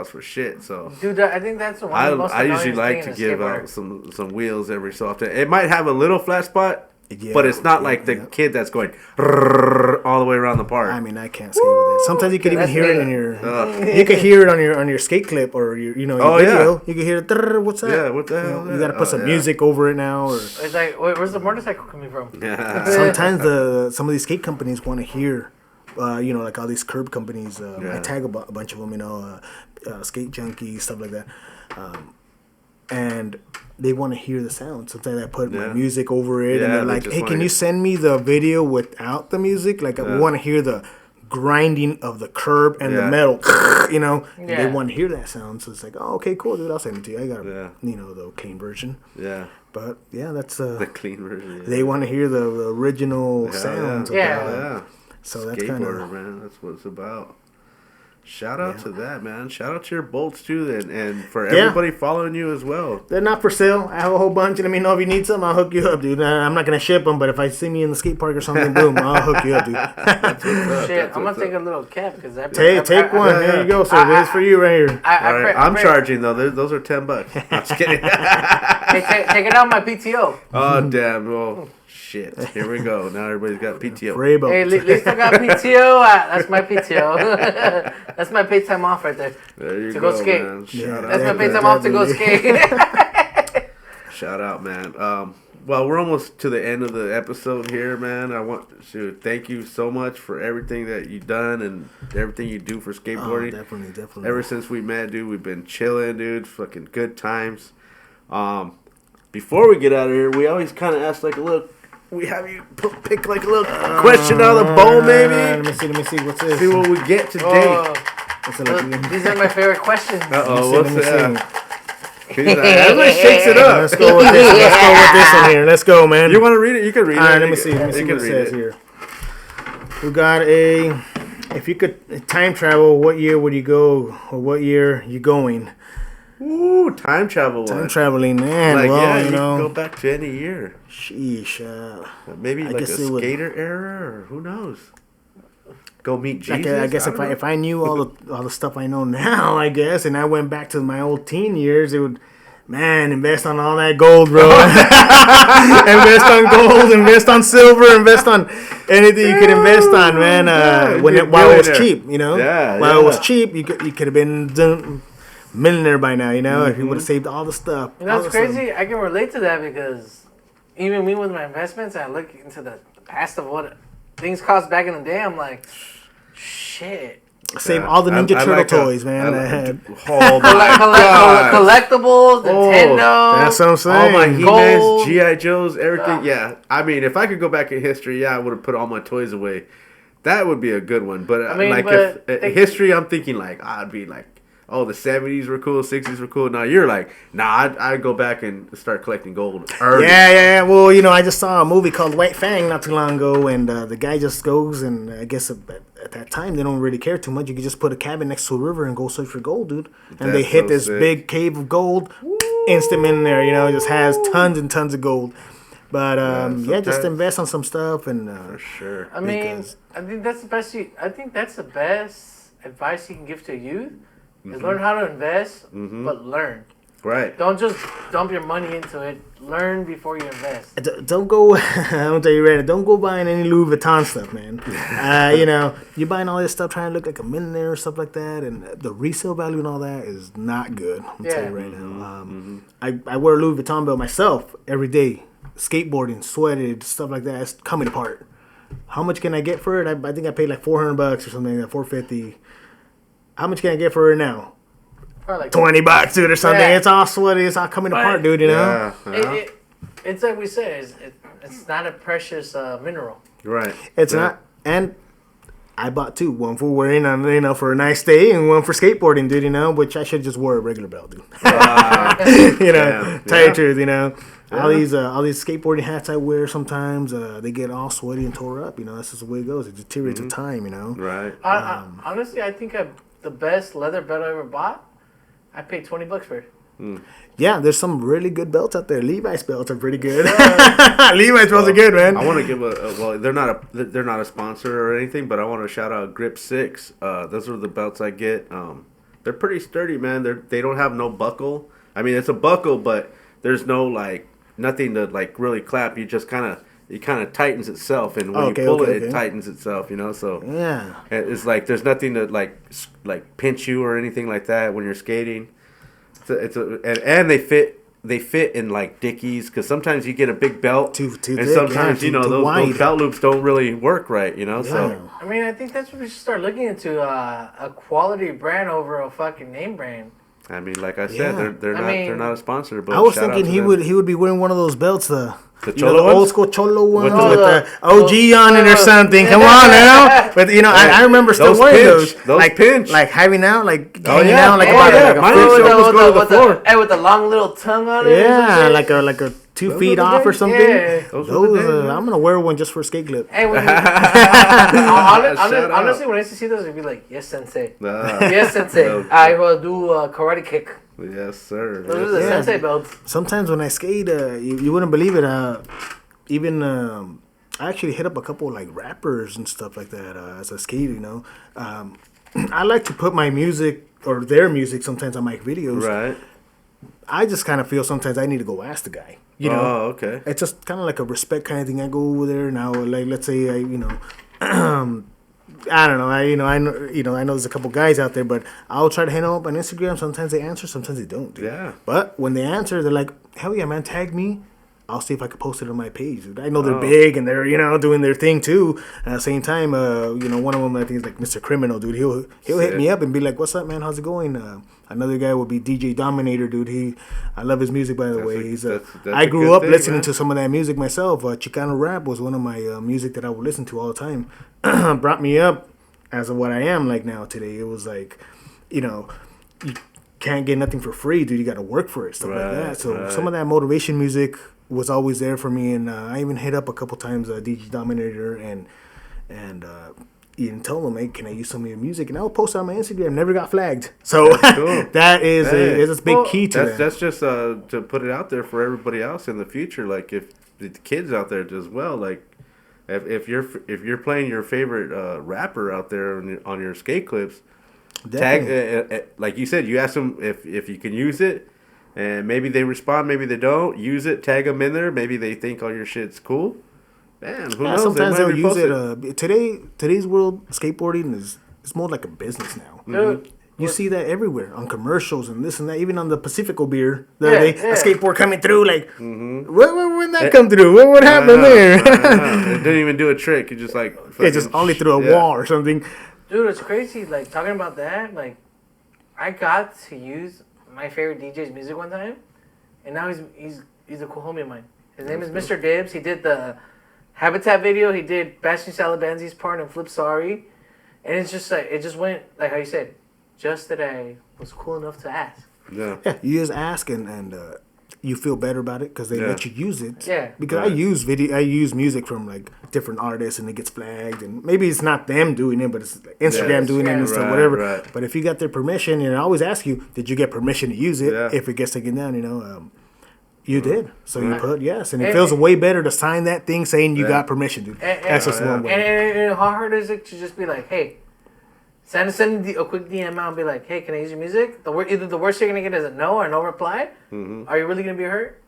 for shit. So, dude, I think that's the one. I usually like to give out some wheels every so often. It might have a little flat spot. Yeah, but it's not like the kid that's going all the way around the park. I mean, I can't skate with it. Sometimes you could even hear it in your. You could hear it on your skate clip or your video. Yeah. You can hear it. What's that? Yeah, what the hell? You got to put some music over it now. Or it's like, where's the motorcycle coming from? Yeah. Sometimes some of these skate companies want to hear. Like all these curb companies. I tag a bunch of them. Skate Junkie, stuff like that. And they want to hear the sound. Sometimes I put my music over it, and they're like, "Hey, can you send me the video without the music? Like, I want to hear the grinding of the curb and the metal, They want to hear that sound. So it's like, oh, okay, cool, dude. I'll send it to you. I got the clean version. Yeah. But that's the clean version. Yeah. They want to hear the original sounds. Yeah. So that's kind of, man. That's what it's about. Shout out to that, man. Shout out to your bolts, too, and for everybody following you as well. They're not for sale. I have a whole bunch, and let me know if you need some. I'll hook you up, dude. I'm not going to ship them, but if I see me in the skate park or something, boom, I'll hook you up, dude. Shit, I'm going to take a little cap. Because Take one. There you go, sir. This is for you right here. I'm charging, though. Those are $10. I'm just kidding. Take it out my PTO. Oh, damn. Well, shit. Here we go. Now everybody's got PTO. Hey, at least I got PTO. That's my PTO. That's my paid time off right there. There you to go skate. Man. That's my paid time off to go skate. Shout out, man. Well, we're almost to the end of the episode here, man. I want to thank you so much for everything that you've done and everything you do for skateboarding. Oh, definitely. Ever since we met, dude, we've been chilling, dude. Fucking good times. Before we get out of here, we always kind of ask like a little. We have you pick like a little question out of the bowl, maybe. Let me see. What's this? See what we get today. These are my favorite questions. What's that? Everybody shakes it up. Let's go with this. Let's go with this one here. Let's go, man. You want to read it? You can read it. All right, let me see what it says here. We got if you could time travel, what year would you go, or what year you going? Ooh, time travel. Time traveling, man. Like, well, you can go back to any year. Sheesh. Maybe like a skater era, or who knows? Go meet Jesus. I guess if I knew all the stuff I know now, I guess, and I went back to my old teen years, it would, man, invest on all that gold, bro. Invest on gold, invest on silver, invest on anything you could invest on, man. While it was cheap, While it was cheap, you could have been millionaire by now, if you would have saved all the stuff. It's crazy. I can relate to that because even me with my investments, I look into the past of what things cost back in the day. I'm like, shit. Save all the Ninja Turtle toys, man. Collectibles, Nintendo. That's what I'm saying. All my He-Mans, G.I. Joes, everything. Yeah. I mean, if I could go back in history, I would have put all my toys away. That would be a good one. But, history, I'm thinking I'd be like, oh, the 70s were cool, 60s were cool. Now you're like, I'd go back and start collecting gold early. Yeah. Well, I just saw a movie called White Fang not too long ago, and the guy just goes, and I guess at that time they don't really care too much. You could just put a cabin next to a river and go search for gold, dude. And they hit this big cave of gold, instant in there. Just has tons and tons of gold. But just invest on some stuff and for sure. I think that's the best. I think that's the best advice you can give to a youth. is learn how to invest, but learn. Right. Don't just dump your money into it. Learn before you invest. Don't go. I'm gonna tell you right now. Don't go buying any Louis Vuitton stuff, man. You're buying all this stuff trying to look like a millionaire or stuff like that, and the resale value and all that is not good. I'm gonna tell you right now. I wear a Louis Vuitton belt myself every day. Skateboarding, sweated, stuff like that. It's coming apart. How much can I get for it? I think I paid like $400 or something like that, $450. How much can I get for it now? Like $20, dude, or something. Yeah. It's all sweaty. It's all coming apart, dude. You know. Yeah. It's like we said. It's not a precious mineral. Right. It's not. And I bought two. One for wearing, for a nice day, and one for skateboarding, dude. Which I should just wear a regular belt, dude. Tell you the truth, All these skateboarding hats I wear sometimes, they get all sweaty and tore up. That's just the way it goes. It deteriorates with time. Right. Honestly, I think the best leather belt I ever bought, I paid $20 for it. Yeah, there's some really good belts out there. Levi's belts are pretty good. Levi's belts are good, man. I want to give they're not a sponsor or anything, but I want to shout out Grip 6. Those are the belts I get. They're pretty sturdy, man. They don't have no buckle. I mean, it's a buckle, but there's no nothing to really clap. It kind of tightens itself, and when you pull it tightens itself. So yeah, it's there's nothing to like pinch you or anything like that when you're skating. And they fit in dickies, because sometimes you get a big belt too and thick, sometimes too those belt loops don't really work right. So I mean, I think that's what we should start looking into, a quality brand over a fucking name brand. I mean, like I said, they're not a sponsor. But I was thinking he would be wearing one of those belts, the Cholo old school Cholo ones with the OG on it or something. Come on now, but I remember still wearing those. Those pinch, hanging out, with the long little tongue on it. Yeah, like a 2 feet off or something. Yeah. Those I'm gonna wear one just for a skate clip. Hey, honestly, when I used to see those, I'd be like, "Yes, sensei. Yes, sensei. I will do a karate kick." Yes, sir. Those are the sensei belts. Sometimes when I skate, you wouldn't believe it. I actually hit up a couple rappers and stuff like that as I skate. I like to put my music or their music sometimes on my videos. Right. I just kind of feel sometimes I need to go ask the guy. Oh, okay. It's just kind of like a respect kind of thing. I go over there now, let's say I don't know. I know there's a couple guys out there, but I'll try to hit them up on Instagram. Sometimes they answer, sometimes they don't. Dude. Yeah. But when they answer, they're like, "Hell yeah, man! Tag me. I'll see if I can post it on my page." Dude. I know they're big and they're doing their thing too. At the same time, one of them I think is Mr. Criminal, dude. He'll hit me up and be like, "What's up, man? How's it going?" Another guy would be DJ Dominator, dude. I love his music, by the way. I grew up listening to some of that music myself. Chicano rap was one of my music that I would listen to all the time. Brought me up as of what I am now today. It was you can't get nothing for free, dude. You got to work for it, stuff like that. So some of that motivation music was always there for me, and I even hit up a couple times DJ Dominator and even told them, "Hey, can I use some of your music?" And I would post it on my Instagram. Never got flagged. So cool. That is a big key to that. That's just to put it out there for everybody else in the future. If the kids out there as well, if you're playing your favorite rapper out there on your skate clips, tag like you said, you ask them if you can use it, and maybe they respond, maybe they don't. Use it, tag them in there. Maybe they think all your shit's cool. Man, who knows? Sometimes they'll use it. Today's world, skateboarding is more like a business now. Dude, you see that everywhere on commercials and this and that. Even on the Pacifico beer, a skateboard coming through. When that come through? What happened there? It didn't even do a trick. It just just only through a wall or something. Dude, it's crazy. Talking about that, I got to use my favorite DJ's music one time, and now he's a cool homie of mine. His name is Mr. Dibbs. He did the Habitat video. He did Bastian Salabanzi's part in Flip Sorry. And it's just it just went, how you said, just that I was cool enough to ask. Yeah. You just ask and you feel better about it because they let you use it. Yeah. Because I use music from different artists and it gets flagged, and maybe it's not them doing it, but it's Instagram doing it and stuff, whatever. Right. But if you got their permission, I always ask you, did you get permission to use it? Yeah. If it gets taken down, you did. So you put yes. And it feels way better to sign that thing saying you got permission, dude. That's just one way. And how hard is it to just be like, hey, Send a quick DM out and be like, hey, can I use your music? Either the worst you're going to get is a no or no reply. Are you really going to be hurt?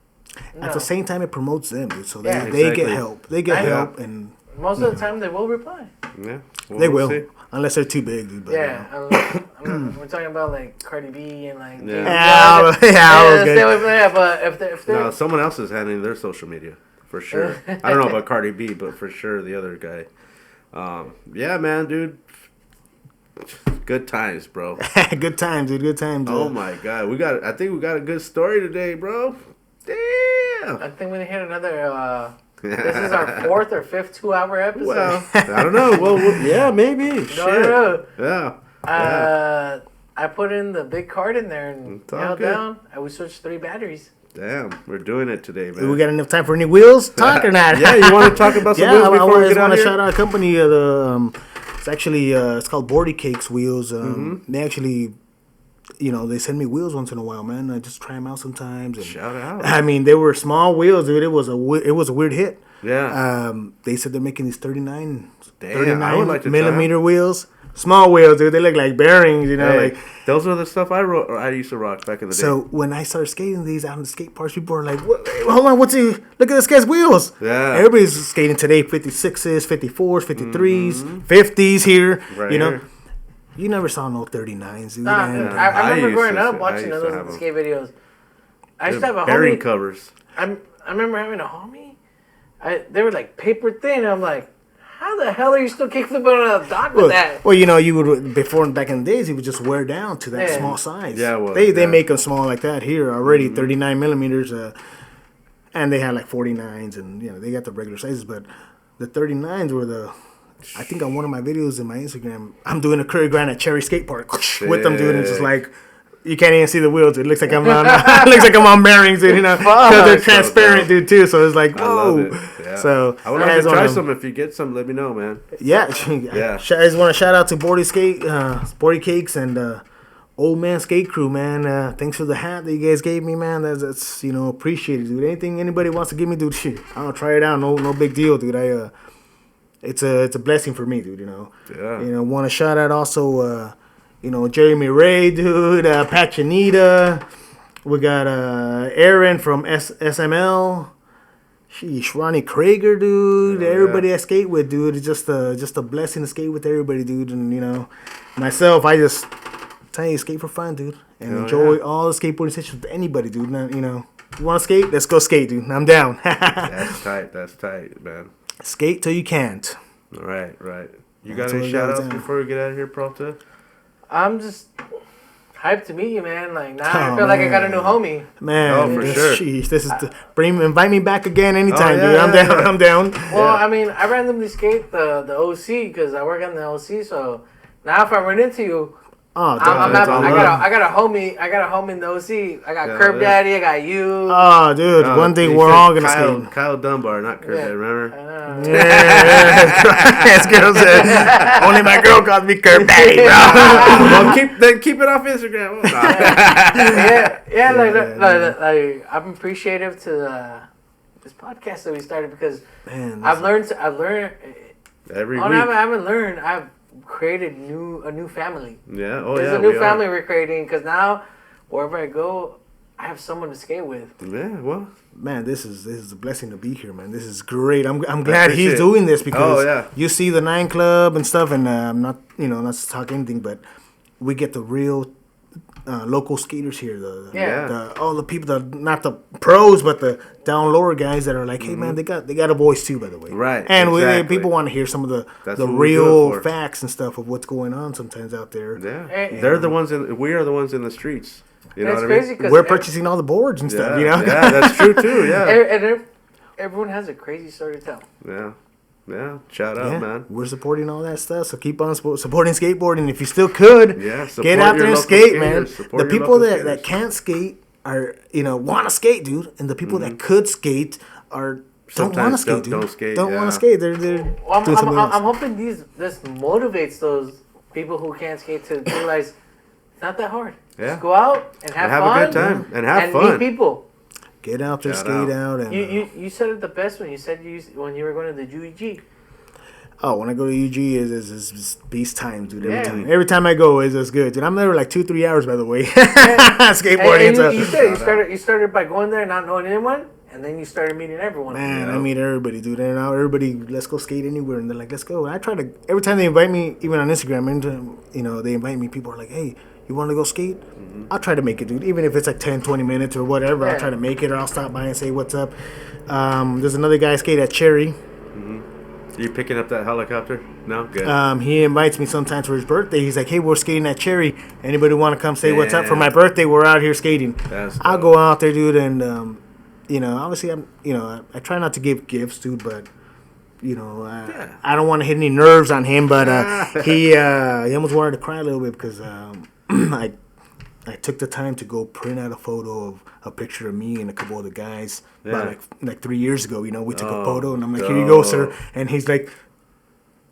No. At the same time, it promotes them, dude. So they exactly. get help. They get help. And most of the time, they will reply. Yeah. Well, they will. See. Unless they're too big, dude. But, We're talking about like Cardi B and like stay away from that. But if they're no, someone else is handling their social media for sure. I don't know about Cardi B, but for sure the other guy. Yeah, man, dude. Good times, bro. Good times, dude. Good times. Oh my god, I think we got a good story today, bro. Damn. I think we hit another. This is our 4th or 5th 2-hour episode. Well, I don't know. Well, yeah, maybe. No. Yeah. I put in the big card in there and held down, and we switched 3 batteries. Damn, we're doing it today, man. We got enough time for any wheels talk or not? Yeah, you want to talk about some wheels before we get out I just want here? to shout out a company. It's actually it's called Boardy Cakes Wheels. They actually, they send me wheels once in a while, man. I just try them out sometimes. And, shout out. I mean, they were small wheels, dude. It was a weird hit. Yeah. They said they're making these 39 I would like to millimeter wheels. Small wheels, dude. They look like bearings, like those are the stuff I used to rock back in the day. So when I started skating these out in the skate parks, people are like, "Hold on, look at this guy's wheels." Yeah. Everybody's skating today 56s, 54s, 53s, 50s here. Right here. You never saw no 39s, dude. I remember growing up watching those skate videos. I used to have a bearing homie. covers. I remember having a homie. They were like paper thin. I'm like, how the hell are you still kickflipping on a dock with that? Well, you would back in the days, he would just wear down to that small size. Yeah, well, they make them small like that here already, 39 millimeters, and they had like 49s, and they got the regular sizes, but the 39s were I think on one of my videos in my Instagram, I'm doing a curry grind at Cherry Skate Park with them, dude, and it's just like. You can't even see the wheels. It looks like I'm on. It looks like I'm on bearings, dude. Because they're transparent, dude, too. So it's like, whoa. I love it. Yeah. So I would like to try some. If you get some, let me know, man. Yeah. I just want to shout out to Boardy Cakes, and Old Man Skate Crew, man. Thanks for the hat that you guys gave me, man. That's appreciated, dude. Anything anybody wants to give me, dude, shit, I'll try it out. No big deal, dude. It's a blessing for me, dude. Yeah. Want to shout out also. Jeremy Ray, dude, Pachanita. We got Aaron from SML. Sheesh, Ronnie Krager, dude. Everybody I skate with, dude. It's just a blessing to skate with everybody, dude. And myself, I just tell you, skate for fun, dude, and enjoy all the skateboarding sessions with anybody, dude. You want to skate? Let's go skate, dude. I'm down. That's tight, man. Skate till you can't. Right. You got any shout outs before we get out of here, Pralta? I'm just hyped to meet you, man. Like now, I feel like I got a new homie. Man, for sure. Sheesh, this is invite me back again anytime, dude. I'm down. Well, I mean, I randomly skate the OC because I work on the OC. So now, if I run into you, I got a homie in the OC. I got Curb Daddy. I got you. Oh, dude, one day we're all gonna skate. Kyle Dunbar, not Curb Daddy. Remember? As girl said, only my girl calls me Curb Daddy, bro. Well, keep it off Instagram. Like I'm appreciative to this podcast that we started because I've learned every week. I haven't learned. I've created a new family. Yeah. There's a new family we're creating because now wherever I go, I have someone to skate with. Yeah. Well. Man, this is a blessing to be here, man. This is great. I'm glad he's doing this because you see the 9 Club and stuff, and I'm not to talk anything, but we get the real local skaters here. All the people that not the pros, but the down lower guys that are like, hey man, they got a voice too, by the way. Right. And people want to hear some of the real facts and stuff of what's going on sometimes out there. Yeah. They're the ones we are the ones in the streets. You know what I mean? We're purchasing all the boards and stuff, Yeah, that's true too. Yeah. And everyone has a crazy story to tell. Yeah. Shout out, man. We're supporting all that stuff, so keep on supporting skateboarding. If you still could, get out there and skate, man. The people that can't skate are, want to skate, dude, and the people that could skate don't want to skate, dude. Don't skate. Don't want to skate. They're doing something else. I'm hoping this motivates those people who can't skate to realize it's not that hard. Yeah. Just go out and have fun. A good time and have fun. Meet people. Get out there, skate out. And you said it the best when you said when you were going to the UEG. Oh, when I go to UG, is beast time, dude. Every time I go, it's just good, dude. I'm there like 2-3 hours, by the way, skateboarding. You started by going there and not knowing anyone, and then you started meeting everyone. Man, I meet everybody, dude. And now everybody, let's go skate anywhere, and they're like, let's go. And I try to every time they invite me, even on Instagram, and they invite me. People are like, hey, you want to go skate? Mm-hmm. I'll try to make it, dude. Even if it's like 10-20 minutes or whatever, I'll try to make it, or I'll stop by and say what's up. There's another guy skate at Cherry. Are you picking up that helicopter? No? Good. He invites me sometimes for his birthday. He's like, hey, we're skating at Cherry. Anybody want to come say what's up for my birthday? We're out here skating. I'll go out there, dude, and, obviously I try not to give gifts, dude, but, I don't want to hit any nerves on him, but he almost wanted to cry a little bit because I took the time to go print out a photo of a picture of me and a couple of the guys about like 3 years ago. We took a photo, and I'm like, here you go, sir. And he's like,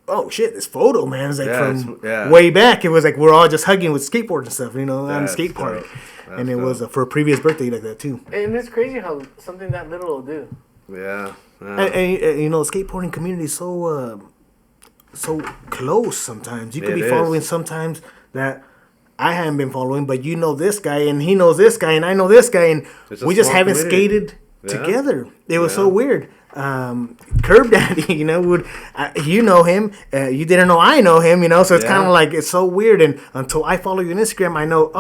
oh shit, this photo, man, is like from way back. It was like we're all just hugging with skateboards and stuff, on the skate park. And it was for a previous birthday like that too. And it's crazy how something that little will do. Yeah. And skateboarding community is so close sometimes. You could be following sometimes that I haven't been following, but you know this guy, and he knows this guy, and I know this guy, and we just haven't skated together. It was so weird. Curb Daddy, would you know him? You didn't know I know him, so it's kind of like it's so weird. And until I follow you on Instagram, I know,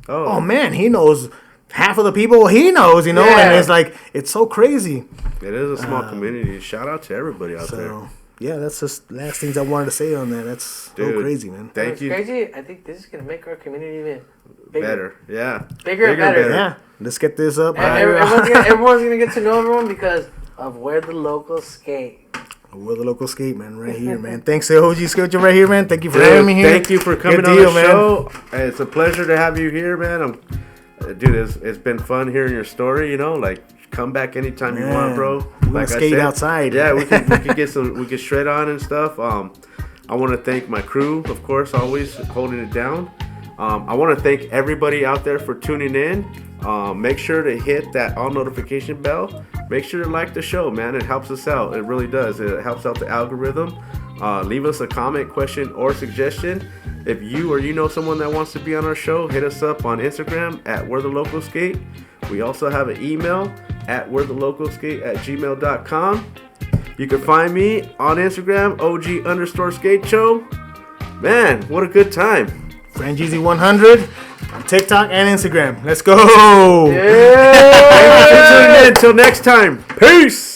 oh man, he knows half of the people he knows, and it's like it's so crazy. It is a small community. Shout out to everybody out there. Yeah, that's just last things I wanted to say on that. That's so crazy, man. Thank you. Crazy. I think this is gonna make our community even bigger. Yeah. Bigger and better. Yeah. Let's get this up. And everyone's gonna get to know everyone because of Where the Locals Skate. Where the Locals Skate, man, right here, man. Thanks to OG Skate right here, man. Thank you for having me here. Thank you for coming on the show. Man. It's a pleasure to have you here, man. It's been fun hearing your story. Come back anytime you want, bro. Like I skate outside. Yeah, we can shred on and stuff. I want to thank my crew, of course, always holding it down. I want to thank everybody out there for tuning in. Make sure to hit that all notification bell. Make sure to like the show, man. It helps us out. It really does. It helps out the algorithm. Leave us a comment, question, or suggestion. If you or know someone that wants to be on our show, hit us up on Instagram at Where the Locals Sk8. We also have an email at wherethelocalsk8@gmail.com. You can find me on Instagram, OG_skate show. Man, what a good time. FranGeezy100 on TikTok and Instagram. Let's go. Yeah. Until next time. Peace.